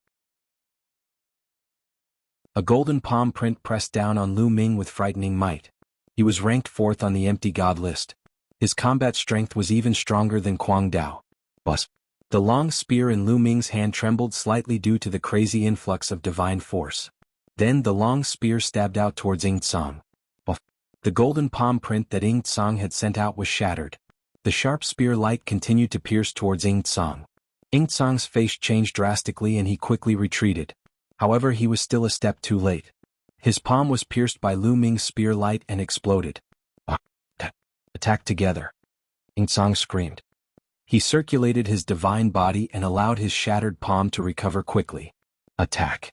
A golden palm print pressed down on Lu Ming with frightening might. He was ranked 4th on the empty god list. His combat strength was even stronger than Quang Dao. Bus. The long spear in Lu Ming's hand trembled slightly due to the crazy influx of divine force. Then the long spear stabbed out towards Ing Tsang. The golden palm print that Ing Tsang had sent out was shattered. The sharp spear light continued to pierce towards Ing Tsang. Ing Tsang's face changed drastically and he quickly retreated. However, he was still a step too late. His palm was pierced by Lu Ming's spear light and exploded. Attack together. Ing Tsang screamed. He circulated his divine body and allowed his shattered palm to recover quickly. Attack.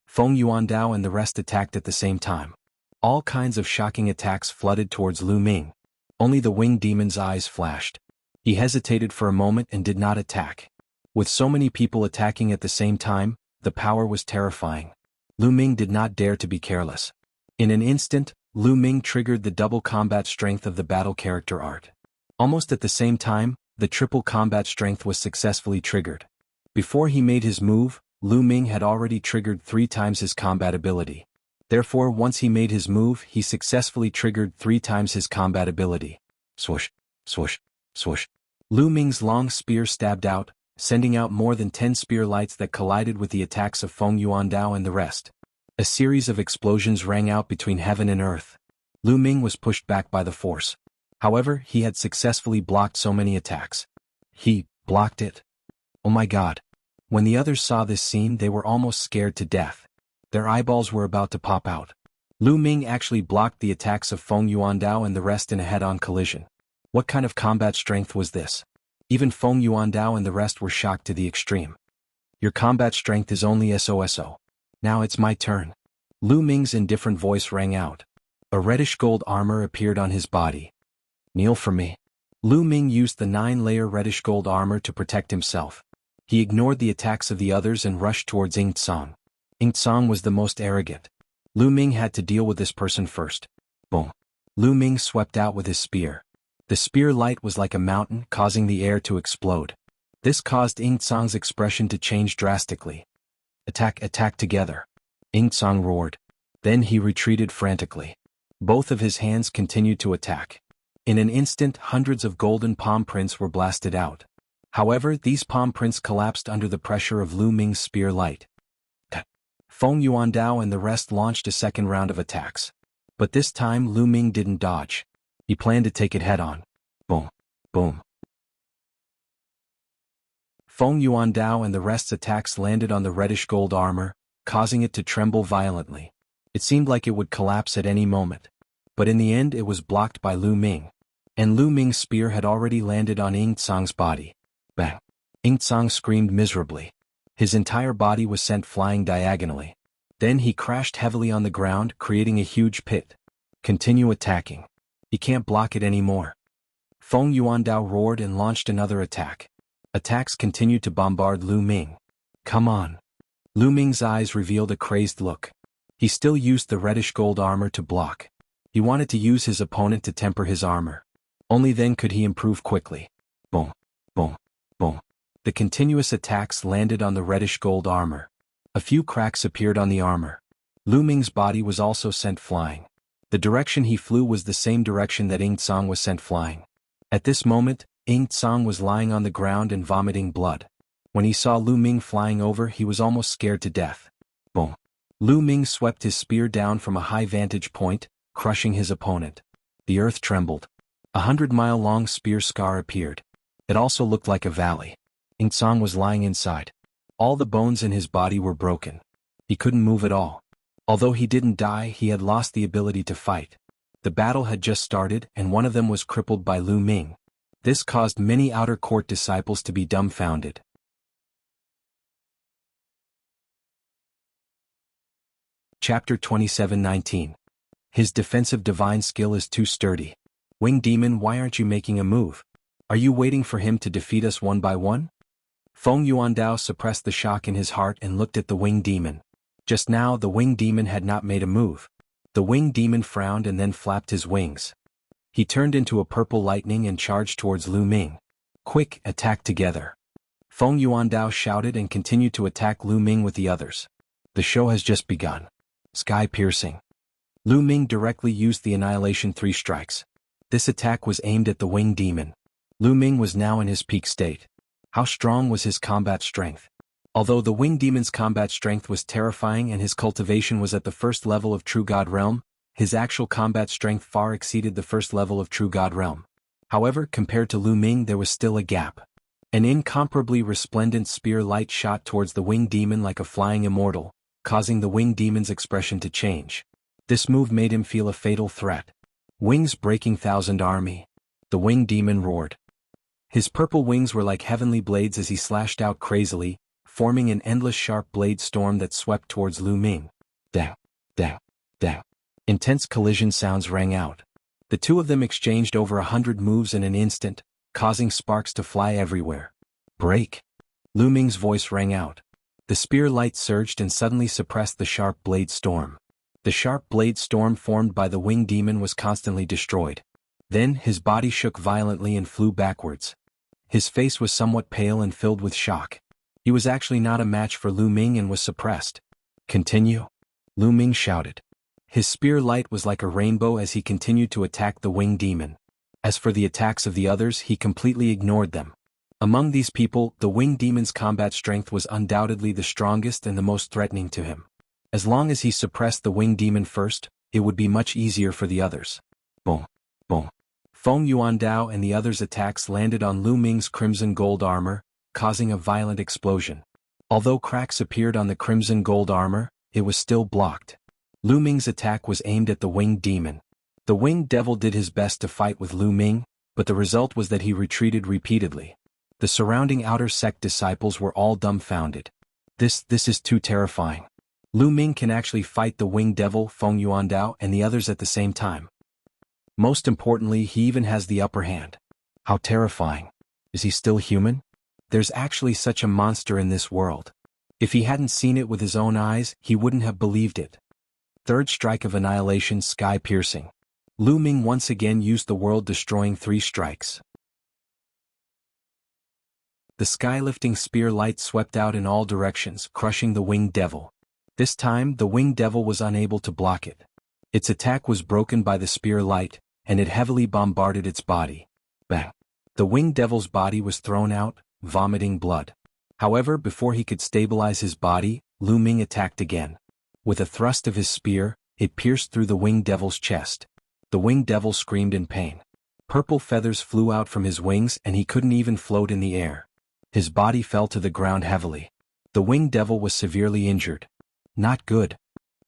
Feng Yuandao and the rest attacked at the same time. All kinds of shocking attacks flooded towards Lu Ming. Only the winged demon's eyes flashed. He hesitated for a moment and did not attack. With so many people attacking at the same time, the power was terrifying. Lu Ming did not dare to be careless. In an instant, Lu Ming triggered the double combat strength of the battle character art. Almost at the same time, the triple combat strength was successfully triggered. Before he made his move, Lu Ming had already triggered 3 times his combat ability. Therefore, once he made his move, he successfully triggered 3 times his combat ability. Swoosh, swoosh, swoosh. Lu Ming's long spear stabbed out, sending out more than 10 spear lights that collided with the attacks of Feng Yuandao and the rest. A series of explosions rang out between heaven and earth. Lu Ming was pushed back by the force. However, he had successfully blocked so many attacks. He blocked it. Oh my god. When the others saw this scene, they were almost scared to death. Their eyeballs were about to pop out. Lu Ming actually blocked the attacks of Feng Yuandao and the rest in a head-on collision. What kind of combat strength was this? Even Feng Yuandao and the rest were shocked to the extreme. Your combat strength is only SOSO. Now it's my turn. Lu Ming's indifferent voice rang out. A reddish gold armor appeared on his body. Kneel for me. Lu Ming used the 9-layer reddish gold armor to protect himself. He ignored the attacks of the others and rushed towards Ing Tsang. Ing Tsang was the most arrogant. Lu Ming had to deal with this person first. Boom. Lu Ming swept out with his spear. The spear light was like a mountain, causing the air to explode. This caused Ing Tsang's expression to change drastically. Attack, attack together. Ing Tsang roared. Then he retreated frantically. Both of his hands continued to attack. In an instant, hundreds of golden palm prints were blasted out. However, these palm prints collapsed under the pressure of Lu Ming's spear light. Feng Yuandao and the rest launched a second round of attacks. But this time Lu Ming didn't dodge. He planned to take it head-on. Boom. Boom. Feng Yuandao and the rest's attacks landed on the reddish gold armor, causing it to tremble violently. It seemed like it would collapse at any moment. But in the end it was blocked by Lu Ming. And Lu Ming's spear had already landed on Ing Tsang's body. Bang. Ing Tsang screamed miserably. His entire body was sent flying diagonally. Then he crashed heavily on the ground, creating a huge pit. Continue attacking. He can't block it anymore. Feng Yuandao roared and launched another attack. Attacks continued to bombard Lu Ming. Come on. Lu Ming's eyes revealed a crazed look. He still used the reddish gold armor to block. He wanted to use his opponent to temper his armor. Only then could he improve quickly. Boom. Boom. Boom. The continuous attacks landed on the reddish gold armor. A few cracks appeared on the armor. Lu Ming's body was also sent flying. The direction he flew was the same direction that Ing Tsang was sent flying. At this moment, Ing Tsang was lying on the ground and vomiting blood. When he saw Lu Ming flying over, he was almost scared to death. Boom. Lu Ming swept his spear down from a high vantage point, crushing his opponent. The earth trembled. 100-mile-long spear scar appeared. It also looked like a valley. Ing Tsang was lying inside. All the bones in his body were broken. He couldn't move at all. Although he didn't die, he had lost the ability to fight. The battle had just started, and one of them was crippled by Lu Ming. This caused many outer court disciples to be dumbfounded. Chapter 27:19. His defensive divine skill is too sturdy. Winged Demon, why aren't you making a move? Are you waiting for him to defeat us one by one? Feng Yuandao suppressed the shock in his heart and looked at the Winged Demon. Just now the Winged Demon had not made a move. The Winged Demon frowned and then flapped his wings. He turned into a purple lightning and charged towards Lu Ming. Quick, attack together. Feng Yuandao shouted and continued to attack Lu Ming with the others. The show has just begun. Sky-piercing. Lu Ming directly used the Annihilation 3 strikes. This attack was aimed at the Winged Demon. Lu Ming was now in his peak state. How strong was his combat strength? Although the Winged Demon's combat strength was terrifying and his cultivation was at the first level of True God Realm, his actual combat strength far exceeded the first level of True God Realm. However, compared to Lu Ming there was still a gap. An incomparably resplendent spear light shot towards the Winged Demon like a flying immortal, causing the Winged Demon's expression to change. This move made him feel a fatal threat. Wings breaking 1,000 army. The Winged Demon roared. His purple wings were like heavenly blades as he slashed out crazily, forming an endless sharp blade storm that swept towards Lu Ming. Da, da, da. Intense collision sounds rang out. The two of them exchanged over 100 moves in an instant, causing sparks to fly everywhere. Break! Lu Ming's voice rang out. The spear light surged and suddenly suppressed the sharp blade storm. The sharp blade storm formed by the Winged Demon was constantly destroyed. Then his body shook violently and flew backwards. His face was somewhat pale and filled with shock. He was actually not a match for Lu Ming and was suppressed. Continue? Lu Ming shouted. His spear light was like a rainbow as he continued to attack the Winged Demon. As for the attacks of the others, he completely ignored them. Among these people, the Winged Demon's combat strength was undoubtedly the strongest and the most threatening to him. As long as he suppressed the Winged Demon first, it would be much easier for the others. Boom, boom. Feng Yuandao and the others' attacks landed on Lu Ming's crimson gold armor, causing a violent explosion. Although cracks appeared on the crimson gold armor, it was still blocked. Lu Ming's attack was aimed at the Winged Demon. The Winged Devil did his best to fight with Lu Ming, but the result was that he retreated repeatedly. The surrounding outer sect disciples were all dumbfounded. This is too terrifying. Lu Ming can actually fight the Winged Devil, Feng Yuandao, and the others at the same time. Most importantly, he even has the upper hand. How terrifying. Is he still human? There's actually such a monster in this world. If he hadn't seen it with his own eyes, he wouldn't have believed it. Third strike of annihilation, sky-piercing. Lu Ming once again used the world-destroying 3 strikes. The sky-lifting spear light swept out in all directions, crushing the Winged Devil. This time, the Winged Devil was unable to block it. Its attack was broken by the spear light, and it heavily bombarded its body. Bang! The Winged Devil's body was thrown out, vomiting blood. However, before he could stabilize his body, Lu Ming attacked again. With a thrust of his spear, it pierced through the Winged Devil's chest. The Winged Devil screamed in pain. Purple feathers flew out from his wings and he couldn't even float in the air. His body fell to the ground heavily. The Winged Devil was severely injured. Not good.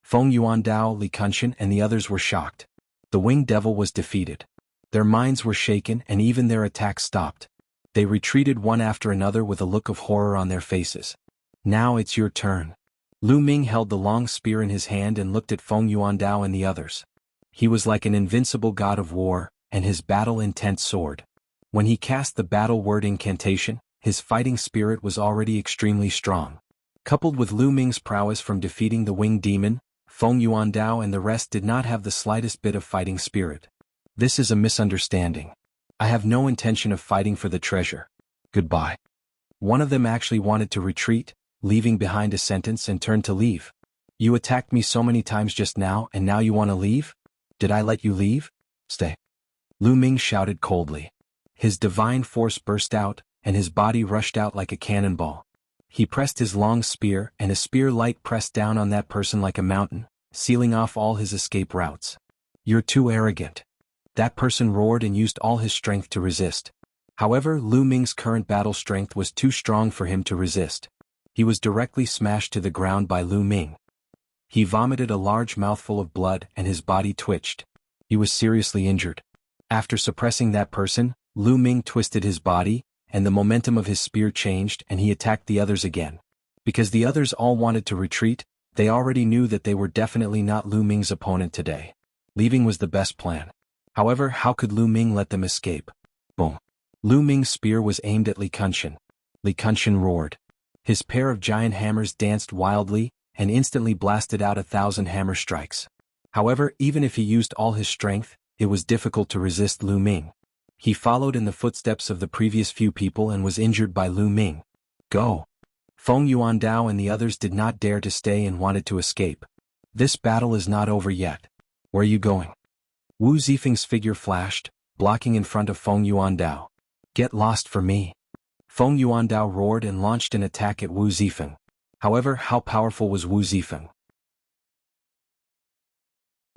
Feng Yuandao, Li Kenshin, and the others were shocked. The Winged Devil was defeated. Their minds were shaken and even their attacks stopped. They retreated one after another with a look of horror on their faces. Now it's your turn. Lu Ming held the long spear in his hand and looked at Feng Yuandao and the others. He was like an invincible god of war, and his battle-intent sword. When he cast the battle word incantation, his fighting spirit was already extremely strong. Coupled with Lu Ming's prowess from defeating the Winged Demon, Feng Yuandao and the rest did not have the slightest bit of fighting spirit. This is a misunderstanding. I have no intention of fighting for the treasure. Goodbye. One of them actually wanted to retreat, leaving behind a sentence and turned to leave. You attacked me so many times just now and now you want to leave? Did I let you leave? Stay. Lu Ming shouted coldly. His divine force burst out, and his body rushed out like a cannonball. He pressed his long spear, and a spear light pressed down on that person like a mountain, sealing off all his escape routes. You're too arrogant. That person roared and used all his strength to resist. However, Lu Ming's current battle strength was too strong for him to resist. He was directly smashed to the ground by Lu Ming. He vomited a large mouthful of blood and his body twitched. He was seriously injured. After suppressing that person, Lu Ming twisted his body, and the momentum of his spear changed and he attacked the others again. Because the others all wanted to retreat, they already knew that they were definitely not Lu Ming's opponent today. Leaving was the best plan. However, how could Lu Ming let them escape? Boom. Lu Ming's spear was aimed at Li Kunshan. Li Kunshan roared. His pair of giant hammers danced wildly, and instantly blasted out 1,000 hammer strikes. However, even if he used all his strength, it was difficult to resist Lu Ming. He followed in the footsteps of the previous few people and was injured by Lu Ming. Go! Feng Yuandao and the others did not dare to stay and wanted to escape. This battle is not over yet. Where are you going? Wu Zifeng's figure flashed, blocking in front of Feng Yuandao. Get lost for me. Feng Yuandao roared and launched an attack at Wu Zifeng. However, how powerful was Wu Zifeng?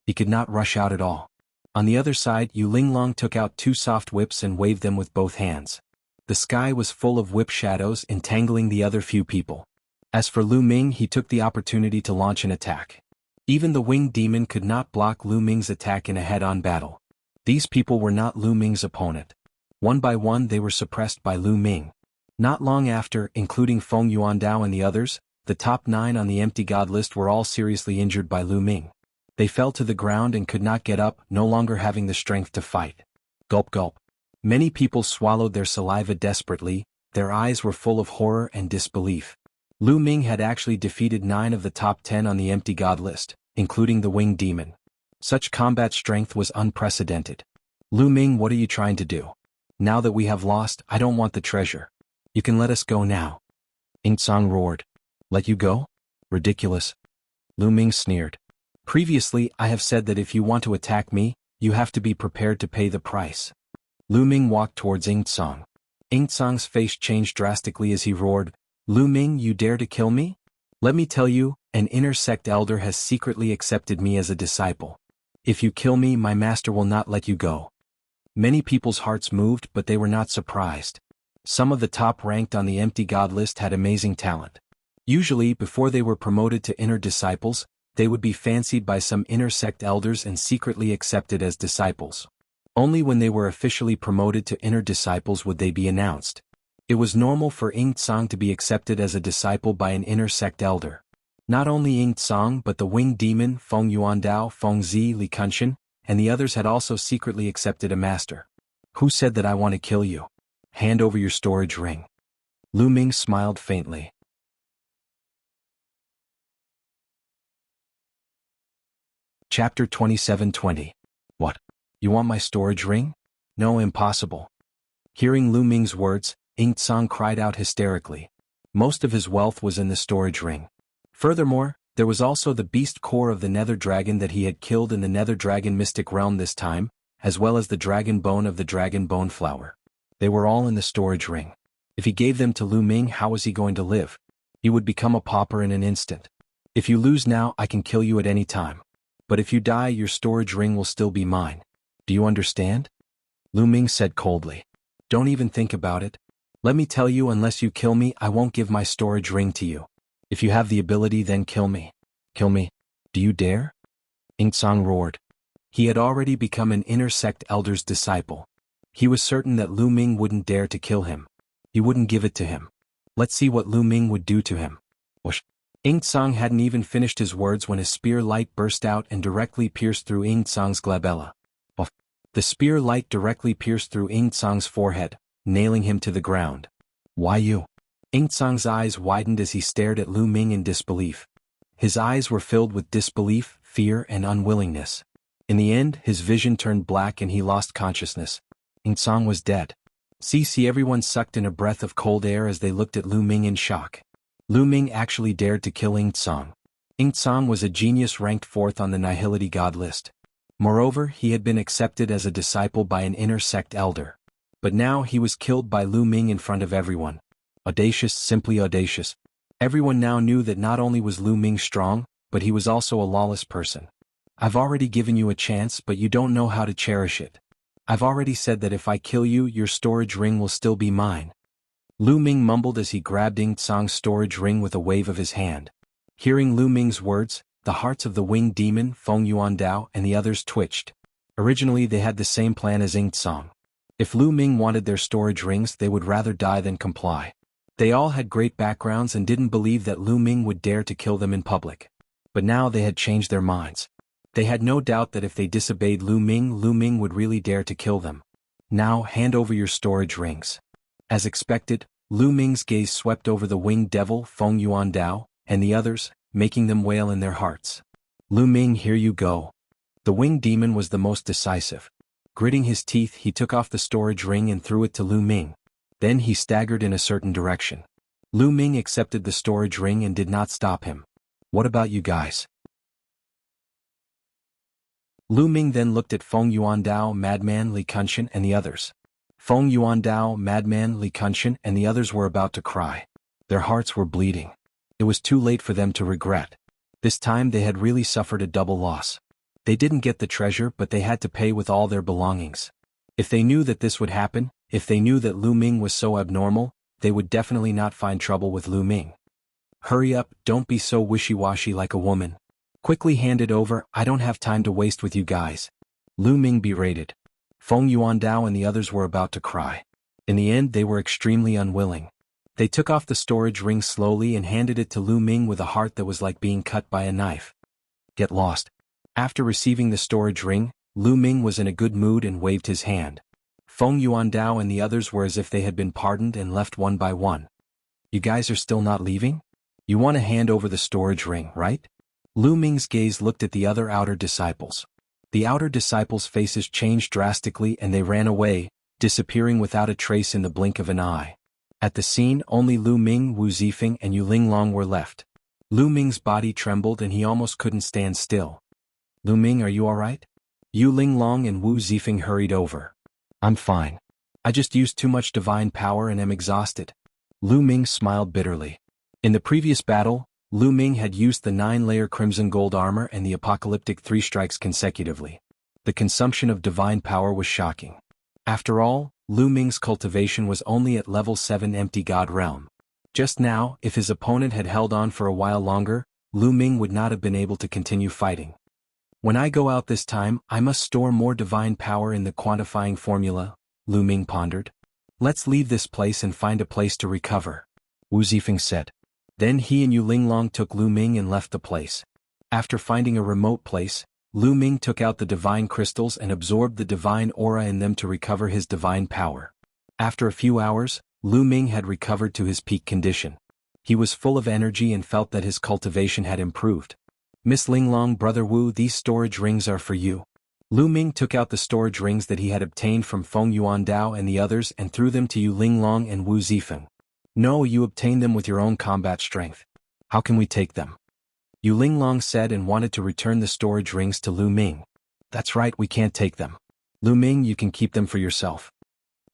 He could not rush out at all. On the other side, Yu Linglong took out 2 soft whips and waved them with both hands. The sky was full of whip shadows entangling the other few people. As for Lu Ming, he took the opportunity to launch an attack. Even the winged demon could not block Lu Ming's attack in a head-on battle. These people were not Lu Ming's opponent. One by one they were suppressed by Lu Ming. Not long after, including Feng Yuandao and the others, the top 9 on the empty god list were all seriously injured by Lu Ming. They fell to the ground and could not get up, no longer having the strength to fight. Gulp gulp. Many people swallowed their saliva desperately, their eyes were full of horror and disbelief. Lu Ming had actually defeated 9 of the top 10 on the empty god list, including the winged demon. Such combat strength was unprecedented. Lu Ming, what are you trying to do? Now that we have lost, I don't want the treasure. You can let us go now. Ingsong roared. Let you go? Ridiculous. Lu Ming sneered. Previously, I have said that if you want to attack me, you have to be prepared to pay the price. Lu Ming walked towards Ingsong. Ingsong's face changed drastically as he roared, Lu Ming, you dare to kill me? Let me tell you, an inner sect elder has secretly accepted me as a disciple. If you kill me, my master will not let you go. Many people's hearts moved, but they were not surprised. Some of the top ranked on the empty god list had amazing talent. Usually, before they were promoted to inner disciples, they would be fancied by some inner sect elders and secretly accepted as disciples. Only when they were officially promoted to inner disciples would they be announced. It was normal for Ying Tsang to be accepted as a disciple by an inner sect elder. Not only Ying Tsang but the winged demon, Feng Yuandao, Feng Zi, Li Kunshan, and the others had also secretly accepted a master. Who said that I want to kill you? Hand over your storage ring. Lu Ming smiled faintly. Chapter 27:20. What? You want my storage ring? No, impossible. Hearing Lu Ming's words, Ying Tsang cried out hysterically. Most of his wealth was in the storage ring. Furthermore, there was also the beast core of the nether dragon that he had killed in the nether dragon mystic realm this time, as well as the dragon bone of the dragon bone flower. They were all in the storage ring. If he gave them to Lu Ming, how was he going to live? He would become a pauper in an instant. If you lose now, I can kill you at any time. But if you die, your storage ring will still be mine. Do you understand? Lu Ming said coldly. Don't even think about it. Let me tell you, unless you kill me, I won't give my storage ring to you. If you have the ability, then kill me. Kill me. Do you dare? Ying Tsang roared. He had already become an inner sect elder's disciple. He was certain that Lu Ming wouldn't dare to kill him. He wouldn't give it to him. Let's see what Lu Ming would do to him. Whoosh. Ying Tsang hadn't even finished his words when his spear light burst out and directly pierced through Ying Tsang's glabella. The spear light directly pierced through Ying Tsang's forehead, nailing him to the ground. Why you? Ying Tsang's eyes widened as he stared at Lu Ming in disbelief. His eyes were filled with disbelief, fear, and unwillingness. In the end, his vision turned black and he lost consciousness. Ying Tsang was dead. See, everyone sucked in a breath of cold air as they looked at Lu Ming in shock. Lu Ming actually dared to kill Ying Tsang. Ying Tsang was a genius ranked 4th on the Nihility God list. Moreover, he had been accepted as a disciple by an inner sect elder. But now he was killed by Lu Ming in front of everyone. Audacious, simply audacious. Everyone now knew that not only was Lu Ming strong, but he was also a lawless person. I've already given you a chance, but you don't know how to cherish it. I've already said that if I kill you, your storage ring will still be mine. Lu Ming mumbled as he grabbed Ying Tsang's storage ring with a wave of his hand. Hearing Lu Ming's words, the hearts of the winged demon, Feng Yuandao, and the others twitched. Originally they had the same plan as Ying Tsang. If Lu Ming wanted their storage rings, they would rather die than comply. They all had great backgrounds and didn't believe that Lu Ming would dare to kill them in public. But now they had changed their minds. They had no doubt that if they disobeyed Lu Ming would really dare to kill them. Now hand over your storage rings. As expected, Lu Ming's gaze swept over the winged devil Feng Yuandao and the others, making them wail in their hearts. Lu Ming, here you go. The winged demon was the most decisive. Gritting his teeth, he took off the storage ring and threw it to Lu Ming. Then he staggered in a certain direction. Lu Ming accepted the storage ring and did not stop him. What about you guys? Lu Ming then looked at Feng Yuandao, Madman Li Kunshan and the others. Feng Yuandao, Madman Li Kunshan and the others were about to cry. Their hearts were bleeding. It was too late for them to regret. This time they had really suffered a double loss. They didn't get the treasure, but they had to pay with all their belongings. If they knew that this would happen, if they knew that Lu Ming was so abnormal, they would definitely not find trouble with Lu Ming. Hurry up, don't be so wishy-washy like a woman. Quickly hand it over, I don't have time to waste with you guys. Lu Ming berated. Feng Yuandao and the others were about to cry. In the end they were extremely unwilling. They took off the storage ring slowly and handed it to Lu Ming with a heart that was like being cut by a knife. Get lost. After receiving the storage ring, Lu Ming was in a good mood and waved his hand. Feng Yuandao and the others were as if they had been pardoned and left one by one. You guys are still not leaving? You want to hand over the storage ring, right? Lu Ming's gaze looked at the other outer disciples. The outer disciples' faces changed drastically and they ran away, disappearing without a trace in the blink of an eye. At the scene, only Lu Ming, Wu Zifeng and Yu Linglong were left. Lu Ming's body trembled and he almost couldn't stand still. Lu Ming, are you alright? Yu Linglong and Wu Zifeng hurried over. I'm fine. I just used too much divine power and am exhausted. Lu Ming smiled bitterly. In the previous battle, Lu Ming had used the 9-layer crimson gold armor and the apocalyptic 3 strikes consecutively. The consumption of divine power was shocking. After all, Lu Ming's cultivation was only at level 7 empty god realm. Just now, if his opponent had held on for a while longer, Lu Ming would not have been able to continue fighting. When I go out this time, I must store more divine power in the quantifying formula, Lu Ming pondered. Let's leave this place and find a place to recover, Wu Zifeng said. Then he and Yu Linglong took Lu Ming and left the place. After finding a remote place, Lu Ming took out the divine crystals and absorbed the divine aura in them to recover his divine power. After a few hours, Lu Ming had recovered to his peak condition. He was full of energy and felt that his cultivation had improved. Miss Linglong, Brother Wu, these storage rings are for you. Lu Ming took out the storage rings that he had obtained from Feng Yuandao and the others and threw them to Yu Linglong and Wu Zifeng. No, you obtained them with your own combat strength. How can we take them? Yu Linglong said and wanted to return the storage rings to Lu Ming. That's right, we can't take them. Lu Ming, you can keep them for yourself.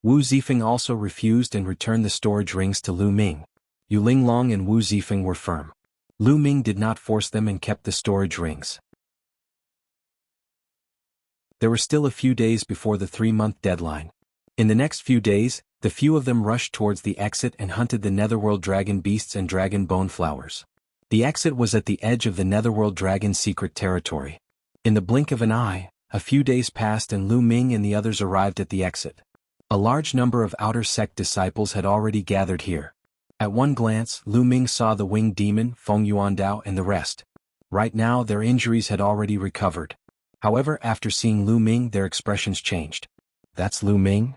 Wu Zifeng also refused and returned the storage rings to Lu Ming. Yu Linglong and Wu Zifeng were firm. Lu Ming did not force them and kept the storage rings. There were still a few days before the 3-month deadline. In the next few days, the few of them rushed towards the exit and hunted the netherworld dragon beasts and dragon bone flowers. The exit was at the edge of the netherworld dragon secret territory. In the blink of an eye, a few days passed and Lu Ming and the others arrived at the exit. A large number of outer sect disciples had already gathered here. At one glance, Lu Ming saw the winged demon, Feng Yuandao and the rest. Right now their injuries had already recovered. However, after seeing Lu Ming their expressions changed. That's Lu Ming?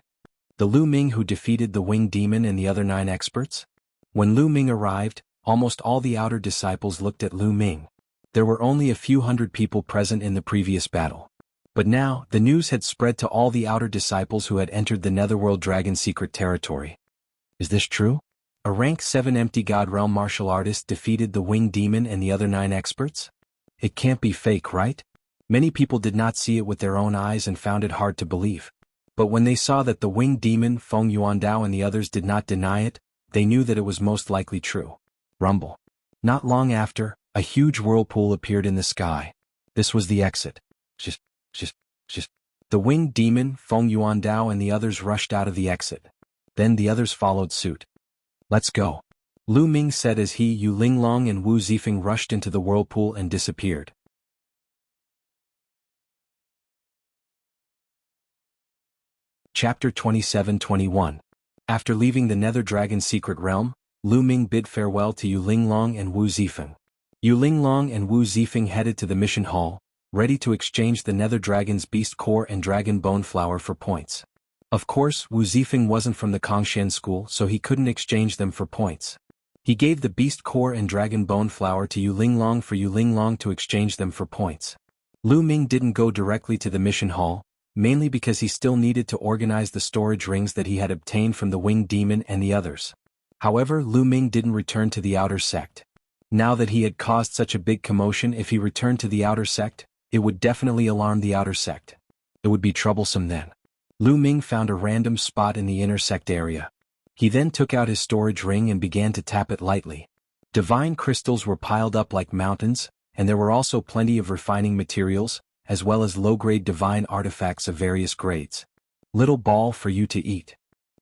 The Lu Ming who defeated the winged demon and the other 9 experts? When Lu Ming arrived, almost all the outer disciples looked at Lu Ming. There were only a few hundred people present in the previous battle. But now, the news had spread to all the outer disciples who had entered the netherworld dragon secret territory. Is this true? A rank 7 empty god realm martial artist defeated the winged demon and the other 9 experts? It can't be fake, right? Many people did not see it with their own eyes and found it hard to believe. But when they saw that the winged demon, Feng Yuandao and the others did not deny it, they knew that it was most likely true. Rumble. Not long after, a huge whirlpool appeared in the sky. This was the exit. Just. The winged demon, Feng Yuandao and the others rushed out of the exit. Then the others followed suit. Let's go, Lu Ming said as he, Yu Linglong and Wu Zifeng rushed into the whirlpool and disappeared. Chapter 27-21. After leaving the Nether Dragon secret realm, Lu Ming bid farewell to Yu Linglong and Wu Zifeng. Yu Linglong and Wu Zifeng headed to the mission hall, ready to exchange the Nether Dragon's Beast Core and Dragon Bone Flower for points. Of course, Wu Zifeng wasn't from the Kongshan school, so he couldn't exchange them for points. He gave the Beast Core and Dragon Bone Flower to Yu Linglong for Yu Linglong to exchange them for points. Lu Ming didn't go directly to the mission hall, mainly because he still needed to organize the storage rings that he had obtained from the Winged Demon and the others. However, Lu Ming didn't return to the outer sect. Now that he had caused such a big commotion, if he returned to the outer sect, it would definitely alarm the outer sect. It would be troublesome then. Lu Ming found a random spot in the inner sect area. He then took out his storage ring and began to tap it lightly. Divine crystals were piled up like mountains, and there were also plenty of refining materials, as well as low-grade divine artifacts of various grades. Little ball for you to eat.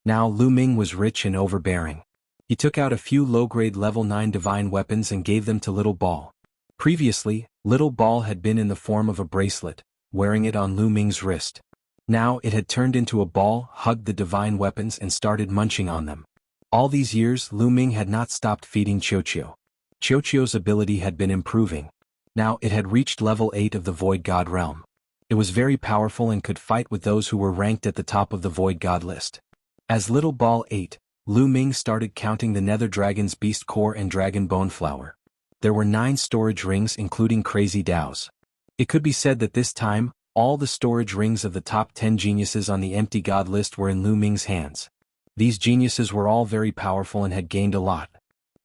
Now Lu Ming was rich and overbearing. He took out a few low-grade level 9 divine weapons and gave them to Little Ball. Previously, Little Ball had been in the form of a bracelet, wearing it on Lu Ming's wrist. Now it had turned into a ball, hugged the divine weapons and started munching on them. All these years Lu Ming had not stopped feeding Qiuqiu. Qiuqiu's ability had been improving. Now it had reached level 8 of the Void God realm. It was very powerful and could fight with those who were ranked at the top of the Void God list. As Little Ball ate, Lu Ming started counting the Nether Dragon's Beast Core and Dragon Bone Flower. There were 9 storage rings including Crazy Dows. It could be said that this time, all the storage rings of the top 10 geniuses on the Empty God list were in Lu Ming's hands. These geniuses were all very powerful and had gained a lot.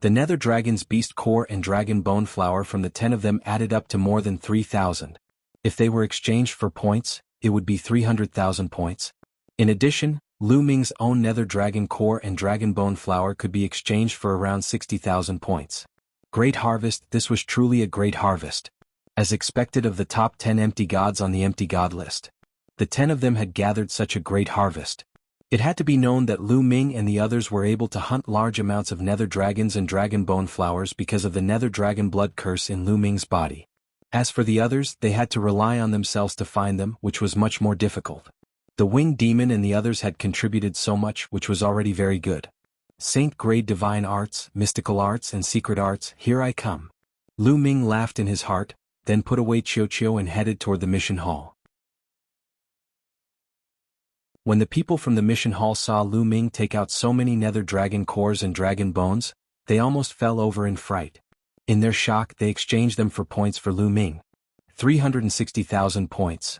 The Nether Dragon's Beast Core and Dragon Bone Flower from the 10 of them added up to more than 3,000. If they were exchanged for points, it would be 300,000 points. In addition, Lu Ming's own Nether Dragon Core and Dragon Bone Flower could be exchanged for around 60,000 points. Great harvest. This was truly a great harvest. As expected of the top 10 empty gods on the Empty God list. The 10 of them had gathered such a great harvest. It had to be known that Lu Ming and the others were able to hunt large amounts of Nether Dragons and Dragon Bone Flowers because of the Nether Dragon blood curse in Lu Ming's body. As for the others, they had to rely on themselves to find them, which was much more difficult. The Winged Demon and the others had contributed so much, which was already very good. Saint grade divine arts, mystical arts and secret arts, here I come. Lu Ming laughed in his heart, then put away Qiuqiu and headed toward the mission hall. When the people from the mission hall saw Lu Ming take out so many Nether Dragon cores and dragon bones, they almost fell over in fright. In their shock, they exchanged them for points for Lu Ming. 360,000 points.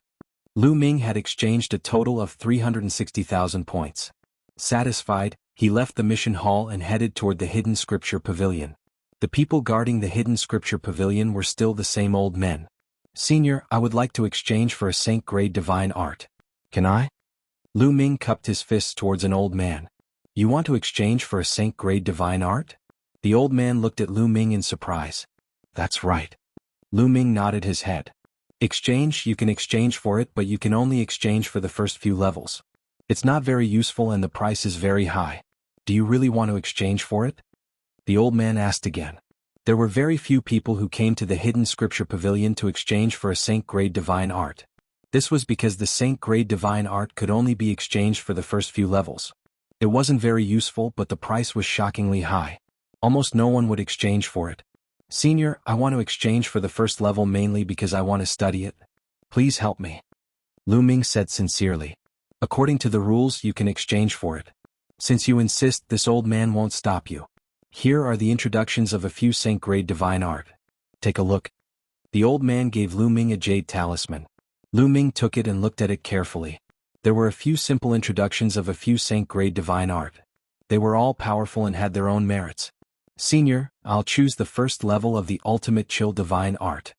Lu Ming had exchanged a total of 360,000 points. Satisfied, he left the mission hall and headed toward the Hidden Scripture Pavilion. The people guarding the Hidden Scripture Pavilion were still the same old men. Senior, I would like to exchange for a Saint-grade divine art. Can I? Lu Ming cupped his fists towards an old man. You want to exchange for a Saint-grade divine art? The old man looked at Lu Ming in surprise. That's right. Lu Ming nodded his head. Exchange, you can exchange for it, but you can only exchange for the first few levels. It's not very useful and the price is very high. Do you really want to exchange for it? The old man asked again. There were very few people who came to the Hidden Scripture Pavilion to exchange for a Saint-grade divine art. This was because the Saint-grade divine art could only be exchanged for the first few levels. It wasn't very useful, but the price was shockingly high. Almost no one would exchange for it. Senior, I want to exchange for the first level mainly because I want to study it. Please help me. Lu Ming said sincerely. According to the rules, you can exchange for it. Since you insist, this old man won't stop you. Here are the introductions of a few Saint-grade divine art. Take a look. The old man gave Lu Ming a jade talisman. Lu Ming took it and looked at it carefully. There were a few simple introductions of a few Saint-grade divine art. They were all powerful and had their own merits. Senior, I'll choose the first level of the ultimate chill divine art.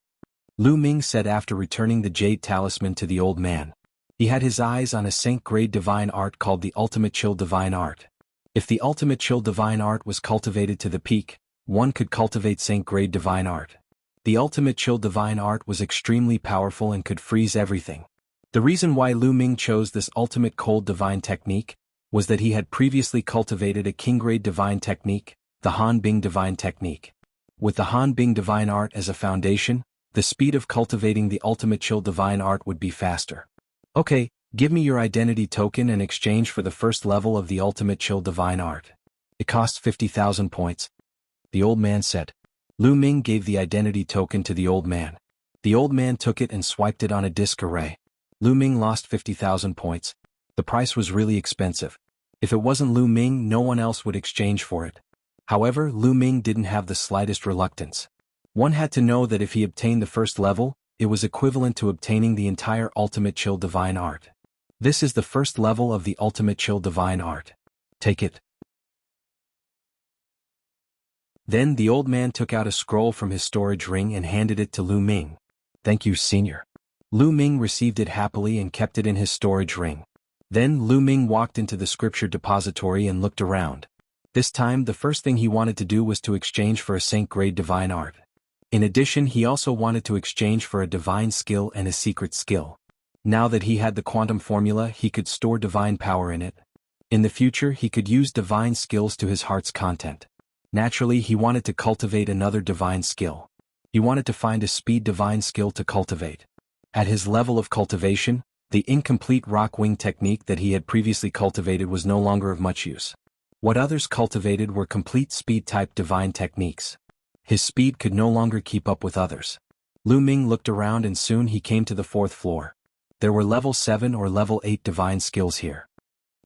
Lu Ming said after returning the jade talisman to the old man. He had his eyes on a Saint-grade divine art called the ultimate chill divine art. If the ultimate chill divine art was cultivated to the peak, one could cultivate Saint-grade divine art. The ultimate chill divine art was extremely powerful and could freeze everything. The reason why Lu Ming chose this ultimate cold divine technique was that he had previously cultivated a king-grade divine technique, the Han Bing divine technique. With the Han Bing divine art as a foundation, the speed of cultivating the ultimate chill divine art would be faster. Okay, give me your identity token in exchange for the first level of the ultimate chill divine art. It costs 50,000 points. The old man said. Lu Ming gave the identity token to the old man. The old man took it and swiped it on a disc array. Lu Ming lost 50,000 points. The price was really expensive. If it wasn't Lu Ming, no one else would exchange for it. However, Lu Ming didn't have the slightest reluctance. One had to know that if he obtained the first level, it was equivalent to obtaining the entire Ultimate Chill Divine Art. This is the first level of the Ultimate Chill Divine Art. Take it. Then the old man took out a scroll from his storage ring and handed it to Lu Ming. Thank you, senior. Lu Ming received it happily and kept it in his storage ring. Then Lu Ming walked into the scripture depository and looked around. This time the first thing he wanted to do was to exchange for a Saint-grade divine art. In addition, he also wanted to exchange for a divine skill and a secret skill. Now that he had the quantum formula, he could store divine power in it. In the future, he could use divine skills to his heart's content. Naturally, he wanted to cultivate another divine skill. He wanted to find a speed divine skill to cultivate. At his level of cultivation, the incomplete rock wing technique that he had previously cultivated was no longer of much use. What others cultivated were complete speed-type divine techniques. His speed could no longer keep up with others. Lu Ming looked around and soon he came to the 4th floor. There were level 7 or level 8 divine skills here.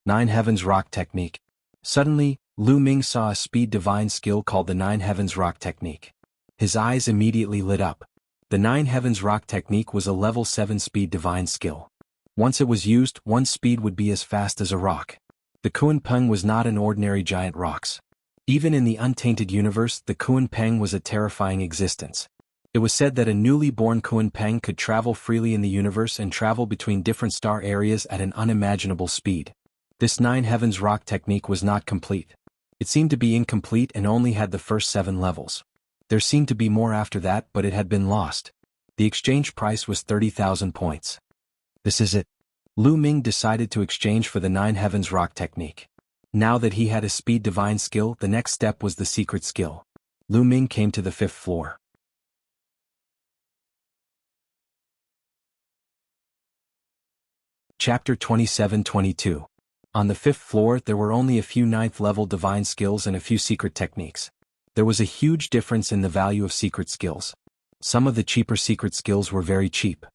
9 Heavens Rock Technique. Suddenly, Lu Ming saw a speed divine skill called the 9 Heavens Rock Technique. His eyes immediately lit up. The 9 Heavens Rock Technique was a level 7 speed divine skill. Once it was used, one's speed would be as fast as a rock. The Kuan Peng was not an ordinary giant rocks. Even in the untainted universe, the Kuan Peng was a terrifying existence. It was said that a newly born Kuan Peng could travel freely in the universe and travel between different star areas at an unimaginable speed. This 9 Heavens Rock Technique was not complete. It seemed to be incomplete and only had the first 7 levels. There seemed to be more after that, but it had been lost. The exchange price was 30,000 points. This is it. Lu Ming decided to exchange for the 9 Heavens Rock Technique. Now that he had a speed divine skill, the next step was the secret skill. Lu Ming came to the 5th floor. Chapter 27-22. On the 5th floor there were only a few 9th level divine skills and a few secret techniques. There was a huge difference in the value of secret skills. Some of the cheaper secret skills were very cheap.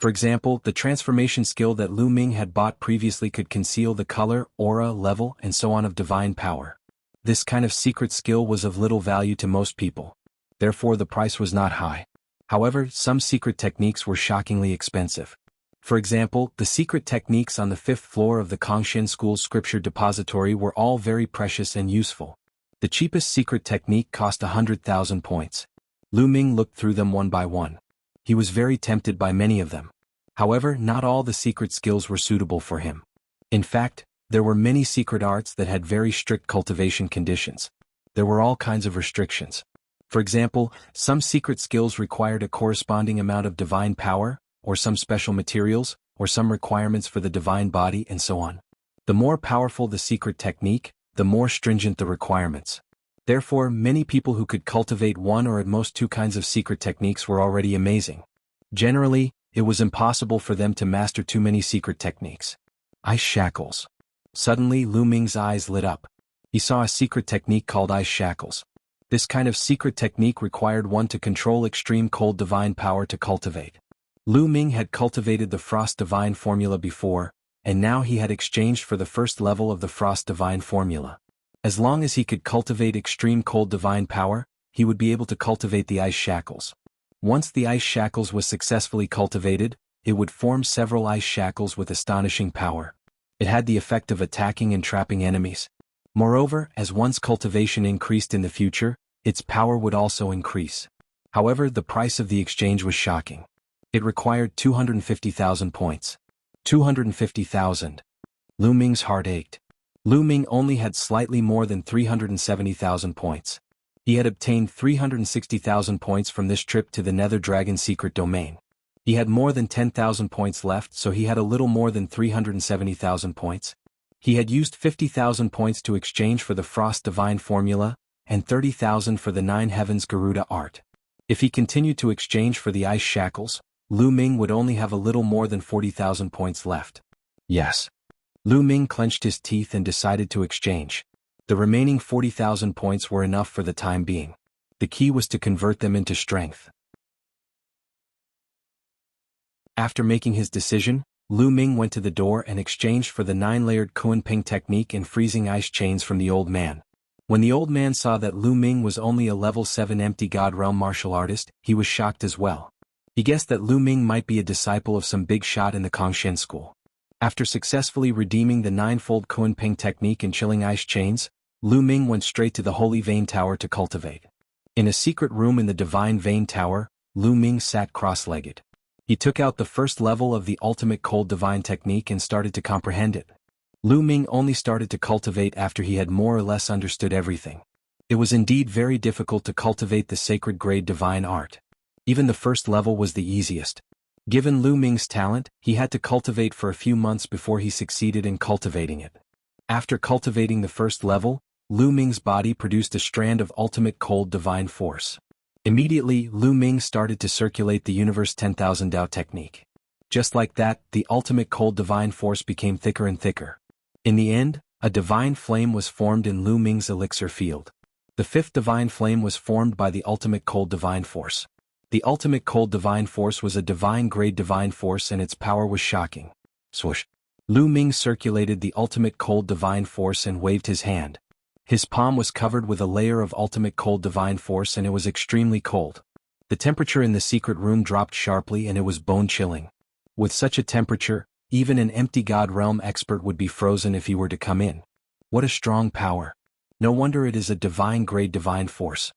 For example, the transformation skill that Lu Ming had bought previously could conceal the color, aura, level, and so on of divine power. This kind of secret skill was of little value to most people. Therefore the price was not high. However, some secret techniques were shockingly expensive. For example, the secret techniques on the 5th floor of the Kongshan School's scripture depository were all very precious and useful. The cheapest secret technique cost 100,000 points. Lu Ming looked through them one by one. He was very tempted by many of them. However, not all the secret skills were suitable for him. In fact, there were many secret arts that had very strict cultivation conditions. There were all kinds of restrictions. For example, some secret skills required a corresponding amount of divine power, or some special materials, or some requirements for the divine body, and so on. The more powerful the secret technique, the more stringent the requirements. Therefore, many people who could cultivate one or at most 2 kinds of secret techniques were already amazing. Generally, it was impossible for them to master too many secret techniques. Ice shackles. Suddenly Lu Ming's eyes lit up. He saw a secret technique called ice shackles. This kind of secret technique required one to control extreme cold divine power to cultivate. Lu Ming had cultivated the Frost Divine Formula before, and now he had exchanged for the first level of the Frost Divine Formula. As long as he could cultivate extreme cold divine power, he would be able to cultivate the ice shackles. Once the ice shackles was successfully cultivated, it would form several ice shackles with astonishing power. It had the effect of attacking and trapping enemies. Moreover, as one's cultivation increased in the future, its power would also increase. However, the price of the exchange was shocking. It required 250,000 points. 250,000. Lu Ming's heart ached. Lu Ming only had slightly more than 370,000 points. He had obtained 360,000 points from this trip to the Nether Dragon secret domain. He had more than 10,000 points left, so he had a little more than 370,000 points. He had used 50,000 points to exchange for the Frost Divine Formula, and 30,000 for the 9 Heavens Garuda art. If he continued to exchange for the ice shackles, Lu Ming would only have a little more than 40,000 points left. Yes. Lu Ming clenched his teeth and decided to exchange. The remaining 40,000 points were enough for the time being. The key was to convert them into strength. After making his decision, Lu Ming went to the door and exchanged for the 9-layered Kunping technique and freezing ice chains from the old man. When the old man saw that Lu Ming was only a level 7 empty God realm martial artist, he was shocked as well. He guessed that Lu Ming might be a disciple of some big shot in the Kongshen school. After successfully redeeming the 9-fold Kunping technique and chilling ice chains, Lu Ming went straight to the Holy Vein Tower to cultivate. In a secret room in the Divine Vein Tower, Lu Ming sat cross-legged. He took out the first level of the ultimate cold divine technique and started to comprehend it. Lu Ming only started to cultivate after he had more or less understood everything. It was indeed very difficult to cultivate the sacred grade divine art. Even the first level was the easiest. Given Lu Ming's talent, he had to cultivate for a few months before he succeeded in cultivating it. After cultivating the first level, Lu Ming's body produced a strand of ultimate cold divine force. Immediately, Lu Ming started to circulate the universe 10,000 Dao technique. Just like that, the ultimate cold divine force became thicker and thicker. In the end, a divine flame was formed in Lu Ming's elixir field. The 5th divine flame was formed by the ultimate cold divine force. The ultimate cold divine force was a divine grade divine force and its power was shocking. Swoosh! Lu Ming circulated the ultimate cold divine force and waved his hand. His palm was covered with a layer of ultimate cold divine force and it was extremely cold. The temperature in the secret room dropped sharply and it was bone-chilling. With such a temperature, even an empty God realm expert would be frozen if he were to come in. What a strong power. No wonder it is a divine grade divine force.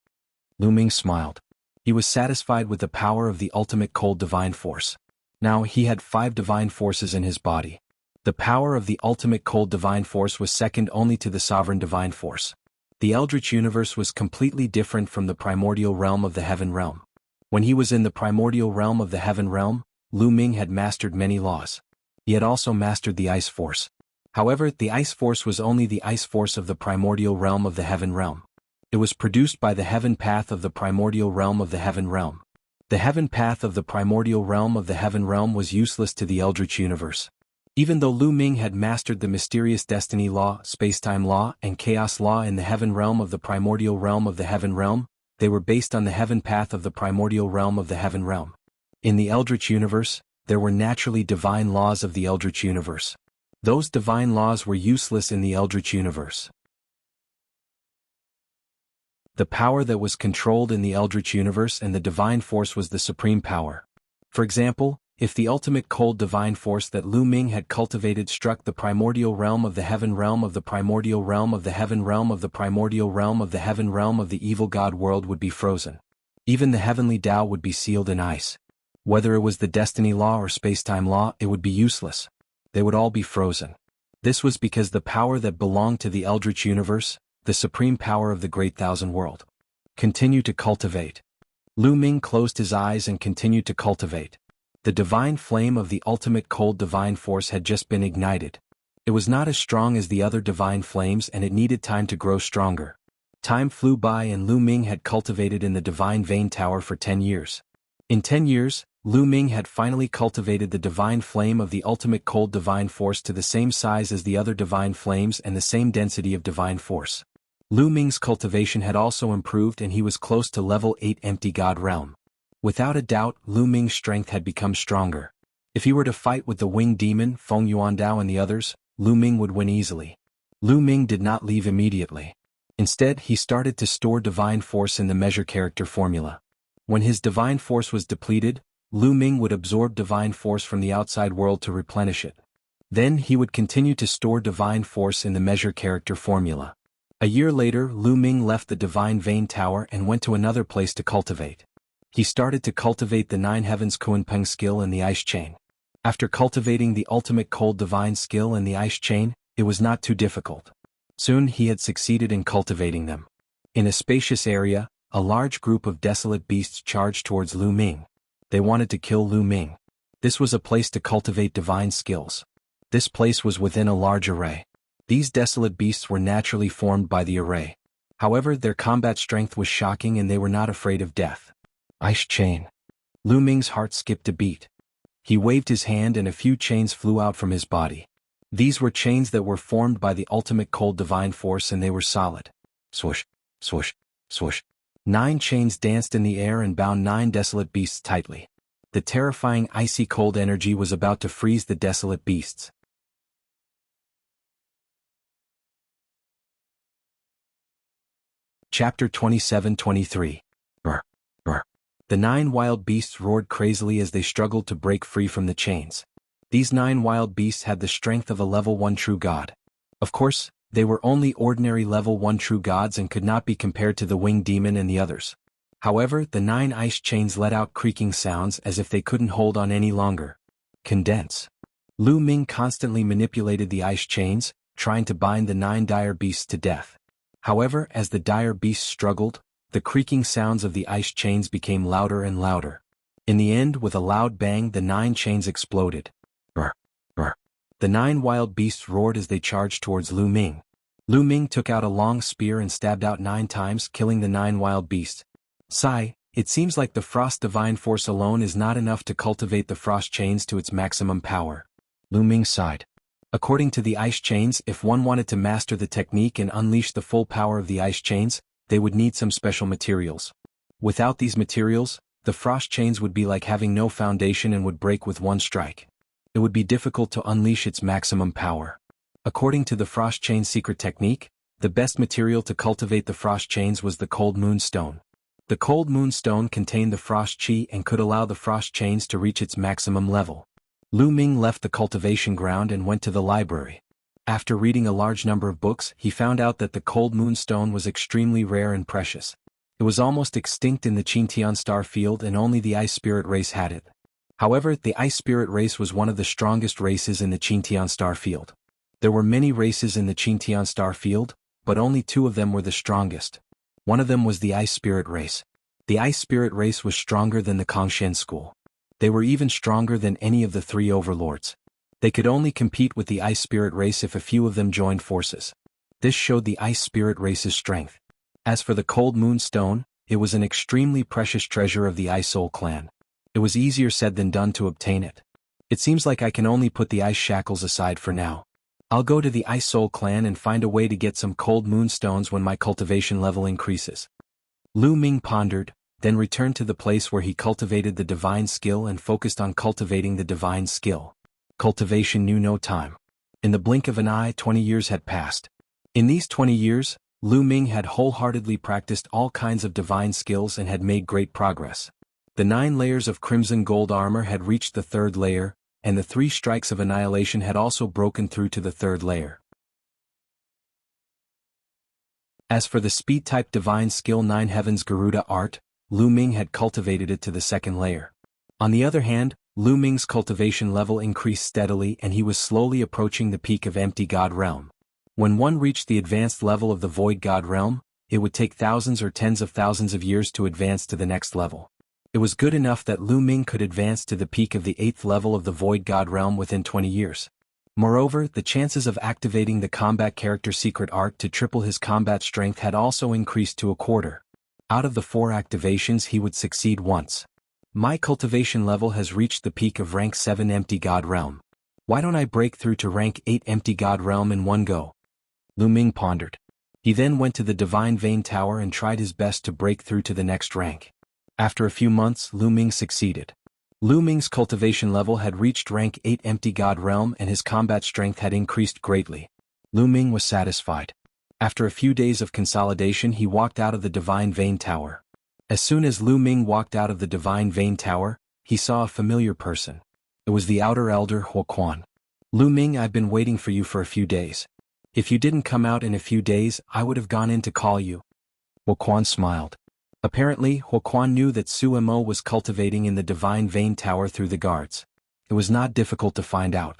Lu Ming smiled. He was satisfied with the power of the ultimate cold divine force. Now he had 5 divine forces in his body. The power of the ultimate cold divine force was second only to the sovereign divine force. The Eldritch universe was completely different from the primordial realm of the heaven realm. When he was in the primordial realm of the heaven realm, Lu Ming had mastered many laws. He had also mastered the ice force. However, the ice force was only the ice force of the primordial realm of the heaven realm. It was produced by the heaven path of the primordial realm of the heaven realm. The heaven path of the primordial realm of the heaven realm was useless to the Eldritch universe. Even though Lu Ming had mastered the mysterious destiny law, spacetime law, and chaos law in the heaven realm of the primordial realm of the heaven realm, they were based on the heaven path of the primordial realm of the heaven realm. In the Eldritch universe, there were naturally divine laws of the Eldritch universe. Those divine laws were useless in the Eldritch universe. The power that was controlled in the Eldritch universe and the divine force was the supreme power. For example, if the ultimate cold divine force that Lu Ming had cultivated struck the primordial realm of the heaven realm of the primordial realm of the heaven realm of the primordial realm of the heaven realm of the evil god world would be frozen. Even the heavenly Tao would be sealed in ice. Whether it was the destiny law or spacetime law, it would be useless. They would all be frozen. This was because the power that belonged to the Eldritch universe, the supreme power of the Great Thousand World. Continue to cultivate. Lu Ming closed his eyes and continued to cultivate. The divine flame of the ultimate cold divine force had just been ignited. It was not as strong as the other divine flames and it needed time to grow stronger. Time flew by and Lu Ming had cultivated in the Divine Vein Tower for 10 years. In 10 years, Lu Ming had finally cultivated the divine flame of the ultimate cold divine force to the same size as the other divine flames and the same density of divine force. Lu Ming's cultivation had also improved and he was close to level 8 empty God realm. Without a doubt, Lu Ming's strength had become stronger. If he were to fight with the winged demon, Feng Yuandao and the others, Lu Ming would win easily. Lu Ming did not leave immediately. Instead, he started to store divine force in the measure character formula. When his divine force was depleted, Lu Ming would absorb divine force from the outside world to replenish it. Then he would continue to store divine force in the measure character formula. A year later, Lu Ming left the Divine Vein Tower and went to another place to cultivate. He started to cultivate the 9 Heavens Kunpeng skill and the Ice Chain. After cultivating the ultimate cold divine skill and the Ice Chain, it was not too difficult. Soon he had succeeded in cultivating them. In a spacious area, a large group of desolate beasts charged towards Lu Ming. They wanted to kill Lu Ming. This was a place to cultivate divine skills. This place was within a large array. These desolate beasts were naturally formed by the array. However, their combat strength was shocking and they were not afraid of death. Ice Chain. Lu Ming's heart skipped a beat. He waved his hand and a few chains flew out from his body. These were chains that were formed by the ultimate cold divine force and they were solid. Swoosh, swoosh, swoosh. 9 chains danced in the air and bound 9 desolate beasts tightly. The terrifying icy cold energy was about to freeze the desolate beasts. Chapter 27-23. The 9 wild beasts roared crazily as they struggled to break free from the chains. These 9 wild beasts had the strength of a level 1 true god. Of course, they were only ordinary level 1 true gods and could not be compared to the winged demon and the others. However, the 9 ice chains let out creaking sounds as if they couldn't hold on any longer. Condense. Lu Ming constantly manipulated the ice chains, trying to bind the 9 dire beasts to death. However, as the dire beasts struggled, the creaking sounds of the ice chains became louder and louder. In the end, with a loud bang, the 9 chains exploded. The 9 wild beasts roared as they charged towards Lu Ming. Lu Ming took out a long spear and stabbed out 9 times, killing the 9 wild beasts. Sigh, it seems like the frost divine force alone is not enough to cultivate the frost chains to its maximum power. Lu Ming sighed. According to the ice chains, if one wanted to master the technique and unleash the full power of the ice chains, they would need some special materials. Without these materials, the frost chains would be like having no foundation and would break with one strike. It would be difficult to unleash its maximum power. According to the frost chain secret technique, the best material to cultivate the frost chains was the cold moon stone. The cold moon stone contained the frost chi and could allow the frost chains to reach its maximum level. Lu Ming left the cultivation ground and went to the library. After reading a large number of books, he found out that the cold moon stone was extremely rare and precious. It was almost extinct in the Qingtian star field and only the ice spirit race had it. However, the ice spirit race was one of the strongest races in the Qingtian star field. There were many races in the Qingtian star field, but only 2 of them were the strongest. One of them was the ice spirit race. The ice spirit race was stronger than the Kongshen school. They were even stronger than any of the 3 overlords. They could only compete with the ice spirit race if a few of them joined forces. This showed the ice spirit race's strength. As for the cold moon stone, it was an extremely precious treasure of the Ice Soul clan. It was easier said than done to obtain it. It seems like I can only put the ice shackles aside for now. I'll go to the Ice Soul clan and find a way to get some cold moon stones when my cultivation level increases. Lu Ming pondered, then returned to the place where he cultivated the divine skill and focused on cultivating the divine skill. Cultivation knew no time. In the blink of an eye, 20 years had passed. In these 20 years, Lu Ming had wholeheartedly practiced all kinds of divine skills and had made great progress. The 9 layers of crimson gold armor had reached the 3rd layer, and the 3 strikes of annihilation had also broken through to the 3rd layer. As for the speed-type divine skill 9 Heavens Garuda art, Lu Ming had cultivated it to the 2nd layer. On the other hand, Lu Ming's cultivation level increased steadily and he was slowly approaching the peak of Empty God Realm. When one reached the advanced level of the Void God Realm, it would take thousands or tens of thousands of years to advance to the next level. It was good enough that Lu Ming could advance to the peak of the 8th level of the Void God Realm within 20 years. Moreover, the chances of activating the combat character secret art to triple his combat strength had also increased to a quarter. Out of the 4 activations he would succeed once. My cultivation level has reached the peak of rank 7 Empty God Realm. Why don't I break through to rank 8 Empty God Realm in one go? Lu Ming pondered. He then went to the Divine Vein Tower and tried his best to break through to the next rank. After a few months, Lu Ming succeeded. Lu Ming's cultivation level had reached rank 8 Empty God Realm and his combat strength had increased greatly. Lu Ming was satisfied. After a few days of consolidation he walked out of the Divine Vein Tower. As soon as Lu Ming walked out of the Divine Vein Tower, he saw a familiar person. It was the Outer Elder Huoquan. Lu Ming, I've been waiting for you for a few days. If you didn't come out in a few days, I would have gone in to call you. Huoquan smiled. Apparently, Huoquan knew that Su Mo was cultivating in the Divine Vein Tower through the guards. It was not difficult to find out.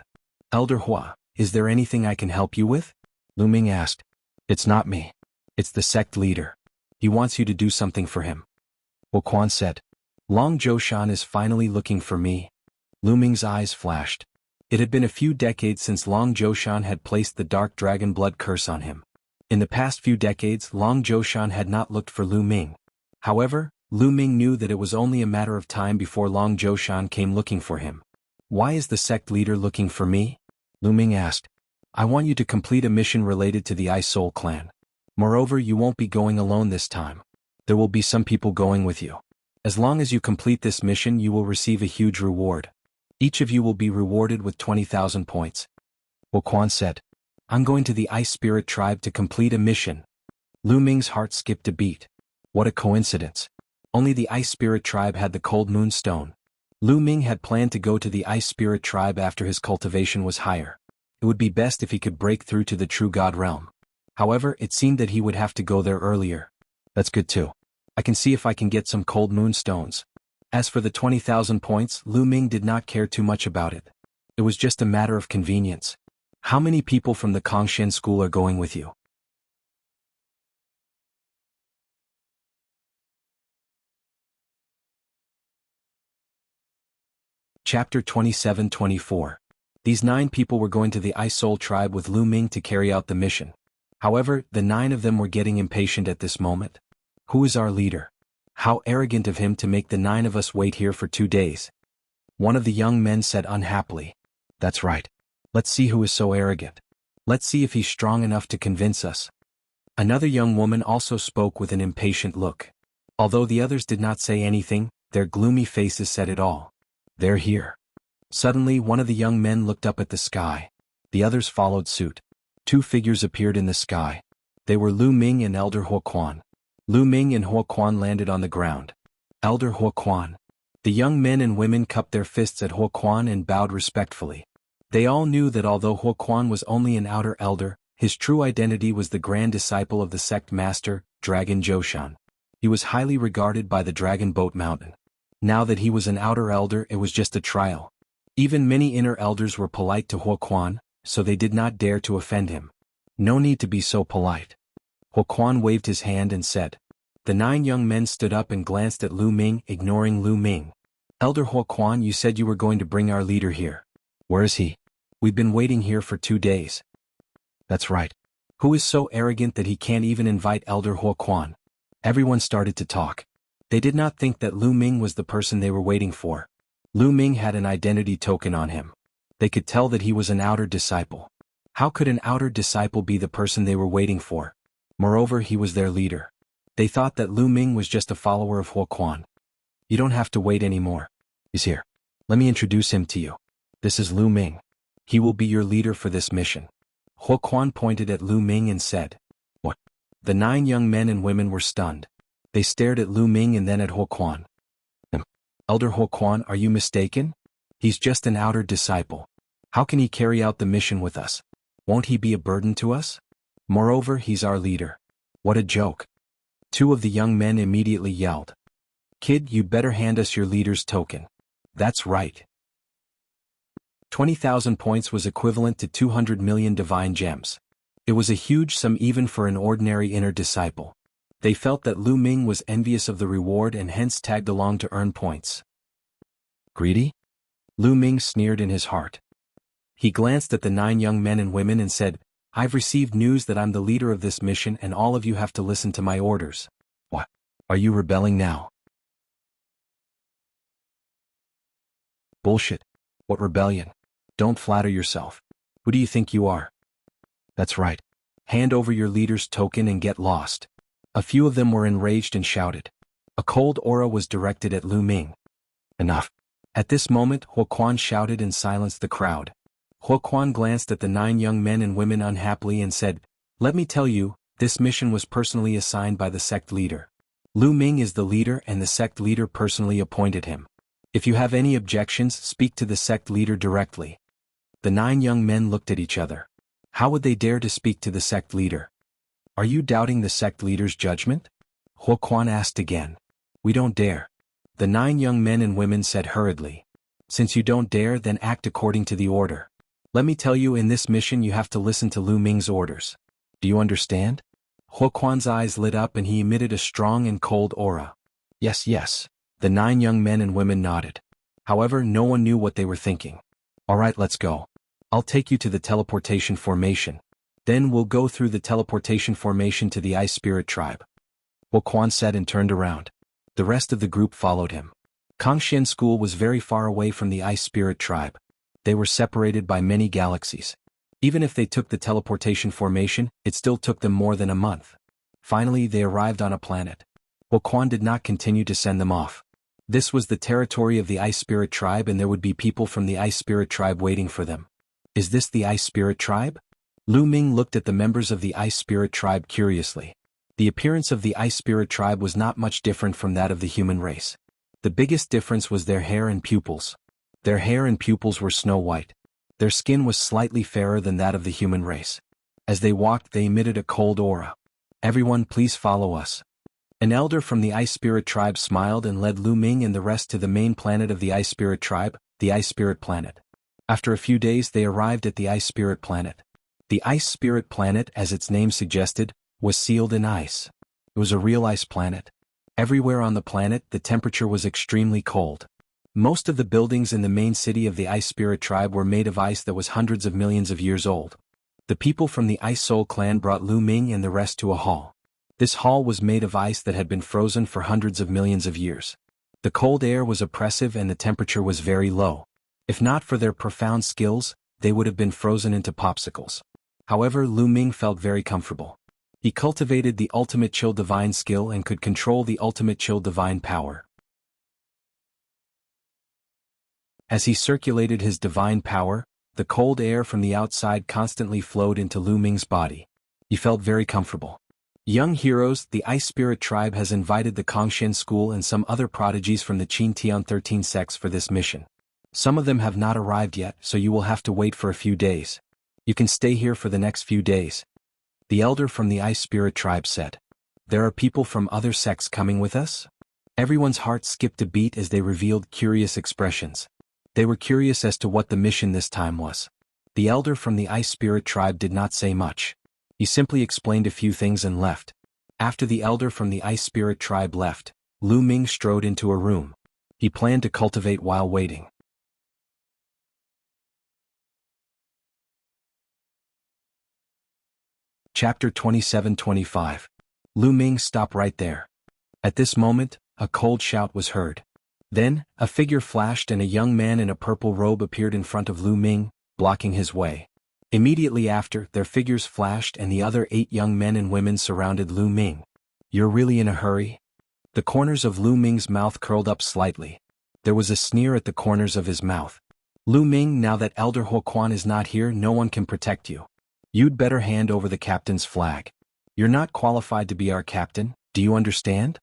Elder Hua, is there anything I can help you with? Lu Ming asked. It's not me. It's the sect leader. He wants you to do something for him. Huoquan said. Long Zhoushan is finally looking for me. Lu Ming's eyes flashed. It had been a few decades since Long Zhoushan had placed the Dark Dragon Blood curse on him. In the past few decades, Long Zhoushan had not looked for Lu Ming. However, Lu Ming knew that it was only a matter of time before Long Zhoushan came looking for him. Why is the sect leader looking for me? Lu Ming asked. I want you to complete a mission related to the Ice Soul clan. Moreover, you won't be going alone this time. There will be some people going with you. As long as you complete this mission, you will receive a huge reward. Each of you will be rewarded with 20,000 points. Huoquan said, I'm going to the Ice Spirit Tribe to complete a mission. Lu Ming's heart skipped a beat. What a coincidence. Only the Ice Spirit Tribe had the Cold Moon Stone. Lu Ming had planned to go to the Ice Spirit Tribe after his cultivation was higher. It would be best if he could break through to the True God realm. However, it seemed that he would have to go there earlier. That's good too. I can see if I can get some Cold Moon Stones. As for the 20,000 points, Lu Ming did not care too much about it. It was just a matter of convenience. How many people from the Kongshan school are going with you? Chapter 27-24. These 9 people were going to the Ice Soul Tribe with Lu Ming to carry out the mission. However, the 9 of them were getting impatient at this moment. Who is our leader? How arrogant of him to make the 9 of us wait here for 2 days. One of the young men said unhappily. That's right. Let's see who is so arrogant. Let's see if he's strong enough to convince us. Another young woman also spoke with an impatient look. Although the others did not say anything, their gloomy faces said it all. They're here. Suddenly one of the young men looked up at the sky. The others followed suit. 2 figures appeared in the sky. They were Lu Ming and Elder Huoquan. Lu Ming and Huoquan landed on the ground. Elder Huoquan. The young men and women cupped their fists at Huoquan and bowed respectfully. They all knew that although Huoquan was only an outer elder, his true identity was the grand disciple of the sect master, Dragon Zhoushan. He was highly regarded by the Dragon Boat Mountain. Now that he was an outer elder, it was just a trial. Even many inner elders were polite to Huoquan, so they did not dare to offend him. No need to be so polite. Huoquan waved his hand and said. The 9 young men stood up and glanced at Lu Ming, ignoring Lu Ming. Elder Huoquan, you said you were going to bring our leader here. Where is he? We've been waiting here for 2 days. That's right. Who is so arrogant that he can't even invite Elder Huoquan? Everyone started to talk. They did not think that Lu Ming was the person they were waiting for. Lu Ming had an identity token on him. They could tell that he was an outer disciple. How could an outer disciple be the person they were waiting for? Moreover, he was their leader. They thought that Lu Ming was just a follower of Huoquan. You don't have to wait anymore. He's here. Let me introduce him to you. This is Lu Ming. He will be your leader for this mission. Huoquan pointed at Lu Ming and said. What? The 9 young men and women were stunned. They stared at Lu Ming and then at Huoquan. Elder Huoquan, are you mistaken? He's just an outer disciple. How can he carry out the mission with us? Won't he be a burden to us? Moreover, he's our leader. What a joke. 2 of the young men immediately yelled. Kid, you better hand us your leader's token. That's right. 20,000 points was equivalent to 200 million divine gems. It was a huge sum even for an ordinary inner disciple. They felt that Lu Ming was envious of the reward and hence tagged along to earn points. Greedy? Lu Ming sneered in his heart. He glanced at the 9 young men and women and said, I've received news that I'm the leader of this mission and all of you have to listen to my orders. What? Are you rebelling now? Bullshit. What rebellion? Don't flatter yourself. Who do you think you are? That's right. Hand over your leader's token and get lost. A few of them were enraged and shouted. A cold aura was directed at Lu Ming. Enough. At this moment, Huoquan shouted and silenced the crowd. Huoquan glanced at the 9 young men and women unhappily and said, Let me tell you, this mission was personally assigned by the sect leader. Lu Ming is the leader and the sect leader personally appointed him. If you have any objections, speak to the sect leader directly. The 9 young men looked at each other. How would they dare to speak to the sect leader? Are you doubting the sect leader's judgment? Huoquan asked again. We don't dare. The 9 young men and women said hurriedly. Since you don't dare, then act according to the order. Let me tell you, in this mission you have to listen to Lu Ming's orders. Do you understand? Huoquan's eyes lit up and he emitted a strong and cold aura. Yes, yes. The 9 young men and women nodded. However, no one knew what they were thinking. Alright, let's go. I'll take you to the teleportation formation. Then we'll go through the teleportation formation to the Ice Spirit Tribe. Huoquan said and turned around. The rest of the group followed him. Kongshan School was very far away from the Ice Spirit Tribe. They were separated by many galaxies. Even if they took the teleportation formation, it still took them more than a month. Finally, they arrived on a planet. Huoquan did not continue to send them off. This was the territory of the Ice Spirit tribe, and there would be people from the Ice Spirit tribe waiting for them. Is this the Ice Spirit tribe? Lu Ming looked at the members of the Ice Spirit tribe curiously. The appearance of the Ice Spirit tribe was not much different from that of the human race. The biggest difference was their hair and pupils. Their hair and pupils were snow white. Their skin was slightly fairer than that of the human race. As they walked, they emitted a cold aura. Everyone, please follow us. An elder from the Ice Spirit tribe smiled and led Lu Ming and the rest to the main planet of the Ice Spirit tribe, the Ice Spirit planet. After a few days they arrived at the Ice Spirit planet. The Ice Spirit planet, as its name suggested, was sealed in ice. It was a real ice planet. Everywhere on the planet the temperature was extremely cold. Most of the buildings in the main city of the Ice Spirit tribe were made of ice that was hundreds of millions of years old. The people from the Ice Soul clan brought Lu Ming and the rest to a hall. This hall was made of ice that had been frozen for hundreds of millions of years. The cold air was oppressive and the temperature was very low. If not for their profound skills, they would have been frozen into popsicles. However, Lu Ming felt very comfortable. He cultivated the ultimate chill divine skill and could control the ultimate chill divine power. As he circulated his divine power, the cold air from the outside constantly flowed into Lu Ming's body. He felt very comfortable. Young heroes, the Ice Spirit tribe has invited the Kongshan school and some other prodigies from the Qin Tian 13 sects for this mission. Some of them have not arrived yet, so you will have to wait for a few days. You can stay here for the next few days. The elder from the Ice Spirit tribe said. There are people from other sects coming with us? Everyone's heart skipped a beat as they revealed curious expressions. They were curious as to what the mission this time was. The elder from the Ice Spirit tribe did not say much. He simply explained a few things and left. After the elder from the Ice Spirit tribe left, Lu Ming strode into a room. He planned to cultivate while waiting. Chapter 27-25. Lu Ming, stop right there. At this moment, a cold shout was heard. Then, a figure flashed and a young man in a purple robe appeared in front of Lu Ming, blocking his way. Immediately after, their figures flashed and the other 8 young men and women surrounded Lu Ming. You're really in a hurry? The corners of Lu Ming's mouth curled up slightly. There was a sneer at the corners of his mouth. Lu Ming, now that Elder Huoquan is not here, no one can protect you. You'd better hand over the captain's flag. You're not qualified to be our captain, do you understand?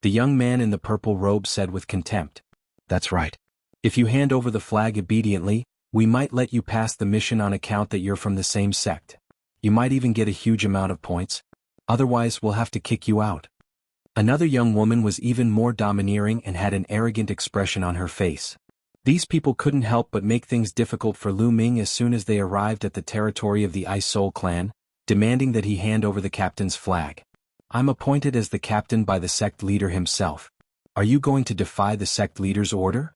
The young man in the purple robe said with contempt. That's right. If you hand over the flag obediently, we might let you pass the mission on account that you're from the same sect. You might even get a huge amount of points. Otherwise, we'll have to kick you out. Another young woman was even more domineering and had an arrogant expression on her face. These people couldn't help but make things difficult for Lu Ming as soon as they arrived at the territory of the Ice Soul clan, demanding that he hand over the captain's flag. I'm appointed as the captain by the sect leader himself. Are you going to defy the sect leader's order?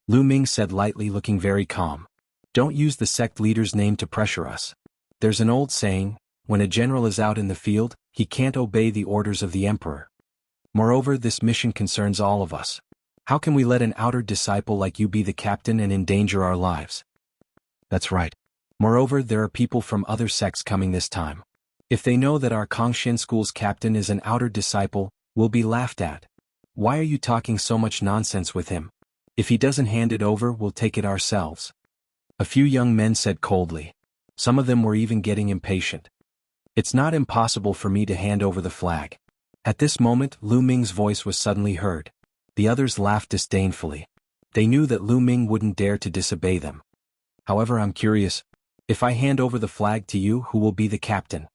Lu Ming said lightly, looking very calm. Don't use the sect leader's name to pressure us. There's an old saying, when a general is out in the field, he can't obey the orders of the emperor. Moreover, this mission concerns all of us. How can we let an outer disciple like you be the captain and endanger our lives? That's right. Moreover, there are people from other sects coming this time. If they know that our Kongshan school's captain is an outer disciple, we'll be laughed at. Why are you talking so much nonsense with him? If he doesn't hand it over, we'll take it ourselves. A few young men said coldly. Some of them were even getting impatient. It's not impossible for me to hand over the flag. At this moment, Lu Ming's voice was suddenly heard. The others laughed disdainfully. They knew that Lu Ming wouldn't dare to disobey them. However, I'm curious. If I hand over the flag to you, who will be the captain?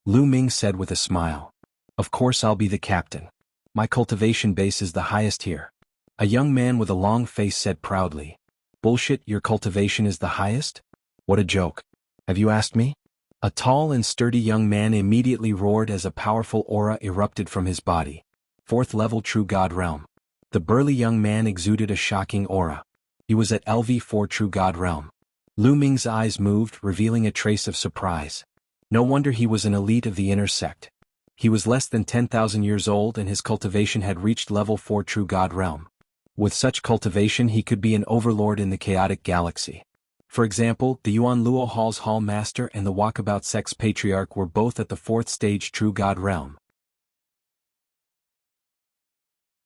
Lu Ming said with a smile. Of course I'll be the captain. My cultivation base is the highest here. A young man with a long face said proudly. Bullshit, your cultivation is the highest? What a joke. Have you asked me? A tall and sturdy young man immediately roared as a powerful aura erupted from his body. 4th level True God Realm. The burly young man exuded a shocking aura. He was at LV4 True God Realm. Lu Ming's eyes moved, revealing a trace of surprise. No wonder he was an elite of the inner sect. He was less than 10,000 years old and his cultivation had reached level 4 True God Realm. With such cultivation he could be an overlord in the chaotic galaxy. For example, the Yuan Luo Hall's Hall Master and the Walkabout Sect's Patriarch were both at the 4th stage True God Realm.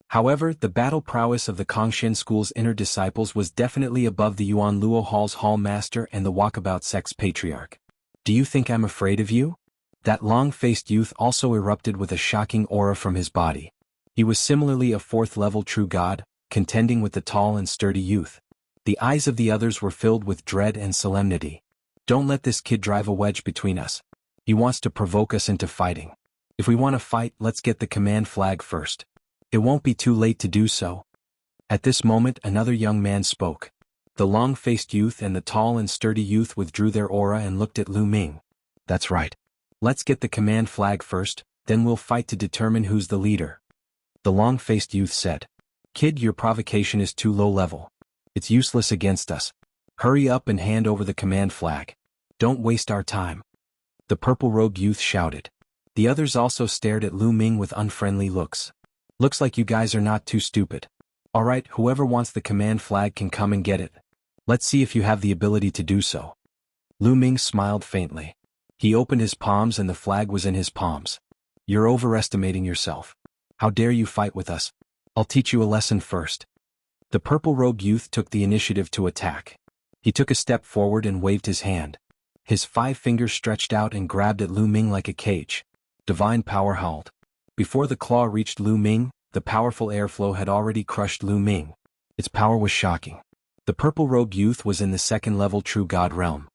However, the battle prowess of the Kongshan school's inner disciples was definitely above the Yuan Luo Hall's hall master and the walkabout sect's patriarch. Do you think I'm afraid of you? That long-faced youth also erupted with a shocking aura from his body. He was similarly a 4th-level true god, contending with the tall and sturdy youth. The eyes of the others were filled with dread and solemnity. Don't let this kid drive a wedge between us. He wants to provoke us into fighting. If we want to fight, let's get the command flag first. It won't be too late to do so. At this moment, another young man spoke. The long-faced youth and the tall and sturdy youth withdrew their aura and looked at Lu Ming. That's right. Let's get the command flag first, then we'll fight to determine who's the leader. The long-faced youth said. Kid, your provocation is too low level. It's useless against us. Hurry up and hand over the command flag. Don't waste our time. The purple-robed youth shouted. The others also stared at Lu Ming with unfriendly looks. Looks like you guys are not too stupid. Alright, whoever wants the command flag can come and get it. Let's see if you have the ability to do so. Lu Ming smiled faintly. He opened his palms and the flag was in his palms. You're overestimating yourself. How dare you fight with us? I'll teach you a lesson first. The purple-robed youth took the initiative to attack. He took a step forward and waved his hand. His 5 fingers stretched out and grabbed at Lu Ming like a cage. Divine power howled. Before the claw reached Lu Ming, the powerful airflow had already crushed Lu Ming. Its power was shocking. The purple-robed youth was in the 2nd-level true god realm.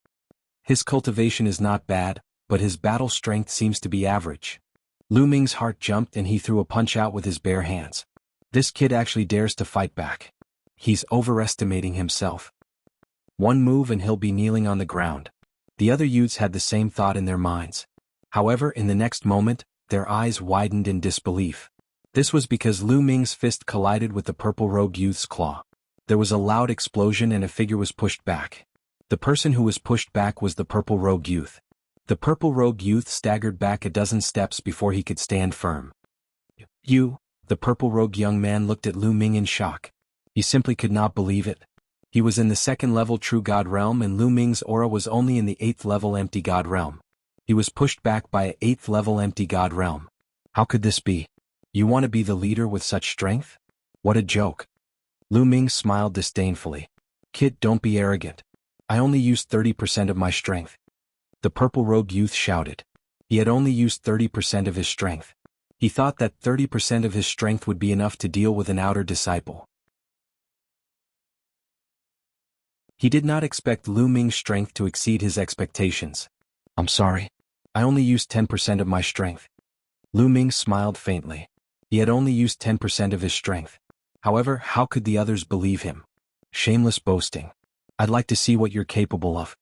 His cultivation is not bad, but his battle strength seems to be average. Lu Ming's heart jumped and he threw a punch out with his bare hands. This kid actually dares to fight back. He's overestimating himself. One move and he'll be kneeling on the ground. The other youths had the same thought in their minds. However, in the next moment, their eyes widened in disbelief. This was because Lu Ming's fist collided with the purple-robed youth's claw. There was a loud explosion and a figure was pushed back. The person who was pushed back was the purple-robed youth. The purple-robed youth staggered back a dozen steps before he could stand firm. You, the purple-robed young man looked at Lu Ming in shock. He simply could not believe it. He was in the 2nd-level true god realm and Lu Ming's aura was only in the 8th-level empty god realm. He was pushed back by an 8th-level empty god realm. How could this be? You want to be the leader with such strength? What a joke. Lu Ming smiled disdainfully. Kid, don't be arrogant. I only used 30% of my strength. The purple-robed youth shouted. He had only used 30% of his strength. He thought that 30% of his strength would be enough to deal with an outer disciple. He did not expect Lu Ming's strength to exceed his expectations. I'm sorry. I only used 10% of my strength. Lu Ming smiled faintly. He had only used 10% of his strength. However, how could the others believe him? Shameless boasting. I'd like to see what you're capable of.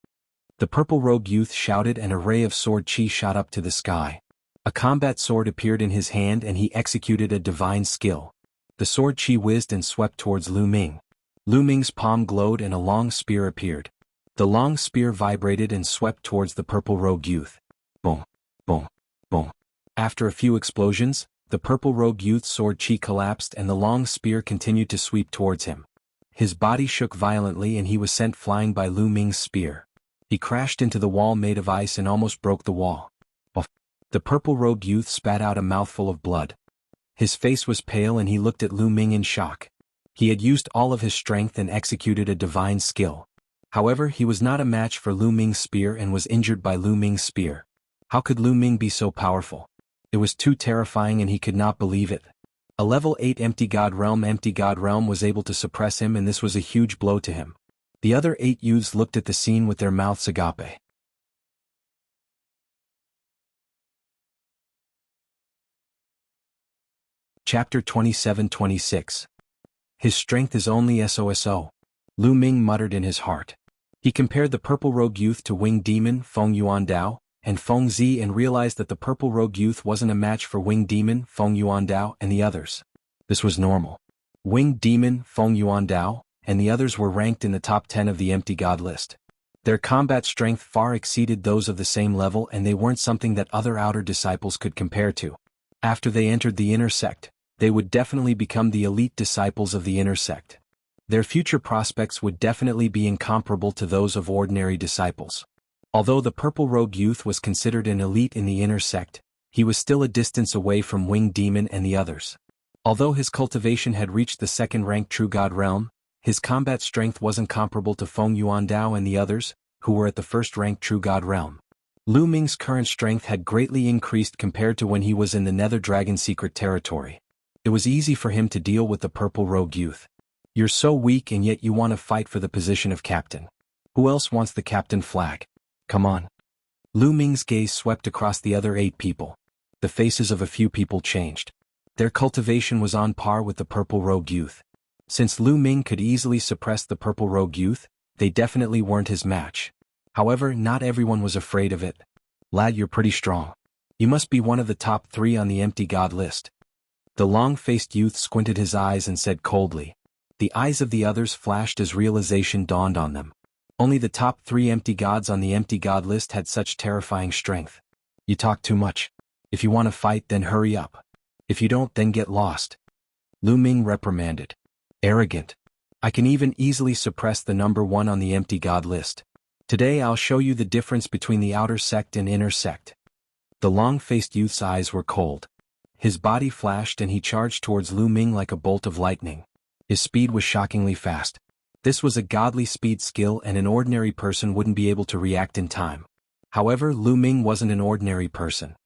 The purple-robed youth shouted and a ray of sword chi shot up to the sky. A combat sword appeared in his hand and he executed a divine skill. The sword chi whizzed and swept towards Lu Ming. Lu Ming's palm glowed and a long spear appeared. The long spear vibrated and swept towards the purple-robed youth. Boom, boom, boom. After a few explosions, the purple-robed youth's sword chi collapsed and the long spear continued to sweep towards him. His body shook violently and he was sent flying by Lu Ming's spear. He crashed into the wall made of ice and almost broke the wall. The purple-robed youth spat out a mouthful of blood. His face was pale and he looked at Lu Ming in shock. He had used all of his strength and executed a divine skill. However, he was not a match for Lu Ming's spear and was injured by Lu Ming's spear. How could Lu Ming be so powerful? It was too terrifying and he could not believe it. A level 8 empty god realm was able to suppress him and this was a huge blow to him. The other 8 youths looked at the scene with their mouths agape. Chapter 27-26. His strength is only SOSO. Lu Ming muttered in his heart. He compared the purple-robed youth to Winged Demon Feng Yuan Dao and Feng Zi and realized that the purple-robed youth wasn't a match for Winged Demon Feng Yuan Dao and the others. This was normal. Winged Demon Feng Yuan Dao and the others were ranked in the top 10 of the empty god list. Their combat strength far exceeded those of the same level and they weren't something that other outer disciples could compare to. After they entered the inner sect, they would definitely become the elite disciples of the inner sect. Their future prospects would definitely be incomparable to those of ordinary disciples. Although the purple-robed youth was considered an elite in the inner sect, he was still a distance away from Winged Demon and the others. Although his cultivation had reached the second-ranked True God realm, his combat strength wasn't comparable to Feng Yuandao and the others, who were at the first-ranked True God realm. Lu Ming's current strength had greatly increased compared to when he was in the Nether Dragon secret territory. It was easy for him to deal with the purple rogue youth. You're so weak and yet you want to fight for the position of captain. Who else wants the captain flag? Come on. Lu Ming's gaze swept across the other 8 people. The faces of a few people changed. Their cultivation was on par with the purple rogue youth. Since Lu Ming could easily suppress the purple rogue youth, they definitely weren't his match. However, not everyone was afraid of it. Lad, you're pretty strong. You must be one of the top 3 on the empty god list. The long-faced youth squinted his eyes and said coldly. The eyes of the others flashed as realization dawned on them. Only the top 3 empty gods on the empty god list had such terrifying strength. You talk too much. If you want to fight, then hurry up. If you don't, then get lost. Lu Ming reprimanded. Arrogant. I can even easily suppress the number 1 on the empty god list. Today I'll show you the difference between the outer sect and inner sect. The long-faced youth's eyes were cold. His body flashed and he charged towards Lu Ming like a bolt of lightning. His speed was shockingly fast. This was a godly speed skill and an ordinary person wouldn't be able to react in time. However, Lu Ming wasn't an ordinary person.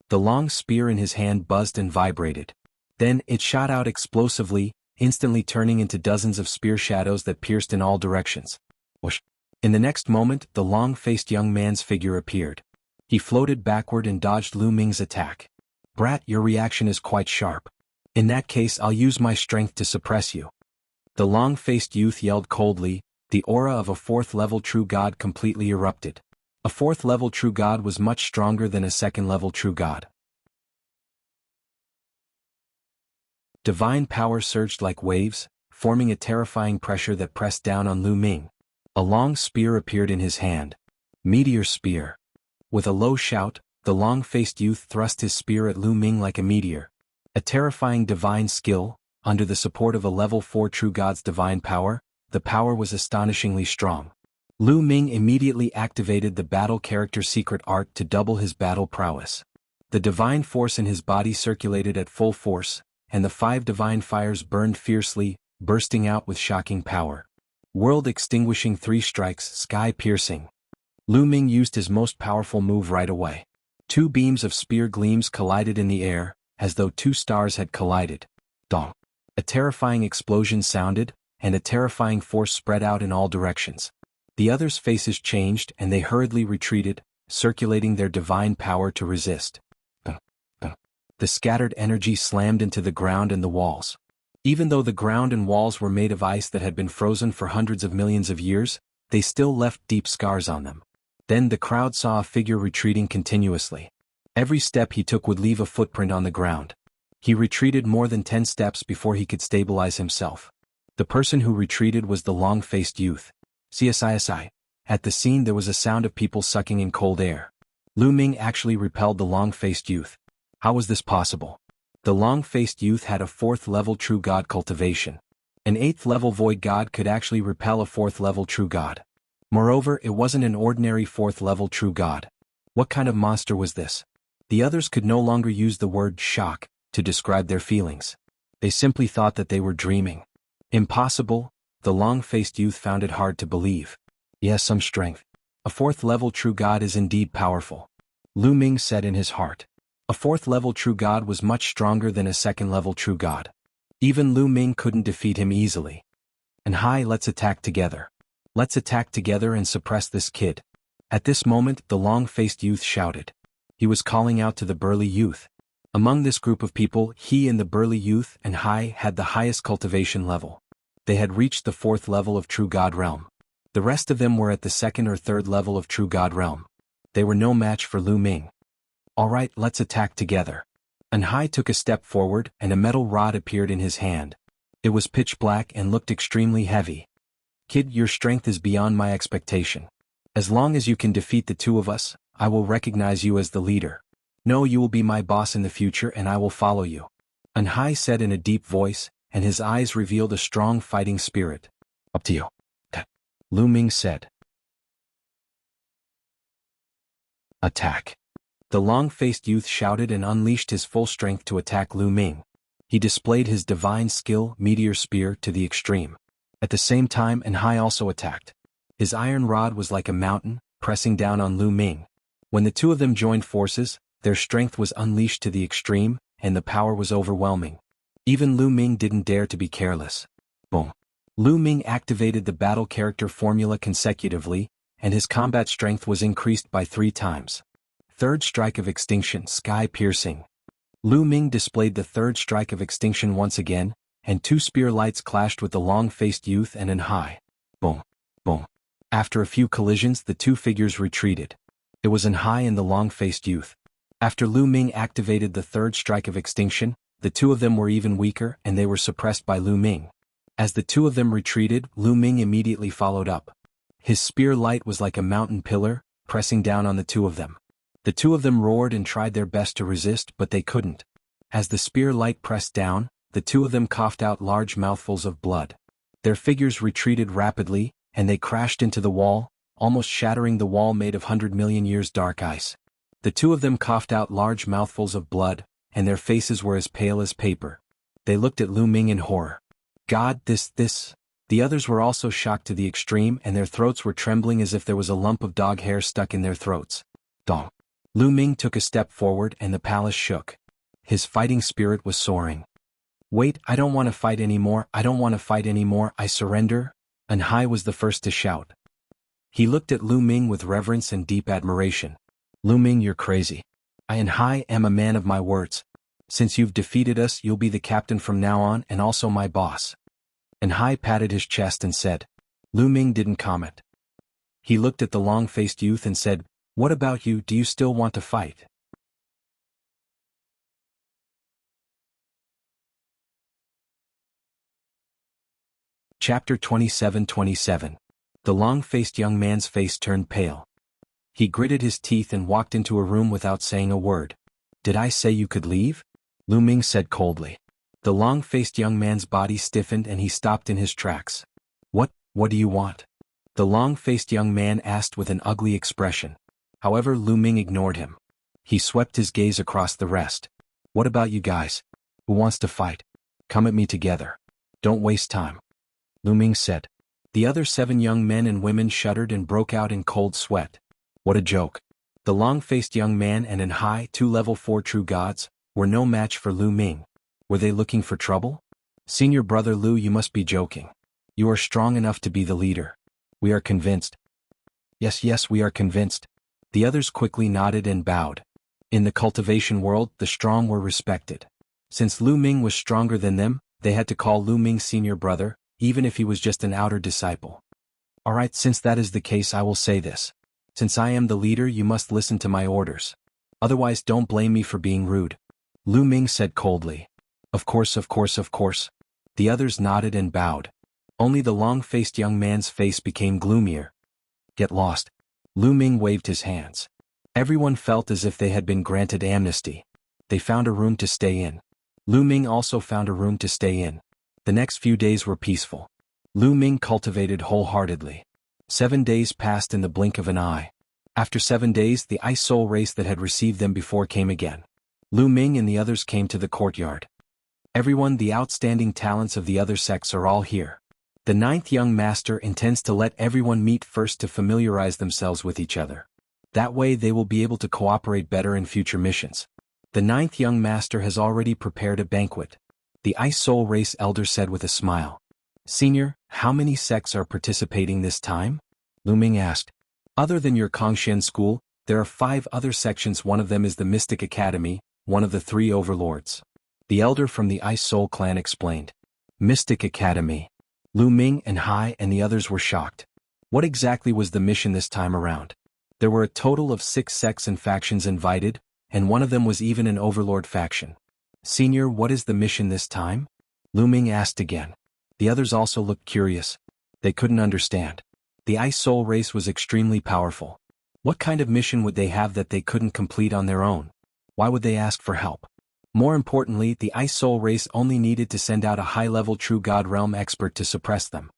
The long spear in his hand buzzed and vibrated. Then, it shot out explosively, instantly turning into dozens of spear shadows that pierced in all directions. Whoosh! In the next moment, the long-faced young man's figure appeared. He floated backward and dodged Lu Ming's attack. Brat, your reaction is quite sharp. In that case, I'll use my strength to suppress you. The long-faced youth yelled coldly. The aura of a 4th-level true god completely erupted. A 4th-level true god was much stronger than a 2nd-level true god. Divine power surged like waves, forming a terrifying pressure that pressed down on Lu Ming. A long spear appeared in his hand. Meteor spear. With a low shout, the long-faced youth thrust his spear at Lu Ming like a meteor. A terrifying divine skill, under the support of a level 4 true god's divine power, the power was astonishingly strong. Lu Ming immediately activated the battle character secret art to double his battle prowess. The divine force in his body circulated at full force, and the 5 divine fires burned fiercely, bursting out with shocking power. World-extinguishing 3 strikes, sky-piercing. Lu Ming used his most powerful move right away. 2 beams of spear gleams collided in the air, as though 2 stars had collided. Dong. A terrifying explosion sounded, and a terrifying force spread out in all directions. The others' faces changed and they hurriedly retreated, circulating their divine power to resist. The scattered energy slammed into the ground and the walls. Even though the ground and walls were made of ice that had been frozen for hundreds of millions of years, they still left deep scars on them. Then the crowd saw a figure retreating continuously. Every step he took would leave a footprint on the ground. He retreated more than 10 steps before he could stabilize himself. The person who retreated was the long-faced youth. CSISI. At the scene there was a sound of people sucking in cold air. Lu Ming actually repelled the long-faced youth. How was this possible? The long-faced youth had a 4th-level true god cultivation. An 8th-level void god could actually repel a 4th-level true god. Moreover, it wasn't an ordinary 4th-level true god. What kind of monster was this? The others could no longer use the word shock to describe their feelings. They simply thought that they were dreaming. Impossible, the long-faced youth found it hard to believe. Yes, some strength. A 4th-level true god is indeed powerful. Lu Ming said in his heart. A 4th-level true god was much stronger than a 2nd-level true god. Even Lu Ming couldn't defeat him easily. And hi, let's attack together. Let's attack together and suppress this kid. At this moment, the long-faced youth shouted. He was calling out to the burly youth. Among this group of people, he and the burly youth and Hai had the highest cultivation level. They had reached the 4th level of True God Realm. The rest of them were at the 2nd or 3rd level of True God Realm. They were no match for Lu Ming. Alright, let's attack together. And Hai took a step forward and a metal rod appeared in his hand. It was pitch black and looked extremely heavy. Kid, your strength is beyond my expectation. As long as you can defeat the 2 of us, I will recognize you as the leader. No, you will be my boss in the future and I will follow you. And Hai said in a deep voice, and his eyes revealed a strong fighting spirit. Up to you. Lu Ming said. Attack. The long-faced youth shouted and unleashed his full strength to attack Lu Ming. He displayed his divine skill, Meteor Spear, to the extreme. At the same time, Anhai also attacked. His iron rod was like a mountain, pressing down on Lu Ming. When the two of them joined forces, their strength was unleashed to the extreme, and the power was overwhelming. Even Lu Ming didn't dare to be careless. Boom. Lu Ming activated the battle character formula consecutively, and his combat strength was increased by 3 times. Third Strike of Extinction, Sky Piercing. Lu Ming displayed the Third Strike of Extinction once again, and 2 spear lights clashed with the long-faced youth and Anhai. Boom. Boom. After a few collisions, the two figures retreated. It was Anhai and the long-faced youth. After Lu Ming activated the Third Strike of Extinction, the two of them were even weaker and they were suppressed by Lu Ming. As the two of them retreated, Lu Ming immediately followed up. His spear light was like a mountain pillar, pressing down on the two of them. The two of them roared and tried their best to resist, but they couldn't. As the spear light pressed down, the two of them coughed out large mouthfuls of blood. Their figures retreated rapidly, and they crashed into the wall, almost shattering the wall made of 100 million years dark ice. The two of them coughed out large mouthfuls of blood, and their faces were as pale as paper. They looked at Lu Ming in horror. God, this. The others were also shocked to the extreme, and their throats were trembling as if there was a lump of dog hair stuck in their throats. Dong. Lu Ming took a step forward and the palace shook. His fighting spirit was soaring. Wait, I don't want to fight anymore, I don't want to fight anymore, I surrender. Anhai was the first to shout. He looked at Lu Ming with reverence and deep admiration. Lu Ming, you're crazy. I, Anhai, am a man of my words. Since you've defeated us, you'll be the captain from now on and also my boss. Anhai patted his chest and said. Lu Ming didn't comment. He looked at the long-faced youth and said, what about you, do you still want to fight? Chapter 27:27. The long-faced young man's face turned pale. He gritted his teeth and walked into a room without saying a word. Did I say you could leave? Lu Ming said coldly. The long-faced young man's body stiffened and he stopped in his tracks. What do you want? The long-faced young man asked with an ugly expression. However, Lu Ming ignored him. He swept his gaze across the rest. What about you guys? Who wants to fight? Come at me together. Don't waste time. Lu Ming said. The other 7 young men and women shuddered and broke out in cold sweat. What a joke. The long-faced young man and Anhai, 2 level 4 true gods, were no match for Lu Ming. Were they looking for trouble? Senior brother Lu, you must be joking. You are strong enough to be the leader. We are convinced. Yes, we are convinced. The others quickly nodded and bowed. In the cultivation world, the strong were respected. Since Lu Ming was stronger than them, they had to call Lu Ming senior brother, even if he was just an outer disciple. Alright, since that is the case, I will say this. Since I am the leader, you must listen to my orders. Otherwise, don't blame me for being rude. Lu Ming said coldly. Of course. The others nodded and bowed. Only the long-faced young man's face became gloomier. Get lost. Lu Ming waved his hands. Everyone felt as if they had been granted amnesty. They found a room to stay in. Lu Ming also found a room to stay in. The next few days were peaceful. Lu Ming cultivated wholeheartedly. 7 days passed in the blink of an eye. After 7 days, the ice soul race that had received them before came again. Lu Ming and the others came to the courtyard. Everyone, the outstanding talents of the other sects are all here. The 9th young master intends to let everyone meet first to familiarize themselves with each other. That way they will be able to cooperate better in future missions. The 9th young master has already prepared a banquet. The Ice Soul Race elder said with a smile. Senior, how many sects are participating this time? Lu Ming asked. Other than your Kongshan school, there are 5 other sections. One of them is the Mystic Academy, one of the 3 overlords. The elder from the Ice Soul clan explained. Mystic Academy. Lu Ming and Hai and the others were shocked. What exactly was the mission this time around? There were a total of 6 sects and factions invited, and one of them was even an overlord faction. Senior, what is the mission this time? Lu Ming asked again. The others also looked curious. They couldn't understand. The Ice Soul race was extremely powerful. What kind of mission would they have that they couldn't complete on their own? Why would they ask for help? More importantly, the Ice Soul race only needed to send out a high-level True God Realm expert to suppress them.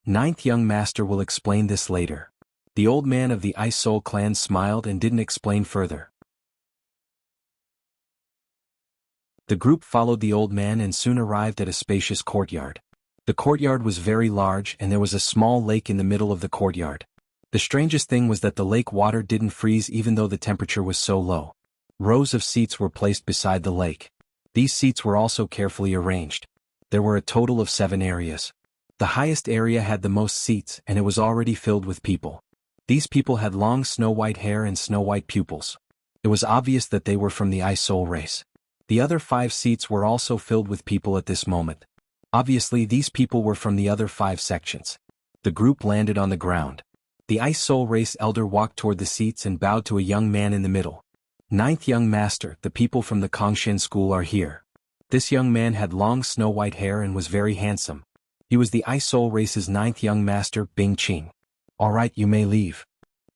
9th young master will explain this later. The old man of the Ice Soul clan smiled and didn't explain further. The group followed the old man and soon arrived at a spacious courtyard. The courtyard was very large and there was a small lake in the middle of the courtyard. The strangest thing was that the lake water didn't freeze even though the temperature was so low. Rows of seats were placed beside the lake. These seats were also carefully arranged. There were a total of 7 areas. The highest area had the most seats and it was already filled with people. These people had long snow-white hair and snow-white pupils. It was obvious that they were from the Ice Soul race. The other 5 seats were also filled with people at this moment. Obviously these people were from the other 5 sections. The group landed on the ground. The Ice Soul race elder walked toward the seats and bowed to a young man in the middle. "Ninth young master, the people from the Kongshan school are here." This young man had long snow-white hair and was very handsome. He was the Ice Soul race's 9th young master, Bing Qing. "All right, you may leave."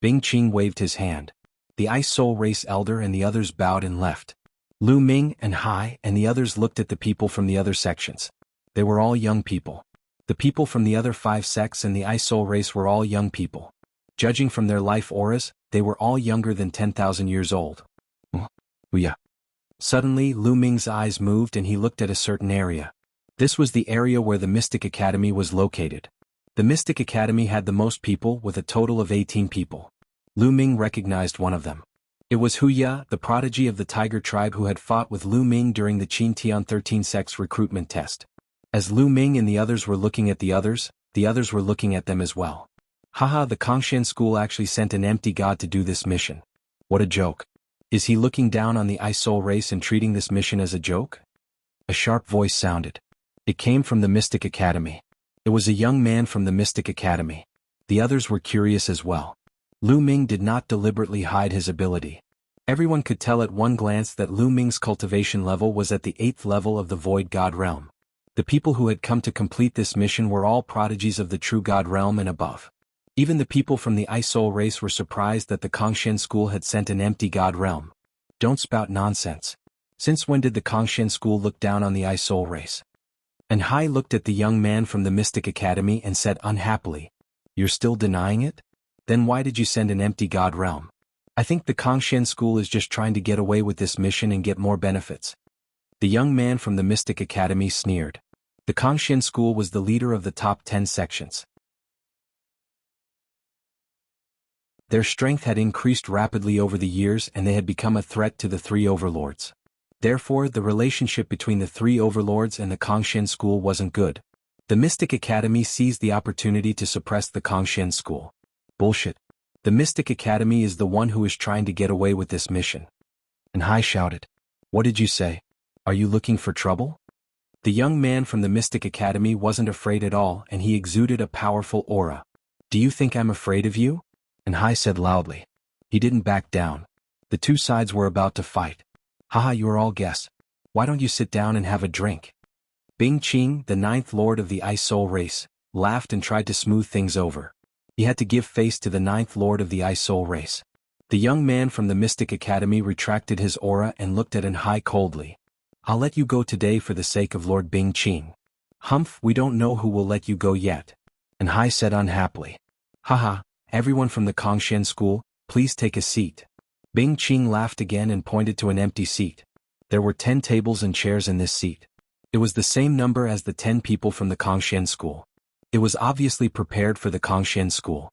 Bing Qing waved his hand. The Ice Soul race elder and the others bowed and left. Lu Ming and Hai and the others looked at the people from the other sections. They were all young people. The people from the other 5 sects and the Ice Soul race were all young people. Judging from their life auras, they were all younger than 10,000 years old. Wuxia. Suddenly Lu Ming's eyes moved and he looked at a certain area. This was the area where the Mystic Academy was located. The Mystic Academy had the most people with a total of 18 people. Lu Ming recognized one of them. It was Wuxia, the prodigy of the Tiger tribe who had fought with Lu Ming during the Qin Tian 13 sects recruitment test. As Lu Ming and the others were looking at the others were looking at them as well. Haha, the Kongshan school actually sent an empty god to do this mission. What a joke. Is he looking down on the Ice Soul race and treating this mission as a joke? A sharp voice sounded. It came from the Mystic Academy. It was a young man from the Mystic Academy. The others were curious as well. Lu Ming did not deliberately hide his ability. Everyone could tell at one glance that Lu Ming's cultivation level was at the 8th level of the Void God realm. The people who had come to complete this mission were all prodigies of the True God realm and above. Even the people from the Ice Soul race were surprised that the Kongshan school had sent an empty God realm. Don't spout nonsense. Since when did the Kongshan school look down on the Ice Soul race? And Hai looked at the young man from the Mystic Academy and said unhappily, "You're still denying it? Then why did you send an empty God realm? I think the Kongshan school is just trying to get away with this mission and get more benefits." The young man from the Mystic Academy sneered. The Kongshan school was the leader of the top 10 sections. Their strength had increased rapidly over the years and they had become a threat to the 3 overlords. Therefore, the relationship between the 3 overlords and the Kongshan school wasn't good. The Mystic Academy seized the opportunity to suppress the Kongshan school. Bullshit. The Mystic Academy is the one who is trying to get away with this mission. And Hai shouted. "What did you say? Are you looking for trouble?" The young man from the Mystic Academy wasn't afraid at all and he exuded a powerful aura. "Do you think I'm afraid of you?" And Hai said loudly. He didn't back down. The 2 sides were about to fight. "Haha, you're all guests. Why don't you sit down and have a drink?" Bing Qing, the 9th lord of the Ice Soul race, laughed and tried to smooth things over. He had to give face to the 9th lord of the Ice Soul race. The young man from the Mystic Academy retracted his aura and looked at Hai coldly. "I'll let you go today for the sake of Lord Bing Qing." "Humph, we don't know who will let you go yet." And Hai said unhappily. "Haha, everyone from the Kongshan school, please take a seat." Bing Qing laughed again and pointed to an empty seat. There were 10 tables and chairs in this seat. It was the same number as the 10 people from the Kongshan school. It was obviously prepared for the Kongshan school.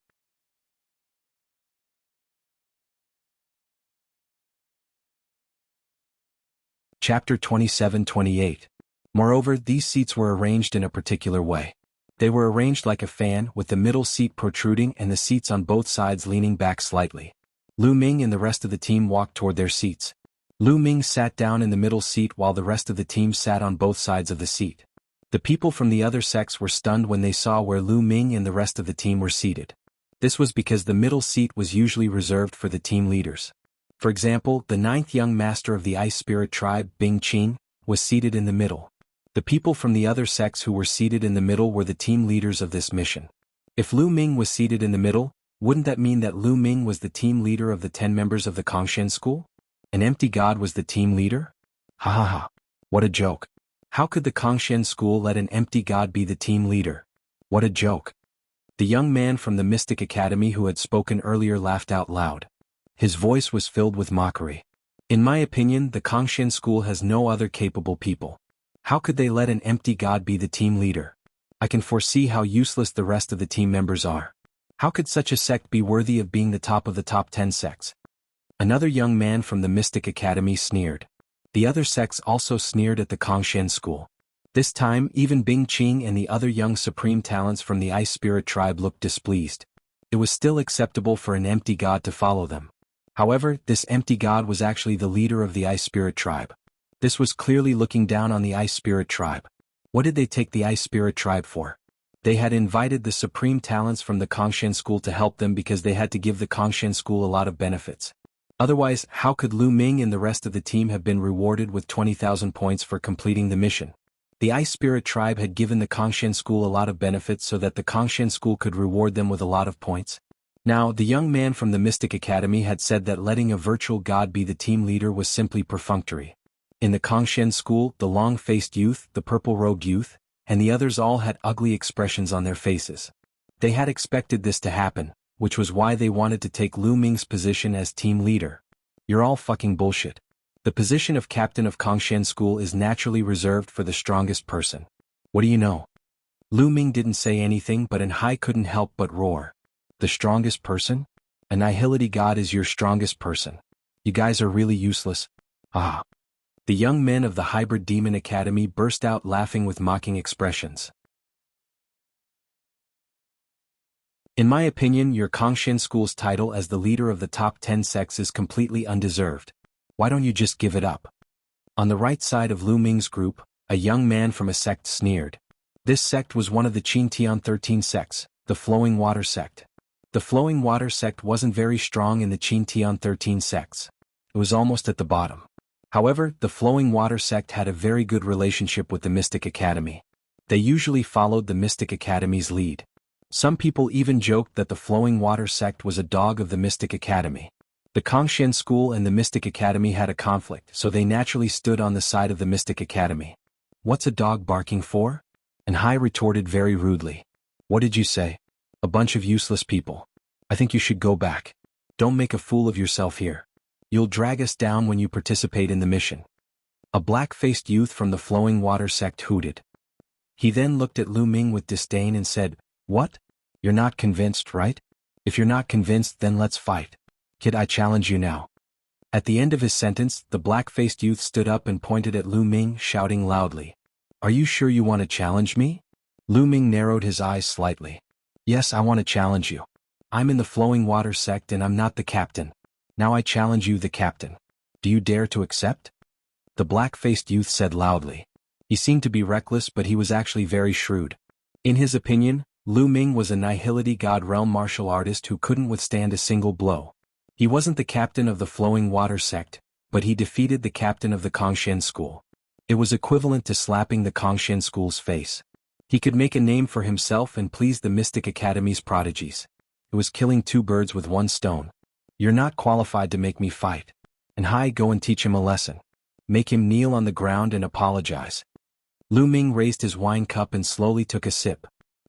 Chapter 27-28. Moreover, these seats were arranged in a particular way. They were arranged like a fan with the middle seat protruding and the seats on both sides leaning back slightly. Lu Ming and the rest of the team walked toward their seats. Lu Ming sat down in the middle seat while the rest of the team sat on both sides of the seat. The people from the other sects were stunned when they saw where Lu Ming and the rest of the team were seated. This was because the middle seat was usually reserved for the team leaders. For example, the 9th young master of the Ice Spirit tribe, Bing Qing, was seated in the middle. The people from the other sects who were seated in the middle were the team leaders of this mission. If Lu Ming was seated in the middle, wouldn't that mean that Lu Ming was the team leader of the 10 members of the Kongshan school? An empty god was the team leader? Ha ha ha. What a joke. How could the Kongshan school let an empty god be the team leader? What a joke. The young man from the Mystic Academy who had spoken earlier laughed out loud. His voice was filled with mockery. In my opinion, the Kongshan school has no other capable people. How could they let an empty god be the team leader? I can foresee how useless the rest of the team members are. How could such a sect be worthy of being the top of the top 10 sects? Another young man from the Mystic Academy sneered. The other sects also sneered at the Kongshan school. This time, even Bing Qing and the other young supreme talents from the Ice Spirit tribe looked displeased. It was still acceptable for an empty god to follow them. However, this empty god was actually the leader of the Ice Spirit tribe. This was clearly looking down on the Ice Spirit tribe. What did they take the Ice Spirit tribe for? They had invited the supreme talents from the Kongshan school to help them because they had to give the Kongshan school a lot of benefits. Otherwise, how could Lu Ming and the rest of the team have been rewarded with 20,000 points for completing the mission? The Ice Spirit tribe had given the Kongshan school a lot of benefits so that the Kongshan school could reward them with a lot of points. Now, the young man from the Mystic Academy had said that letting a virtual god be the team leader was simply perfunctory. In the Kongshan school, the long-faced youth, the purple-robed youth, and the others all had ugly expressions on their faces. They had expected this to happen, which was why they wanted to take Lu Ming's position as team leader. You're all fucking bullshit. The position of captain of Kongshan school is naturally reserved for the strongest person. What do you know? Lu Ming didn't say anything, but Hai couldn't help but roar. The strongest person? Annihility God is your strongest person. You guys are really useless. Ah. The young men of the Hybrid Demon Academy burst out laughing with mocking expressions. In my opinion, your Kongshan school's title as the leader of the top 10 sects is completely undeserved. Why don't you just give it up? On the right side of Lu Ming's group, a young man from a sect sneered. This sect was one of the Qintian 13 sects, the Flowing Water sect. The Flowing Water sect wasn't very strong in the Qintian 13 sects. It was almost at the bottom. However, the Flowing Water sect had a very good relationship with the Mystic Academy. They usually followed the Mystic Academy's lead. Some people even joked that the Flowing Water sect was a dog of the Mystic Academy. The Kongshan school and the Mystic Academy had a conflict, so they naturally stood on the side of the Mystic Academy. What's a dog barking for? Hai retorted very rudely. What did you say? A bunch of useless people. I think you should go back. Don't make a fool of yourself here. You'll drag us down when you participate in the mission. A black-faced youth from the Flowing Water sect hooted. He then looked at Lu Ming with disdain and said, What? You're not convinced, right? If you're not convinced, then let's fight. Kid, I challenge you now. At the end of his sentence, the black-faced youth stood up and pointed at Lu Ming, shouting loudly. Are you sure you want to challenge me? Lu Ming narrowed his eyes slightly. Yes, I want to challenge you. I'm in the Flowing Water sect and I'm not the captain. Now I challenge you, the captain. Do you dare to accept? The black-faced youth said loudly. He seemed to be reckless, but he was actually very shrewd. In his opinion, Lu Ming was a Nihility God realm martial artist who couldn't withstand a single blow. He wasn't the captain of the Flowing Water sect, but he defeated the captain of the Kongshan school. It was equivalent to slapping the Kongshan school's face. He could make a name for himself and please the Mystic Academy's prodigies. It was killing two birds with one stone. You're not qualified to make me fight. Hai, go and teach him a lesson. Make him kneel on the ground and apologize. Lu Ming raised his wine cup and slowly took a sip.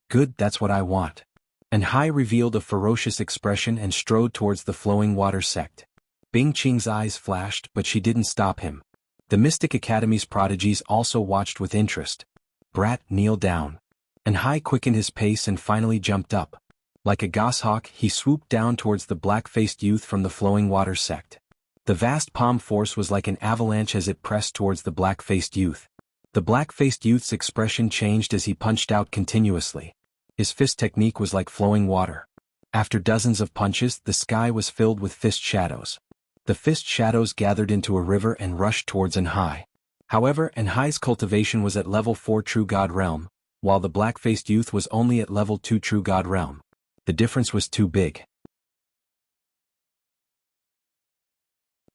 Good, that's what I want. Hai revealed a ferocious expression and strode towards the Flowing Water sect. Bing Qing's eyes flashed, but she didn't stop him. The Mystic Academy's prodigies also watched with interest. Brat, kneel down. Hai quickened his pace and finally jumped up. Like a goshawk, he swooped down towards the black-faced youth from the Flowing Water sect. The vast palm force was like an avalanche as it pressed towards the black-faced youth. The black-faced youth's expression changed as he punched out continuously. His fist technique was like flowing water. After dozens of punches, the sky was filled with fist shadows. The fist shadows gathered into a river and rushed towards Hai. However, Hai's cultivation was at level 4 True God Realm, while the black-faced youth was only at level 2 True God Realm. The difference was too big.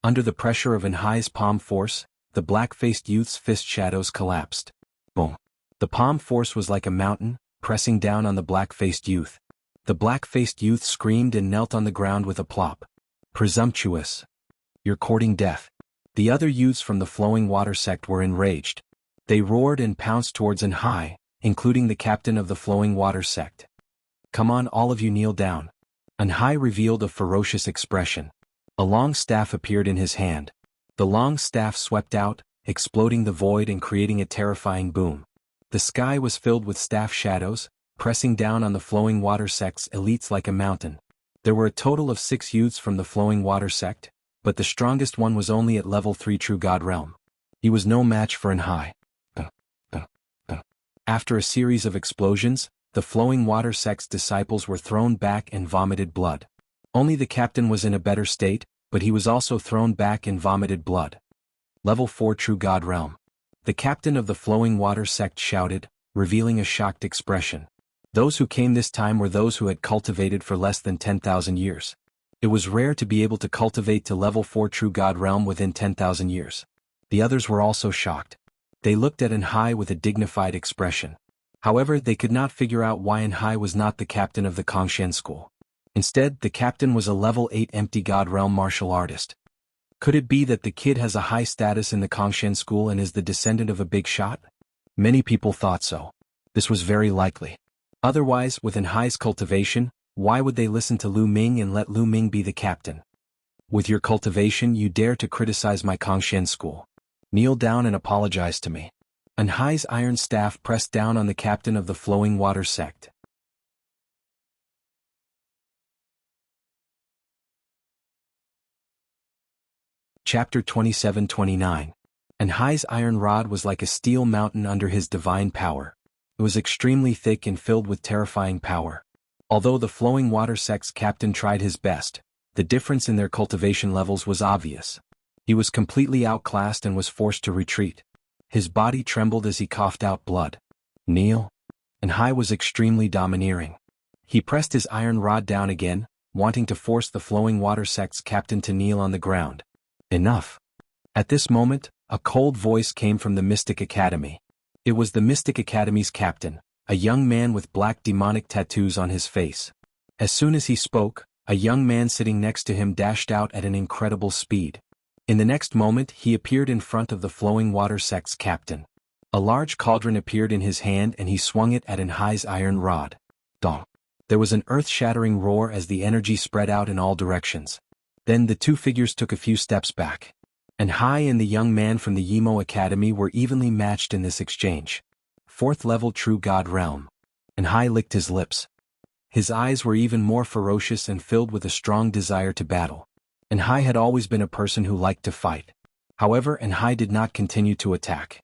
Under the pressure of Hai's palm force, the black-faced youth's fist shadows collapsed. Boom. The palm force was like a mountain, pressing down on the black-faced youth. The black-faced youth screamed and knelt on the ground with a plop. Presumptuous. You're courting death. The other youths from the Flowing Water sect were enraged. They roared and pounced towards Hai, including the captain of the Flowing Water sect. Come on, all of you, kneel down. Hai revealed a ferocious expression. A long staff appeared in his hand. The long staff swept out, exploding the void and creating a terrifying boom. The sky was filled with staff shadows, pressing down on the flowing water sect's elites like a mountain. There were a total of 6 youths from the flowing water sect, but the strongest one was only at level 3 true god realm. He was no match for Anhai. After a series of explosions, the flowing water sect's disciples were thrown back and vomited blood. Only the captain was in a better state, but he was also thrown back and vomited blood. Level 4 true god realm. The captain of the flowing water sect shouted, revealing a shocked expression. Those who came this time were those who had cultivated for less than 10,000 years. It was rare to be able to cultivate to level 4 true god realm within 10,000 years. The others were also shocked. They looked at Anhai with a dignified expression. However, they could not figure out why Anhai was not the captain of the Kongshan school. Instead, the captain was a level 8 empty god realm martial artist. Could it be that the kid has a high status in the Kongshan school and is the descendant of a big shot? Many people thought so. This was very likely. Otherwise, with Anhai's cultivation, why would they listen to Lu Ming and let Lu Ming be the captain? With your cultivation you dare to criticize my Kongshan school. Kneel down and apologize to me. Anhai's iron staff pressed down on the captain of the flowing water sect. Chapter 27-29. Anhai's iron rod was like a steel mountain under his divine power. It was extremely thick and filled with terrifying power. Although the flowing water sect's captain tried his best, the difference in their cultivation levels was obvious. He was completely outclassed and was forced to retreat. His body trembled as he coughed out blood. Kneel. Anhai was extremely domineering. He pressed his iron rod down again, wanting to force the flowing water sect's captain to kneel on the ground. Enough. At this moment, a cold voice came from the Mystic Academy. It was the Mystic Academy's captain, a young man with black demonic tattoos on his face. As soon as he spoke, a young man sitting next to him dashed out at an incredible speed. In the next moment he appeared in front of the flowing water sect's captain. A large cauldron appeared in his hand and he swung it at Anhai's iron rod. Dong. There was an earth-shattering roar as the energy spread out in all directions. Then the two figures took a few steps back. Anhai and the young man from the Yimo Academy were evenly matched in this exchange. 4th level true god realm. Anhai licked his lips. His eyes were even more ferocious and filled with a strong desire to battle. Anhai had always been a person who liked to fight. However, Anhai did not continue to attack.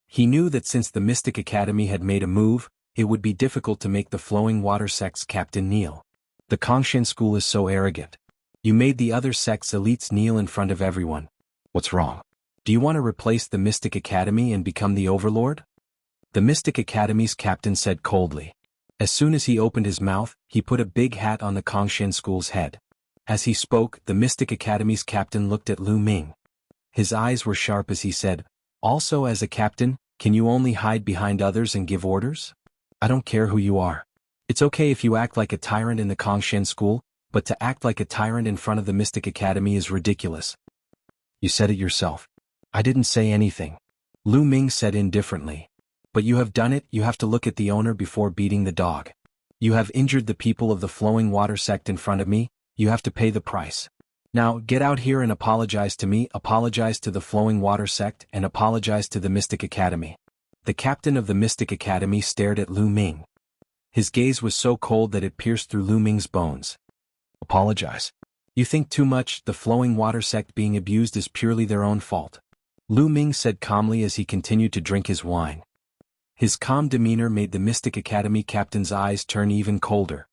He knew that since the Mystic Academy had made a move, it would be difficult to make the flowing water sect's captain kneel. The Kongshan school is so arrogant. You made the other sect's elites kneel in front of everyone. What's wrong? Do you want to replace the Mystic Academy and become the overlord? The Mystic Academy's captain said coldly. As soon as he opened his mouth, he put a big hat on the Kongshan school's head. As he spoke, the Mystic Academy's captain looked at Lu Ming. His eyes were sharp as he said, "Also as a captain, can you only hide behind others and give orders? I don't care who you are. It's okay if you act like a tyrant in the Kongshan school, but to act like a tyrant in front of the Mystic Academy is ridiculous." You said it yourself. I didn't say anything. Lu Ming said indifferently. But you have done it. You have to look at the owner before beating the dog. You have injured the people of the flowing water sect in front of me. You have to pay the price. Now, get out here and apologize to me, apologize to the flowing water sect, and apologize to the Mystic Academy. The captain of the Mystic Academy stared at Lu Ming. His gaze was so cold that it pierced through Lu Ming's bones. Apologize. You think too much. The flowing water sect being abused is purely their own fault. Lu Ming said calmly as he continued to drink his wine. His calm demeanor made the Mystic Academy captain's eyes turn even colder.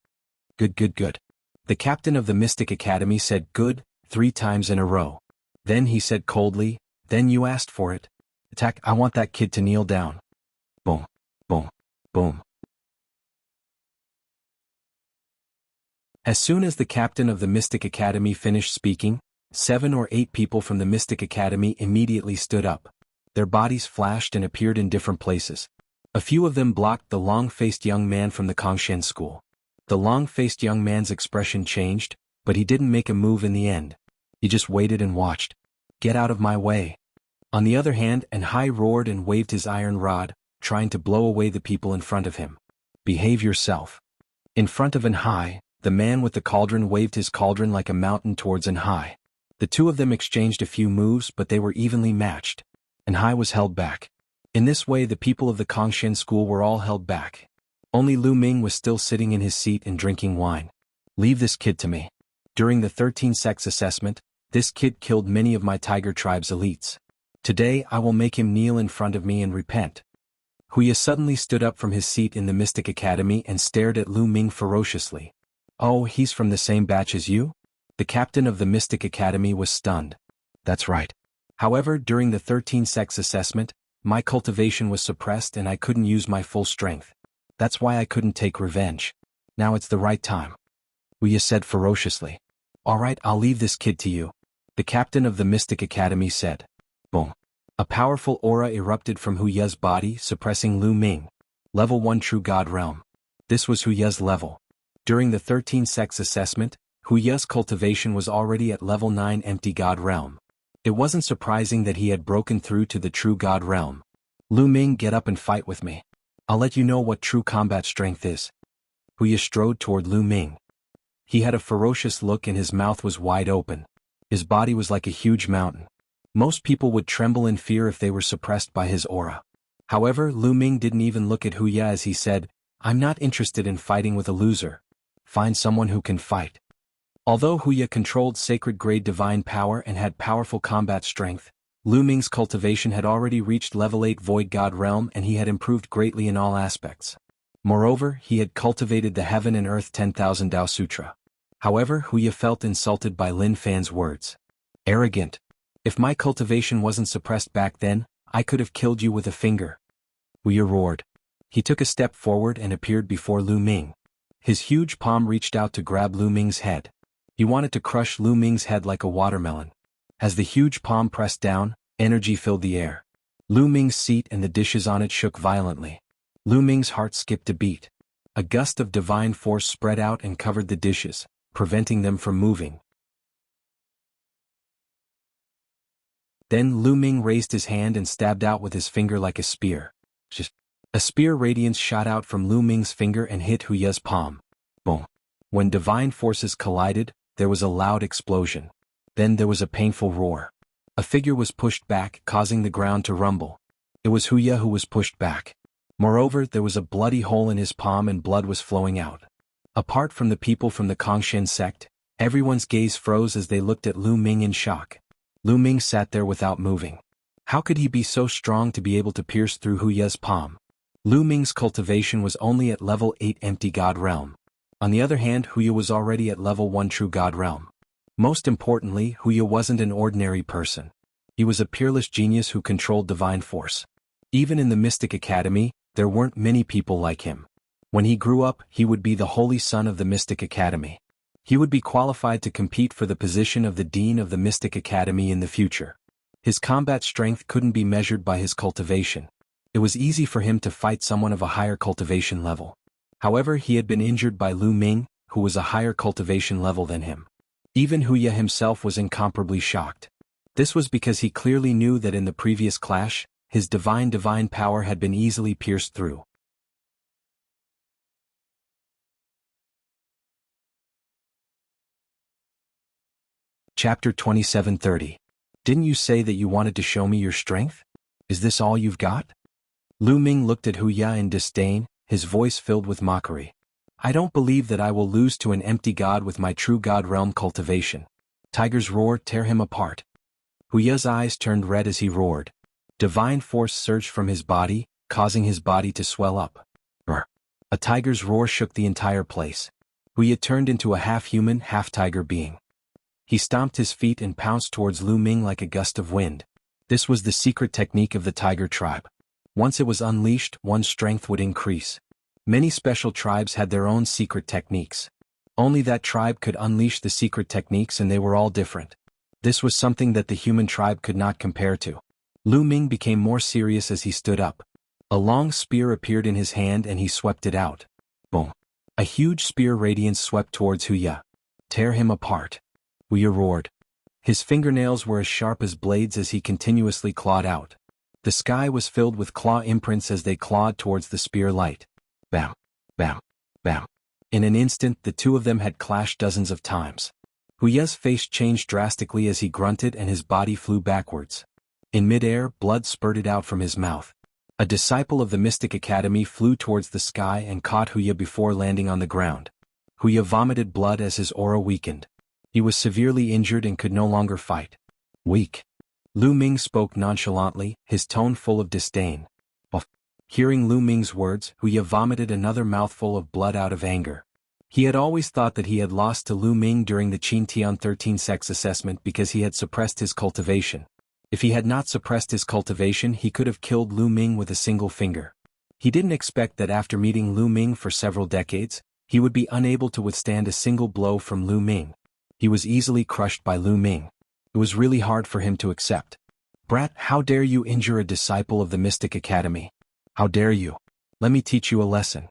Good. The captain of the Mystic Academy said good 3 times in a row. Then he said coldly, "Then you asked for it. Attack. I want that kid to kneel down." Boom, boom, boom. As soon as the captain of the Mystic Academy finished speaking, 7 or 8 people from the Mystic Academy immediately stood up. Their bodies flashed and appeared in different places. A few of them blocked the long-faced young man from the Kongshan school. The long-faced young man's expression changed, but he didn't make a move in the end. He just waited and watched. Get out of my way. On the other hand, Anhai roared and waved his iron rod, trying to blow away the people in front of him. Behave yourself. In front of Anhai, the man with the cauldron waved his cauldron like a mountain towards Anhai. The two of them exchanged a few moves, but they were evenly matched, and Hai was held back. In this way, the people of the Kongshan school were all held back. Only Lu Ming was still sitting in his seat and drinking wine. Leave this kid to me. During the 13 sex assessment, this kid killed many of my tiger tribe's elites. Today I will make him kneel in front of me and repent. Huya suddenly stood up from his seat in the Mystic Academy and stared at Lu Ming ferociously. Oh, he's from the same batch as you? The captain of the Mystic Academy was stunned. That's right. However, during the 13 sex assessment, my cultivation was suppressed and I couldn't use my full strength. That's why I couldn't take revenge. Now it's the right time. Huya said ferociously. All right, I'll leave this kid to you. The captain of the Mystic Academy said. Boom. A powerful aura erupted from Huya's body, suppressing Lu Ming. Level 1 True God Realm. This was Huya's level. During the 13 sex assessment, Huya's cultivation was already at level 9 Empty God Realm. It wasn't surprising that he had broken through to the True God Realm. Lu Ming, get up and fight with me. I'll let you know what true combat strength is. Huya strode toward Lu Ming. He had a ferocious look and his mouth was wide open. His body was like a huge mountain. Most people would tremble in fear if they were suppressed by his aura. However, Lu Ming didn't even look at Huya as he said, I'm not interested in fighting with a loser. Find someone who can fight. Although Huya controlled sacred-grade divine power and had powerful combat strength, Lu Ming's cultivation had already reached level 8 Void God Realm and he had improved greatly in all aspects. Moreover, he had cultivated the Heaven and Earth 10,000 Dao Sutra. However, Huya felt insulted by Lin Fan's words. Arrogant. If my cultivation wasn't suppressed back then, I could have killed you with a finger. Huya roared. He took a step forward and appeared before Lu Ming. His huge palm reached out to grab Lu Ming's head. He wanted to crush Lu Ming's head like a watermelon. As the huge palm pressed down, energy filled the air. Lu Ming's seat and the dishes on it shook violently. Lu Ming's heart skipped a beat. A gust of divine force spread out and covered the dishes, preventing them from moving. Then Lu Ming raised his hand and stabbed out with his finger like a spear. A spear radiance shot out from Lu Ming's finger and hit Huya's palm. Boom. When divine forces collided, there was a loud explosion. Then there was a painful roar. A figure was pushed back, causing the ground to rumble. It was Huya who was pushed back. Moreover, there was a bloody hole in his palm and blood was flowing out. Apart from the people from the Kongshan sect, everyone's gaze froze as they looked at Lu Ming in shock. Lu Ming sat there without moving. How could he be so strong to be able to pierce through Huya's palm? Lu Ming's cultivation was only at level 8 Empty God Realm. On the other hand, Huya was already at level 1 True God Realm. Most importantly, Huya wasn't an ordinary person. He was a peerless genius who controlled divine force. Even in the Mystic Academy, there weren't many people like him. When he grew up, he would be the holy son of the Mystic Academy. He would be qualified to compete for the position of the Dean of the Mystic Academy in the future. His combat strength couldn't be measured by his cultivation. It was easy for him to fight someone of a higher cultivation level. However, he had been injured by Lu Ming, who was a higher cultivation level than him. Even Huya himself was incomparably shocked. This was because he clearly knew that in the previous clash, his divine power had been easily pierced through. Chapter 2730. Didn't you say that you wanted to show me your strength? Is this all you've got? Lu Ming looked at Huya in disdain, his voice filled with mockery. I don't believe that I will lose to an empty god with my true god realm cultivation. Tiger's roar, tear him apart. Huya's eyes turned red as he roared. Divine force surged from his body, causing his body to swell up. Roar. A tiger's roar shook the entire place. Huya turned into a half-human, half-tiger being. He stomped his feet and pounced towards Lu Ming like a gust of wind. This was the secret technique of the tiger tribe. Once it was unleashed, one's strength would increase. Many special tribes had their own secret techniques. Only that tribe could unleash the secret techniques and they were all different. This was something that the human tribe could not compare to. Lu Ming became more serious as he stood up. A long spear appeared in his hand and he swept it out. Boom. A huge spear radiance swept towards Huya. Tear him apart. Huya roared. His fingernails were as sharp as blades as he continuously clawed out. The sky was filled with claw imprints as they clawed towards the spear light. Bam, bam, bam. In an instant, the two of them had clashed dozens of times. Huya's face changed drastically as he grunted and his body flew backwards. In midair, blood spurted out from his mouth. A disciple of the Mystic Academy flew towards the sky and caught Huya before landing on the ground. Huya vomited blood as his aura weakened. He was severely injured and could no longer fight. Weak. Lu Ming spoke nonchalantly, his tone full of disdain. Hearing Lu Ming's words, Huya vomited another mouthful of blood out of anger. He had always thought that he had lost to Lu Ming during the Qintian 13 sex assessment because he had suppressed his cultivation. If he had not suppressed his cultivation, he could have killed Lu Ming with a single finger. He didn't expect that after meeting Lu Ming for several decades, he would be unable to withstand a single blow from Lu Ming. He was easily crushed by Lu Ming. It was really hard for him to accept. "Brat, how dare you injure a disciple of the Mystic Academy? How dare you? Let me teach you a lesson."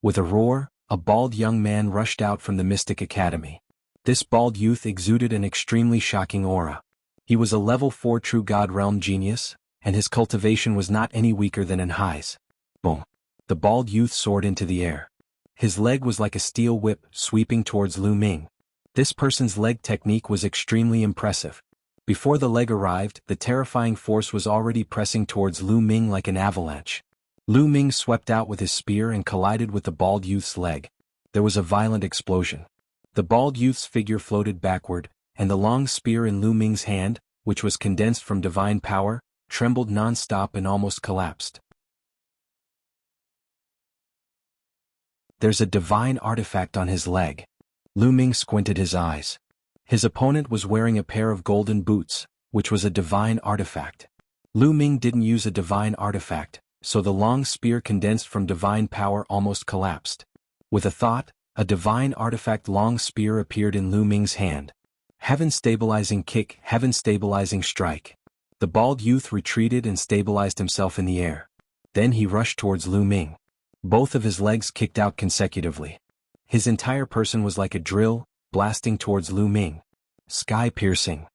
With a roar, a bald young man rushed out from the Mystic Academy. This bald youth exuded an extremely shocking aura. He was a level 4 true God realm genius, and his cultivation was not any weaker than Enhai's. Boom! The bald youth soared into the air. His leg was like a steel whip sweeping towards Lu Ming. This person's leg technique was extremely impressive. Before the leg arrived, the terrifying force was already pressing towards Lu Ming like an avalanche. Lu Ming swept out with his spear and collided with the bald youth's leg. There was a violent explosion. The bald youth's figure floated backward, and the long spear in Lu Ming's hand, which was condensed from divine power, trembled non-stop and almost collapsed. "There's a divine artifact on his leg." Lu Ming squinted his eyes. His opponent was wearing a pair of golden boots, which was a divine artifact. Lu Ming didn't use a divine artifact, so the long spear condensed from divine power almost collapsed. With a thought, a divine artifact long spear appeared in Lu Ming's hand. Heaven stabilizing kick, heaven stabilizing strike. The bald youth retreated and stabilized himself in the air. Then he rushed towards Lu Ming. Both of his legs kicked out consecutively. His entire person was like a drill, blasting towards Lu Ming. Sky-piercing.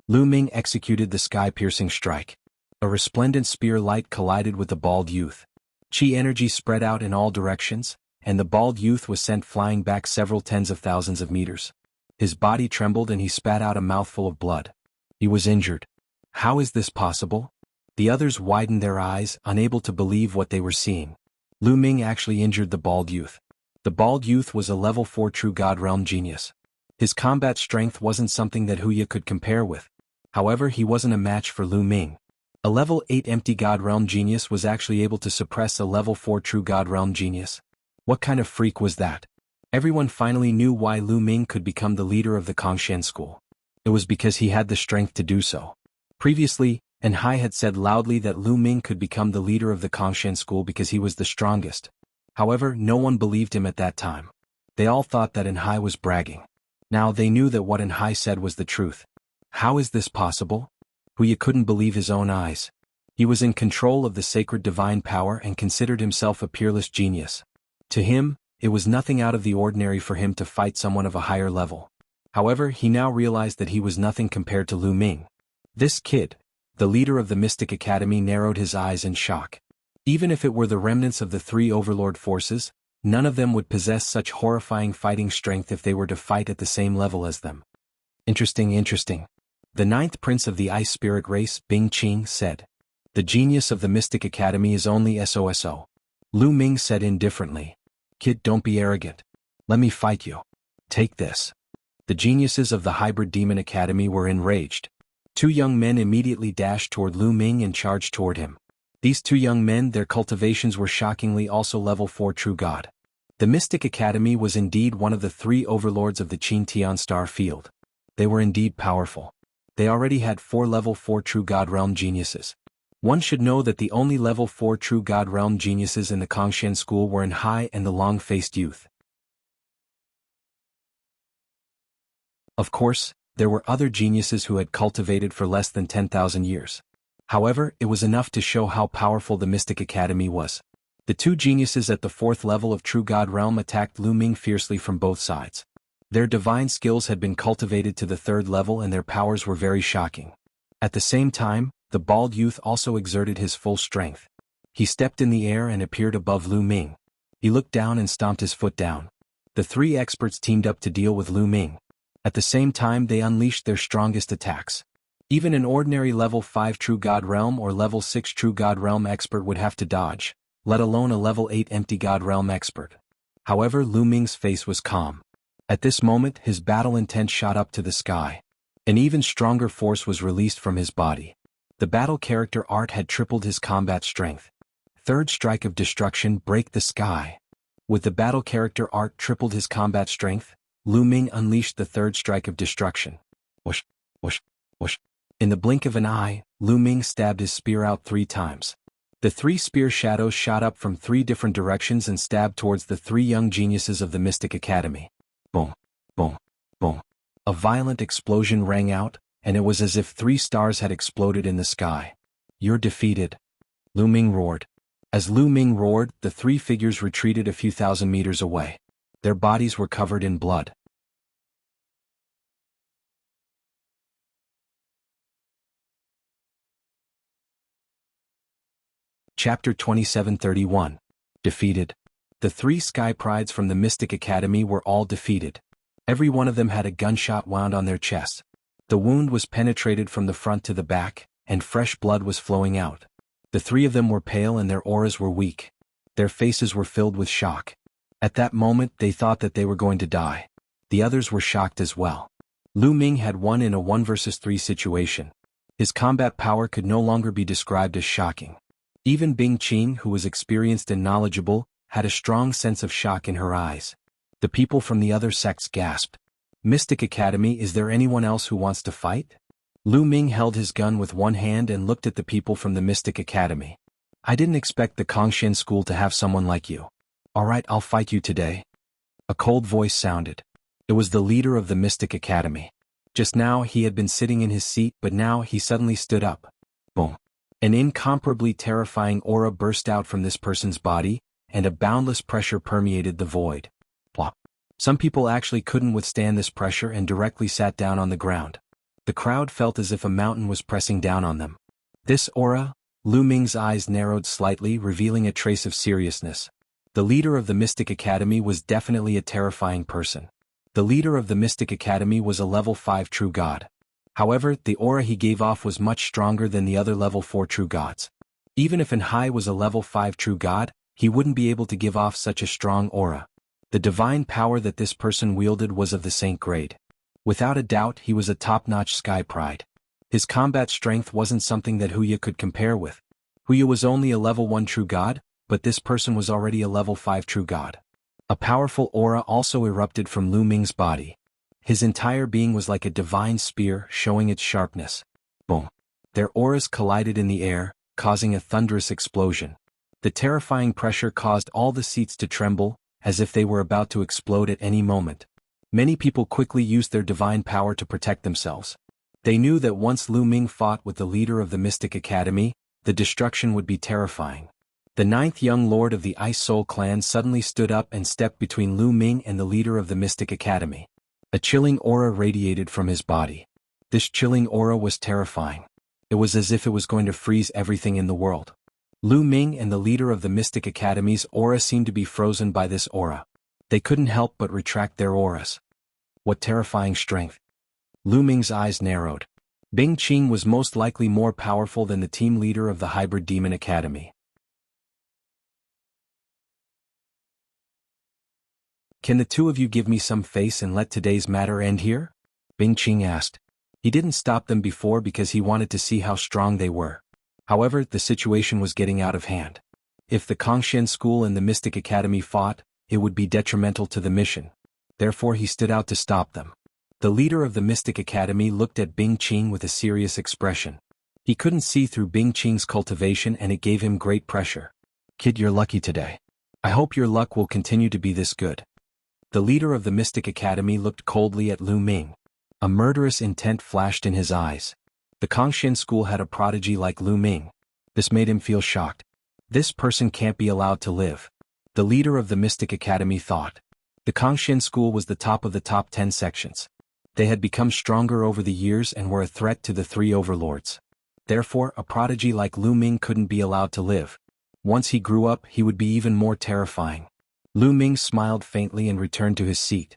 Lu Ming executed the sky-piercing strike. A resplendent spear light collided with the bald youth. Qi energy spread out in all directions, and the bald youth was sent flying back several tens of thousands of meters. His body trembled and he spat out a mouthful of blood. He was injured. How is this possible? The others widened their eyes, unable to believe what they were seeing. Lu Ming actually injured the bald youth. The bald youth was a level 4 true God realm genius. His combat strength wasn't something that Huya could compare with. However, he wasn't a match for Lu Ming. A level 8 empty God realm genius was actually able to suppress a level 4 true God realm genius. What kind of freak was that? Everyone finally knew why Lu Ming could become the leader of the Kongshan school. It was because he had the strength to do so. Previously, Enhai had said loudly that Lu Ming could become the leader of the Kongshan school because he was the strongest. However, no one believed him at that time. They all thought that Enhai was bragging. Now they knew that what Enhai said was the truth. How is this possible? Huya couldn't believe his own eyes. He was in control of the sacred divine power and considered himself a peerless genius. To him, it was nothing out of the ordinary for him to fight someone of a higher level. However, he now realized that he was nothing compared to Lu Ming. This kid, the leader of the Mystic Academy, narrowed his eyes in shock. Even if it were the remnants of the 3 overlord forces, none of them would possess such horrifying fighting strength if they were to fight at the same level as them. Interesting. The 9th prince of the ice spirit race, Bing Qing, said. "The genius of the Mystic Academy is only SOSO. Lu Ming said indifferently. "Kid, don't be arrogant. Let me fight you. Take this." The geniuses of the Hybrid Demon Academy were enraged. 2 young men immediately dashed toward Lu Ming and charged toward him. These 2 young men, their cultivations were shockingly also level 4 true God. The Mystic Academy was indeed one of the 3 overlords of the Qintian star field. They were indeed powerful. They already had 4 level 4 true God realm geniuses. One should know that the only level 4 true God realm geniuses in the Kongshan school were Enhai and the long-faced youth. Of course, there were other geniuses who had cultivated for less than 10,000 years. However, it was enough to show how powerful the Mystic Academy was. The 2 geniuses at the 4th level of True God Realm attacked Lu Ming fiercely from both sides. Their divine skills had been cultivated to the 3rd level and their powers were very shocking. At the same time, the bald youth also exerted his full strength. He stepped in the air and appeared above Lu Ming. He looked down and stomped his foot down. The 3 experts teamed up to deal with Lu Ming. At the same time they unleashed their strongest attacks. Even an ordinary level 5 True God Realm or level 6 True God Realm expert would have to dodge, let alone a level 8 Empty God Realm expert. However, Lu Ming's face was calm. At this moment his battle intent shot up to the sky. An even stronger force was released from his body. The battle character art had tripled his combat strength. Third strike of destruction, break the sky. With the battle character art tripled his combat strength, Lu Ming unleashed the third strike of destruction. Whoosh, whoosh, whoosh. In the blink of an eye, Lu Ming stabbed his spear out 3 times. The 3 spear shadows shot up from 3 different directions and stabbed towards the 3 young geniuses of the Mystic Academy. Boom, boom, boom. A violent explosion rang out, and it was as if 3 stars had exploded in the sky. You're defeated. Lu Ming roared. As Lu Ming roared, the 3 figures retreated a few thousand meters away. Their bodies were covered in blood. Chapter 2731. Defeated. The 3 Sky Prides from the Mystic Academy were all defeated. Every one of them had a gunshot wound on their chest. The wound was penetrated from the front to the back, and fresh blood was flowing out. The 3 of them were pale and their auras were weak. Their faces were filled with shock. At that moment they thought that they were going to die. The others were shocked as well. Lu Ming had won in a 1 versus 3 situation. His combat power could no longer be described as shocking. Even Bing Qing, who was experienced and knowledgeable, had a strong sense of shock in her eyes. The people from the other sects gasped. Mystic Academy, is there anyone else who wants to fight? Lu Ming held his gun with one hand and looked at the people from the Mystic Academy. I didn't expect the Kongshan school to have someone like you. Alright, I'll fight you today. A cold voice sounded. It was the leader of the Mystic Academy. Just now he had been sitting in his seat, but now he suddenly stood up. Boom. An incomparably terrifying aura burst out from this person's body, and a boundless pressure permeated the void. Plop. Some people actually couldn't withstand this pressure and directly sat down on the ground. The crowd felt as if a mountain was pressing down on them. This aura? Lu Ming's eyes narrowed slightly, revealing a trace of seriousness. The leader of the Mystic Academy was definitely a terrifying person. The leader of the Mystic Academy was a level 5 True God. However, the aura he gave off was much stronger than the other level 4 True Gods. Even if Hai was a level 5 True God, he wouldn't be able to give off such a strong aura. The divine power that this person wielded was of the saint grade. Without a doubt, he was a top-notch Sky Pride. His combat strength wasn't something that Huya could compare with. Huya was only a level 1 True God, but this person was already a level 5 True God. A powerful aura also erupted from Lu Ming's body. His entire being was like a divine spear, showing its sharpness. Boom. Their auras collided in the air, causing a thunderous explosion. The terrifying pressure caused all the seats to tremble, as if they were about to explode at any moment. Many people quickly used their divine power to protect themselves. They knew that once Lu Ming fought with the leader of the Mystic Academy, the destruction would be terrifying. The 9th young lord of the Ice Soul clan suddenly stood up and stepped between Lu Ming and the leader of the Mystic Academy. A chilling aura radiated from his body. This chilling aura was terrifying. It was as if it was going to freeze everything in the world. Lu Ming and the leader of the Mystic Academy's aura seemed to be frozen by this aura. They couldn't help but retract their auras. What terrifying strength! Lu Ming's eyes narrowed. Bing Qing was most likely more powerful than the team leader of the Hybrid Demon Academy. Can the 2 of you give me some face and let today's matter end here? Bing Qing asked. He didn't stop them before because he wanted to see how strong they were. However, the situation was getting out of hand. If the Kongshan school and the Mystic Academy fought, it would be detrimental to the mission. Therefore he stood out to stop them. The leader of the Mystic Academy looked at Bing Qing with a serious expression. He couldn't see through Bing Qing's cultivation and it gave him great pressure. Kid, you're lucky today. I hope your luck will continue to be this good. The leader of the Mystic Academy looked coldly at Lu Ming. A murderous intent flashed in his eyes. The Kongshan school had a prodigy like Lu Ming. This made him feel shocked. This person can't be allowed to live. The leader of the Mystic Academy thought. The Kongshan school was the top of the top 10 sections. They had become stronger over the years and were a threat to the 3 overlords. Therefore, a prodigy like Lu Ming couldn't be allowed to live. Once he grew up, he would be even more terrifying. Lu Ming smiled faintly and returned to his seat.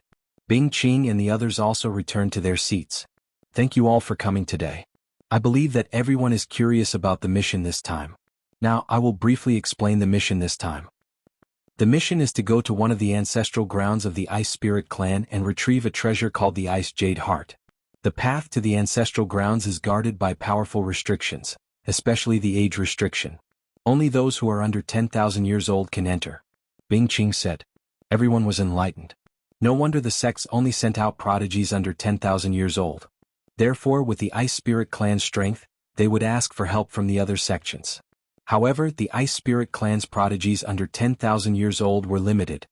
Bing Qing and the others also returned to their seats. Thank you all for coming today. I believe that everyone is curious about the mission this time. Now I will briefly explain the mission this time. The mission is to go to one of the ancestral grounds of the Ice Spirit clan and retrieve a treasure called the Ice Jade Heart. The path to the ancestral grounds is guarded by powerful restrictions, especially the age restriction. Only those who are under 10,000 years old can enter. Bing Qing said. Everyone was enlightened. No wonder the sects only sent out prodigies under 10,000 years old. Therefore, with the Ice Spirit clan's strength, they would ask for help from the other sections. However, the Ice Spirit clan's prodigies under 10,000 years old were limited.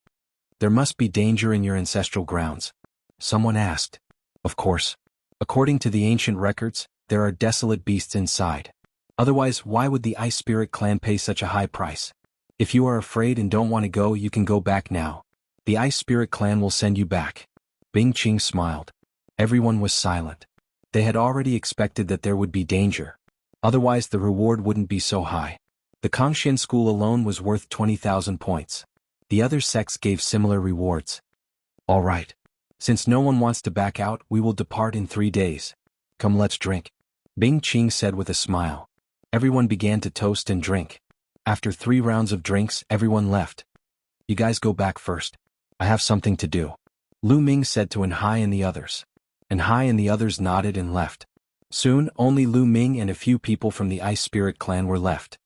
There must be danger in your ancestral grounds. Someone asked. Of course. According to the ancient records, there are desolate beasts inside. Otherwise, why would the Ice Spirit clan pay such a high price? If you are afraid and don't want to go, you can go back now. The Ice Spirit clan will send you back. Bing Qing smiled. Everyone was silent. They had already expected that there would be danger. Otherwise the reward wouldn't be so high. The Kongshan school alone was worth 20,000 points. The other sects gave similar rewards. All right. Since no one wants to back out, we will depart in 3 days. Come, let's drink. Bing Qing said with a smile. Everyone began to toast and drink. After 3 rounds of drinks, everyone left. You guys go back first. I have something to do. Lu Ming said to Enhai and the others. Enhai and the others nodded and left. Soon, only Lu Ming and a few people from the Ice Spirit clan were left.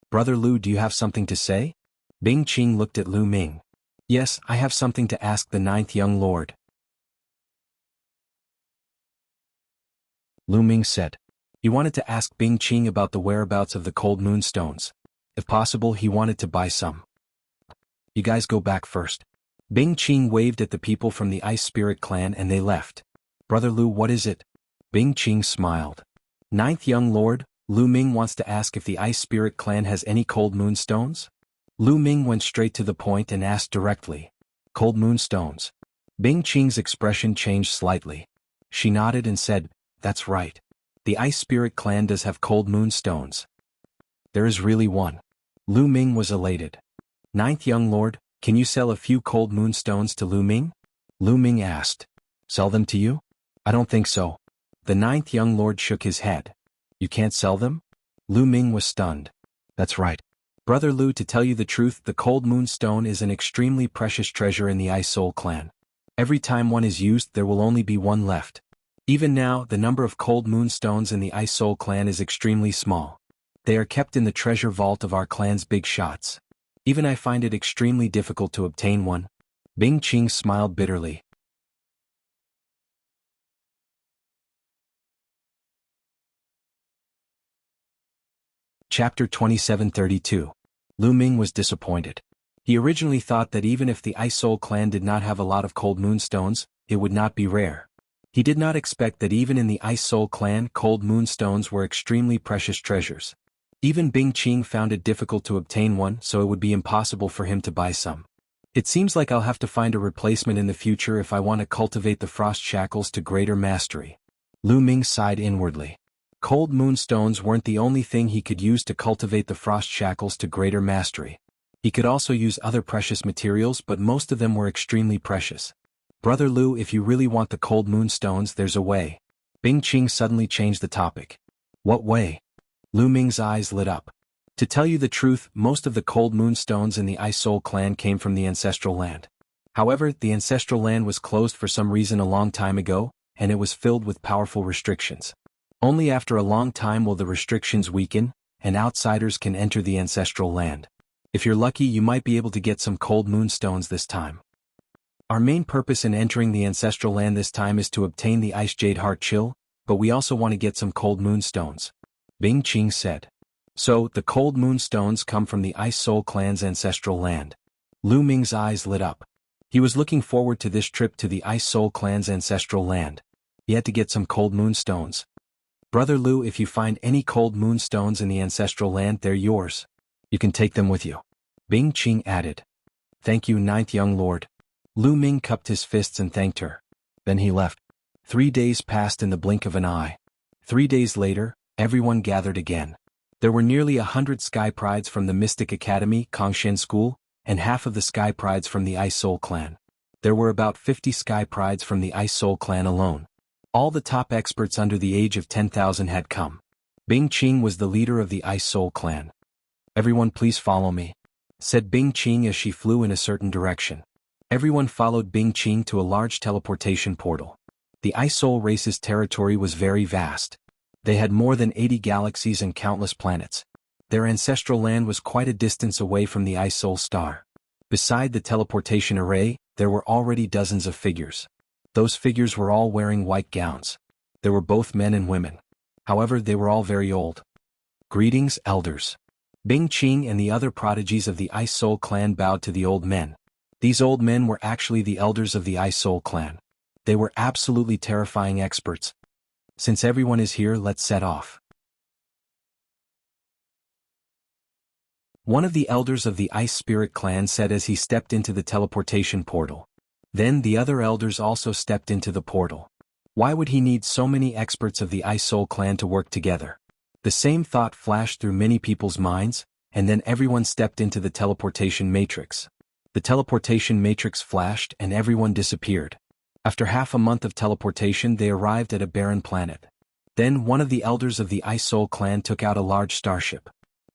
Brother Lu, do you have something to say? Bing Qing looked at Lu Ming. Yes, I have something to ask the 9th young lord. Lu Ming said. He wanted to ask Bing Qing about the whereabouts of the cold moonstones. If possible, he wanted to buy some. You guys go back first. Bing Qing waved at the people from the Ice Spirit clan and they left. Brother Lu, what is it? Bing Qing smiled. 9th young lord, Lu Ming wants to ask if the Ice Spirit clan has any cold moonstones? Lu Ming went straight to the point and asked directly. Cold moonstones. Bing Qing's expression changed slightly. She nodded and said, that's right. The Ice Spirit clan does have cold moonstones. There is really one. Lu Ming was elated. 9th young lord, can you sell a few cold moonstones to Lu Ming? Lu Ming asked. Sell them to you? I don't think so. The 9th young lord shook his head. You can't sell them? Lu Ming was stunned. That's right. Brother Lu, to tell you the truth, the cold moonstone is an extremely precious treasure in the Ice Soul clan. Every time one is used, there will only be one left. Even now, the number of cold moonstones in the Ice Soul clan is extremely small. They are kept in the treasure vault of our clan's big shots. Even I find it extremely difficult to obtain one. Bing Qing smiled bitterly. Chapter 2732. Lu Ming was disappointed. He originally thought that even if the Ice Soul clan did not have a lot of cold moonstones, it would not be rare. He did not expect that even in the Ice Soul clan, cold moonstones were extremely precious treasures. Even Bing Qing found it difficult to obtain one, so it would be impossible for him to buy some. It seems like I'll have to find a replacement in the future if I want to cultivate the frost shackles to greater mastery. Lu Ming sighed inwardly. Cold moonstones weren't the only thing he could use to cultivate the frost shackles to greater mastery. He could also use other precious materials, but most of them were extremely precious. Brother Lu, if you really want the cold moonstones, there's a way. Bing Qing suddenly changed the topic. What way? Lu Ming's eyes lit up. To tell you the truth, most of the cold moonstones in the Ice Soul clan came from the ancestral land. However, the ancestral land was closed for some reason a long time ago, and it was filled with powerful restrictions. Only after a long time will the restrictions weaken, and outsiders can enter the ancestral land. If you're lucky, you might be able to get some cold moonstones this time. Our main purpose in entering the ancestral land this time is to obtain the Ice Jade Heart Chill, but we also want to get some cold moonstones. Bing Qing said. So, the cold moonstones come from the Ice Soul clan's ancestral land. Lu Ming's eyes lit up. He was looking forward to this trip to the Ice Soul clan's ancestral land. He had to get some cold moonstones. Brother Lu, if you find any cold moonstones in the ancestral land, they're yours. You can take them with you. Bing Qing added. Thank you, 9th young lord. Lu Ming cupped his fists and thanked her. Then he left. 3 days passed in the blink of an eye. 3 days later, everyone gathered again. There were nearly 100 Sky Prides from the Mystic Academy, Kongshan School, and half of the Sky Prides from the Ice Soul clan. There were about 50 Sky Prides from the Ice Soul clan alone. All the top experts under the age of 10,000 had come. Bing Qing was the leader of the Ice Soul clan. "Everyone please follow me," said Bing Qing as she flew in a certain direction. Everyone followed Bing Qing to a large teleportation portal. The Ice Soul race's territory was very vast. They had more than 80 galaxies and countless planets. Their ancestral land was quite a distance away from the Ice Soul star. Beside the teleportation array, there were already dozens of figures. Those figures were all wearing white gowns. There were both men and women. However, they were all very old. "Greetings, elders." Bing Qing and the other prodigies of the Ice Soul clan bowed to the old men. These old men were actually the elders of the Ice Soul clan. They were absolutely terrifying experts. "Since everyone is here, let's set off." One of the elders of the Ice Spirit clan said as he stepped into the teleportation portal. Then the other elders also stepped into the portal. Why would he need so many experts of the Ice Soul clan to work together? The same thought flashed through many people's minds, and then everyone stepped into the teleportation matrix. The teleportation matrix flashed and everyone disappeared. After half a month of teleportation, they arrived at a barren planet. Then one of the elders of the Ice Soul clan took out a large starship.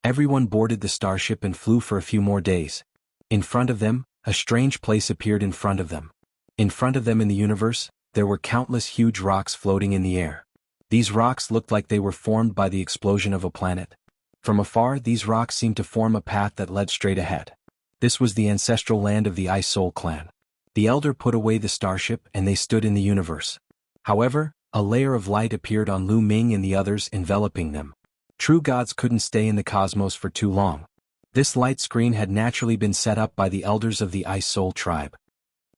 Everyone boarded the starship and flew for a few more days. In front of them, a strange place appeared in front of them. In front of them in the universe, there were countless huge rocks floating in the air. These rocks looked like they were formed by the explosion of a planet. From afar, these rocks seemed to form a path that led straight ahead. This was the ancestral land of the Ice Soul clan. The elder put away the starship and they stood in the universe. However, a layer of light appeared on Lu Ming and the others, enveloping them. True gods couldn't stay in the cosmos for too long. This light screen had naturally been set up by the elders of the Ice Soul tribe.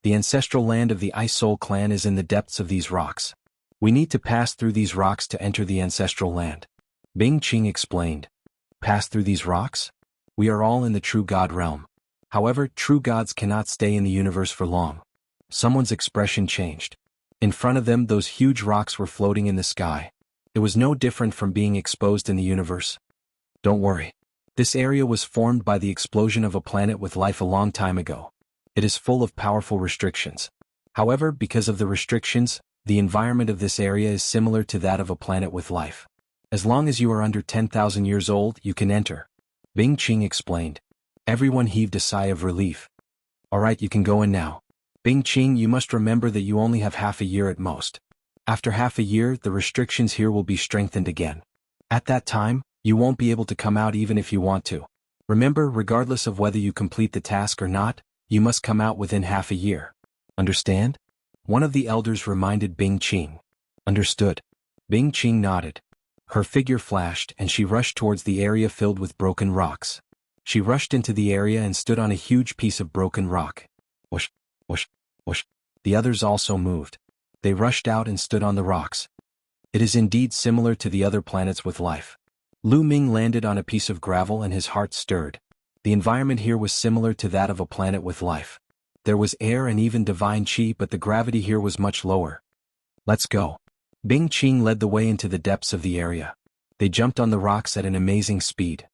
The ancestral land of the Ice Soul clan is in the depths of these rocks. We need to pass through these rocks to enter the ancestral land. Bing Qing explained. "Pass through these rocks? We are all in the true god realm. However, true gods cannot stay in the universe for long." Someone's expression changed. In front of them, those huge rocks were floating in the sky. It was no different from being exposed in the universe. "Don't worry. This area was formed by the explosion of a planet with life a long time ago. It is full of powerful restrictions. However, because of the restrictions, the environment of this area is similar to that of a planet with life. As long as you are under 10,000 years old, you can enter," Bing Qing explained. Everyone heaved a sigh of relief. "Alright, you can go in now. Bing Qing, you must remember that you only have half a year at most. After half a year, the restrictions here will be strengthened again. At that time, you won't be able to come out even if you want to. Remember, regardless of whether you complete the task or not, you must come out within half a year. Understand?" One of the elders reminded Bing Qing. "Understood." Bing Qing nodded. Her figure flashed and she rushed towards the area filled with broken rocks. She rushed into the area and stood on a huge piece of broken rock. Whoosh, whoosh, whoosh. The others also moved. They rushed out and stood on the rocks. It is indeed similar to the other planets with life. Lu Ming landed on a piece of gravel and his heart stirred. The environment here was similar to that of a planet with life. There was air and even divine chi, but the gravity here was much lower. "Let's go." Bing Qing led the way into the depths of the area. They jumped on the rocks at an amazing speed.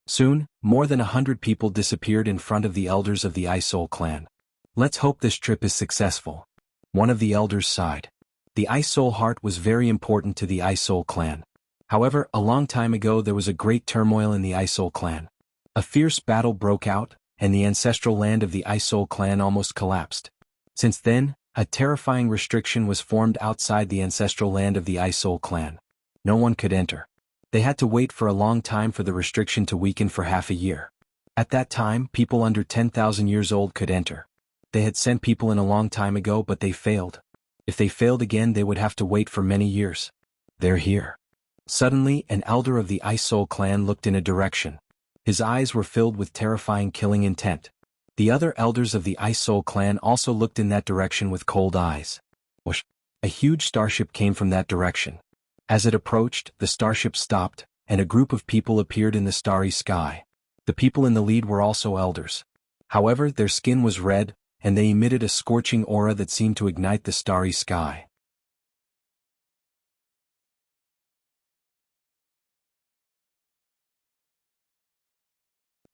Soon, more than 100 people disappeared in front of the elders of the Ice Soul clan. "Let's hope this trip is successful." One of the elders sighed. The Ice Soul heart was very important to the Ice Soul clan. However, a long time ago there was a great turmoil in the Ice Soul clan. A fierce battle broke out, and the ancestral land of the Ice Soul clan almost collapsed. Since then, a terrifying restriction was formed outside the ancestral land of the Ice Soul clan. No one could enter. They had to wait for a long time for the restriction to weaken for half a year. At that time, people under 10,000 years old could enter. They had sent people in a long time ago, but they failed. If they failed again, they would have to wait for many years. "They're here." Suddenly, an elder of the Ice Soul clan looked in a direction. His eyes were filled with terrifying killing intent. The other elders of the Ice Soul clan also looked in that direction with cold eyes. Whoosh! A huge starship came from that direction. As it approached, the starship stopped, and a group of people appeared in the starry sky. The people in the lead were also elders. However, their skin was red, and they emitted a scorching aura that seemed to ignite the starry sky.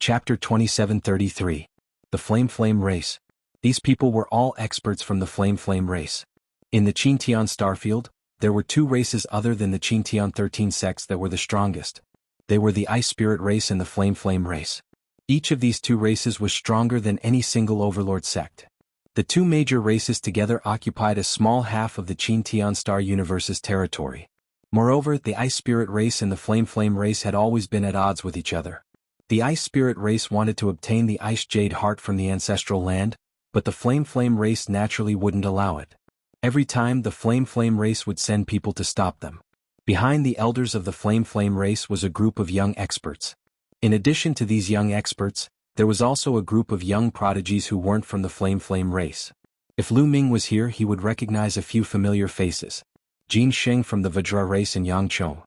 Chapter 2733. The Flame Race. These people were all experts from the Flame race. In the Qintian starfield, there were two races other than the Qintian 13 sects that were the strongest. They were the Ice Spirit race and the Flame race. Each of these two races was stronger than any single overlord sect. The two major races together occupied a small half of the Qintian star universe's territory. Moreover, the Ice Spirit race and the Flame race had always been at odds with each other. The Ice Spirit race wanted to obtain the Ice Jade Heart from the ancestral land, but the Flame race naturally wouldn't allow it. Every time the Flame race would send people to stop them. Behind the elders of the Flame race was a group of young experts. In addition to these young experts, there was also a group of young prodigies who weren't from the Flame race. If Lu Ming was here, he would recognize a few familiar faces. Jin Sheng from the Vajra race and Yang Chong.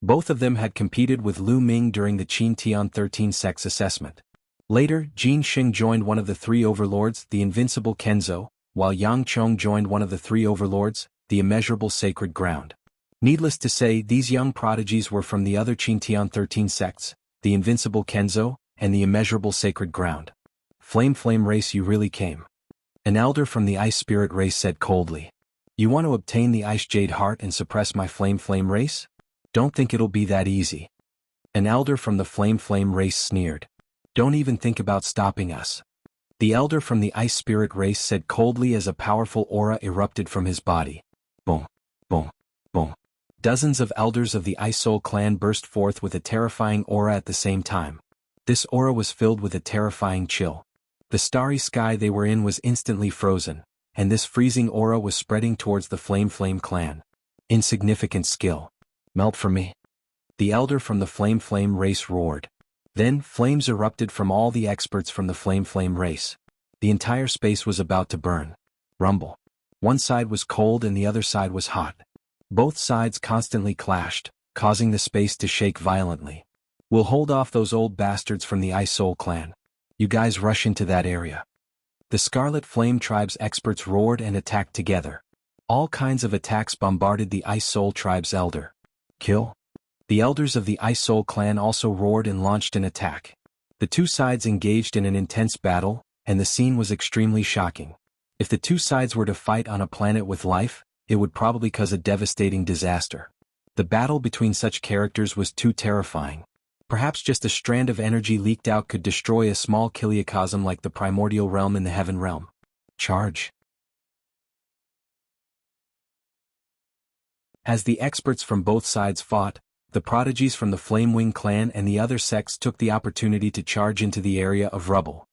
Both of them had competed with Lu Ming during the Qintian 13 sects assessment. Later, Jin Sheng joined one of the three overlords, the Invincible Kenzo, while Yang Chong joined one of the three overlords, the Immeasurable Sacred Ground. Needless to say, these young prodigies were from the other Qintian 13 sects, the Invincible Kenzo, and the Immeasurable Sacred Ground. Flame race, you really came. An elder from the Ice Spirit race said coldly. You want to obtain the Ice Jade Heart and suppress my Flame race? Don't think it'll be that easy. An elder from the Flame race sneered. Don't even think about stopping us. The elder from the Ice Spirit race said coldly as a powerful aura erupted from his body. Boom, boom, boom. Dozens of elders of the Ice Soul clan burst forth with a terrifying aura at the same time. This aura was filled with a terrifying chill. The starry sky they were in was instantly frozen, and this freezing aura was spreading towards the Flame clan. Insignificant skill. Melt for me. The elder from the Flame race roared. Then, flames erupted from all the experts from the Flame race. The entire space was about to burn. Rumble. One side was cold and the other side was hot. Both sides constantly clashed, causing the space to shake violently. We'll hold off those old bastards from the Ice Soul clan. You guys rush into that area. The Scarlet Flame Tribe's experts roared and attacked together. All kinds of attacks bombarded the Ice Soul Tribe's elder. Kill? The elders of the Ice Soul clan also roared and launched an attack. The two sides engaged in an intense battle, and the scene was extremely shocking. If the two sides were to fight on a planet with life, it would probably cause a devastating disaster. The battle between such characters was too terrifying. Perhaps just a strand of energy leaked out could destroy a small kiliacosm like the primordial realm in the heaven realm. Charge. As the experts from both sides fought, the prodigies from the Flamewing clan and the other sects took the opportunity to charge into the area of rubble.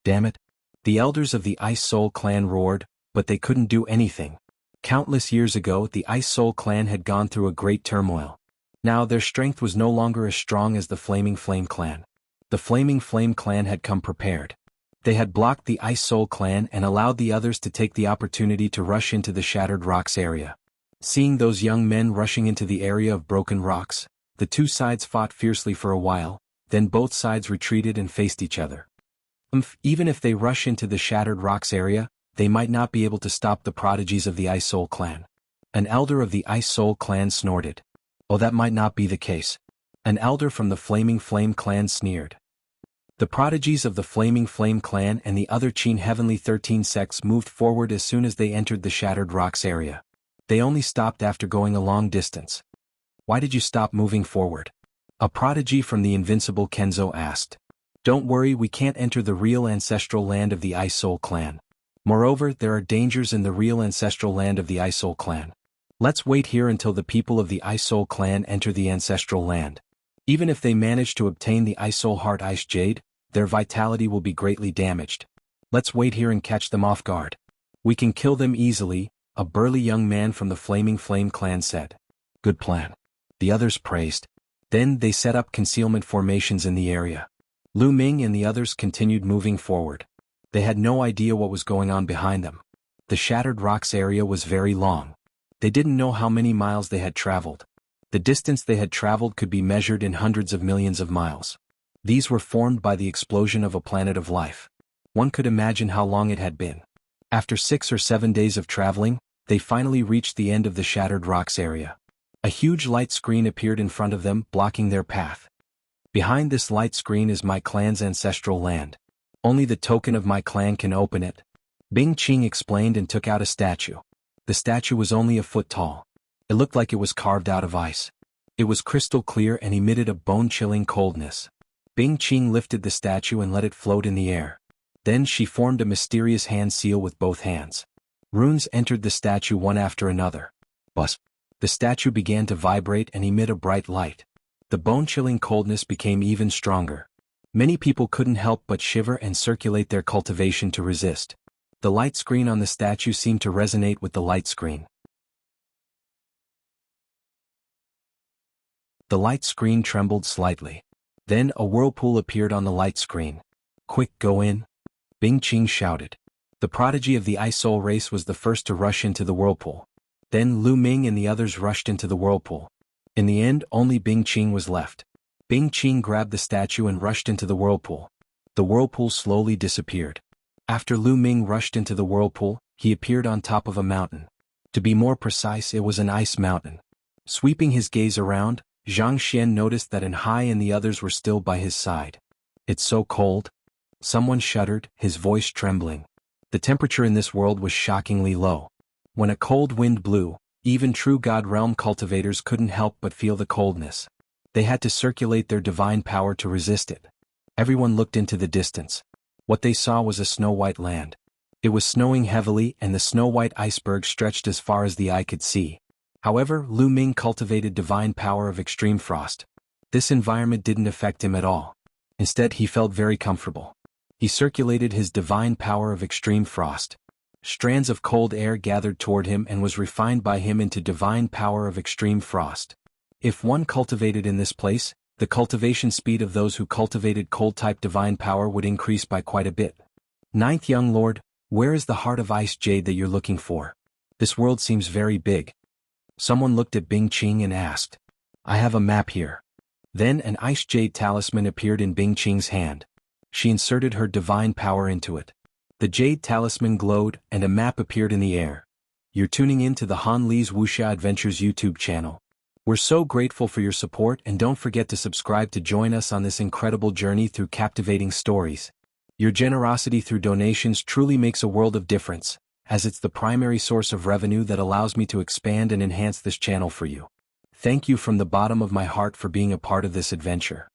Damn it! The elders of the Ice Soul clan roared, but they couldn't do anything. Countless years ago, the Ice Soul clan had gone through a great turmoil. Now their strength was no longer as strong as the Flaming Flame clan. The Flaming Flame clan had come prepared. They had blocked the Ice Soul clan and allowed the others to take the opportunity to rush into the Shattered Rocks area. Seeing those young men rushing into the area of broken rocks, the two sides fought fiercely for a while, then both sides retreated and faced each other. Even if they rush into the Shattered Rocks area, they might not be able to stop the prodigies of the Ice Soul clan. An elder of the Ice Soul clan snorted. Oh, that might not be the case. An elder from the Flaming Flame clan sneered. The prodigies of the Flaming Flame clan and the other Qin Heavenly 13 sects moved forward as soon as they entered the Shattered Rocks area. They only stopped after going a long distance. Why did you stop moving forward? A prodigy from the Invincible Kenzo asked. Don't worry, we can't enter the real ancestral land of the Ice Soul clan. Moreover, there are dangers in the real ancestral land of the Ice Soul clan. Let's wait here until the people of the Ice Soul clan enter the ancestral land. Even if they manage to obtain the Ice Soul Heart Ice Jade, their vitality will be greatly damaged. Let's wait here and catch them off guard. We can kill them easily, a burly young man from the Flaming Flame clan said. Good plan. The others praised. Then they set up concealment formations in the area. Lu Ming and the others continued moving forward. They had no idea what was going on behind them. The Shattered Rocks area was very long. They didn't know how many miles they had traveled. The distance they had traveled could be measured in hundreds of millions of miles. These were formed by the explosion of a planet of life. One could imagine how long it had been. After 6 or 7 days of traveling, they finally reached the end of the Shattered Rocks area. A huge light screen appeared in front of them, blocking their path. Behind this light screen is my clan's ancestral land. Only the token of my clan can open it. Bing Qing explained and took out a statue. The statue was only a foot tall. It looked like it was carved out of ice. It was crystal clear and emitted a bone-chilling coldness. Bing Qing lifted the statue and let it float in the air. Then she formed a mysterious hand seal with both hands. Runes entered the statue one after another. Buzz! The statue began to vibrate and emit a bright light. The bone-chilling coldness became even stronger. Many people couldn't help but shiver and circulate their cultivation to resist. The light screen on the statue seemed to resonate with the light screen. The light screen trembled slightly. Then a whirlpool appeared on the light screen. "Quick, go in!" Bing Qing shouted. The prodigy of the Ice Soul race was the first to rush into the whirlpool. Then Lu Ming and the others rushed into the whirlpool. In the end, only Bing Qing was left. Bing Qing grabbed the statue and rushed into the whirlpool. The whirlpool slowly disappeared. After Lu Ming rushed into the whirlpool, he appeared on top of a mountain. To be more precise, it was an ice mountain. Sweeping his gaze around, Zhang Xian noticed that Hai and the others were still by his side. "It's so cold." Someone shuddered, his voice trembling. The temperature in this world was shockingly low. When a cold wind blew, even true God Realm cultivators couldn't help but feel the coldness. They had to circulate their divine power to resist it. Everyone looked into the distance. What they saw was a snow-white land. It was snowing heavily and the snow-white iceberg stretched as far as the eye could see. However, Lu Ming cultivated divine power of extreme frost. This environment didn't affect him at all. Instead, he felt very comfortable. He circulated his divine power of extreme frost. Strands of cold air gathered toward him and was refined by him into divine power of extreme frost. If one cultivated in this place, the cultivation speed of those who cultivated cold-type divine power would increase by quite a bit. Ninth young lord, where is the heart of ice jade that you're looking for? This world seems very big. Someone looked at Bing Qing and asked. "I have a map here." Then an ice jade talisman appeared in Bing Qing's hand. She inserted her divine power into it. The jade talisman glowed and a map appeared in the air. You're tuning in to the Han Li's Wuxia Adventures YouTube channel. We're so grateful for your support and don't forget to subscribe to join us on this incredible journey through captivating stories. Your generosity through donations truly makes a world of difference, as it's the primary source of revenue that allows me to expand and enhance this channel for you. Thank you from the bottom of my heart for being a part of this adventure.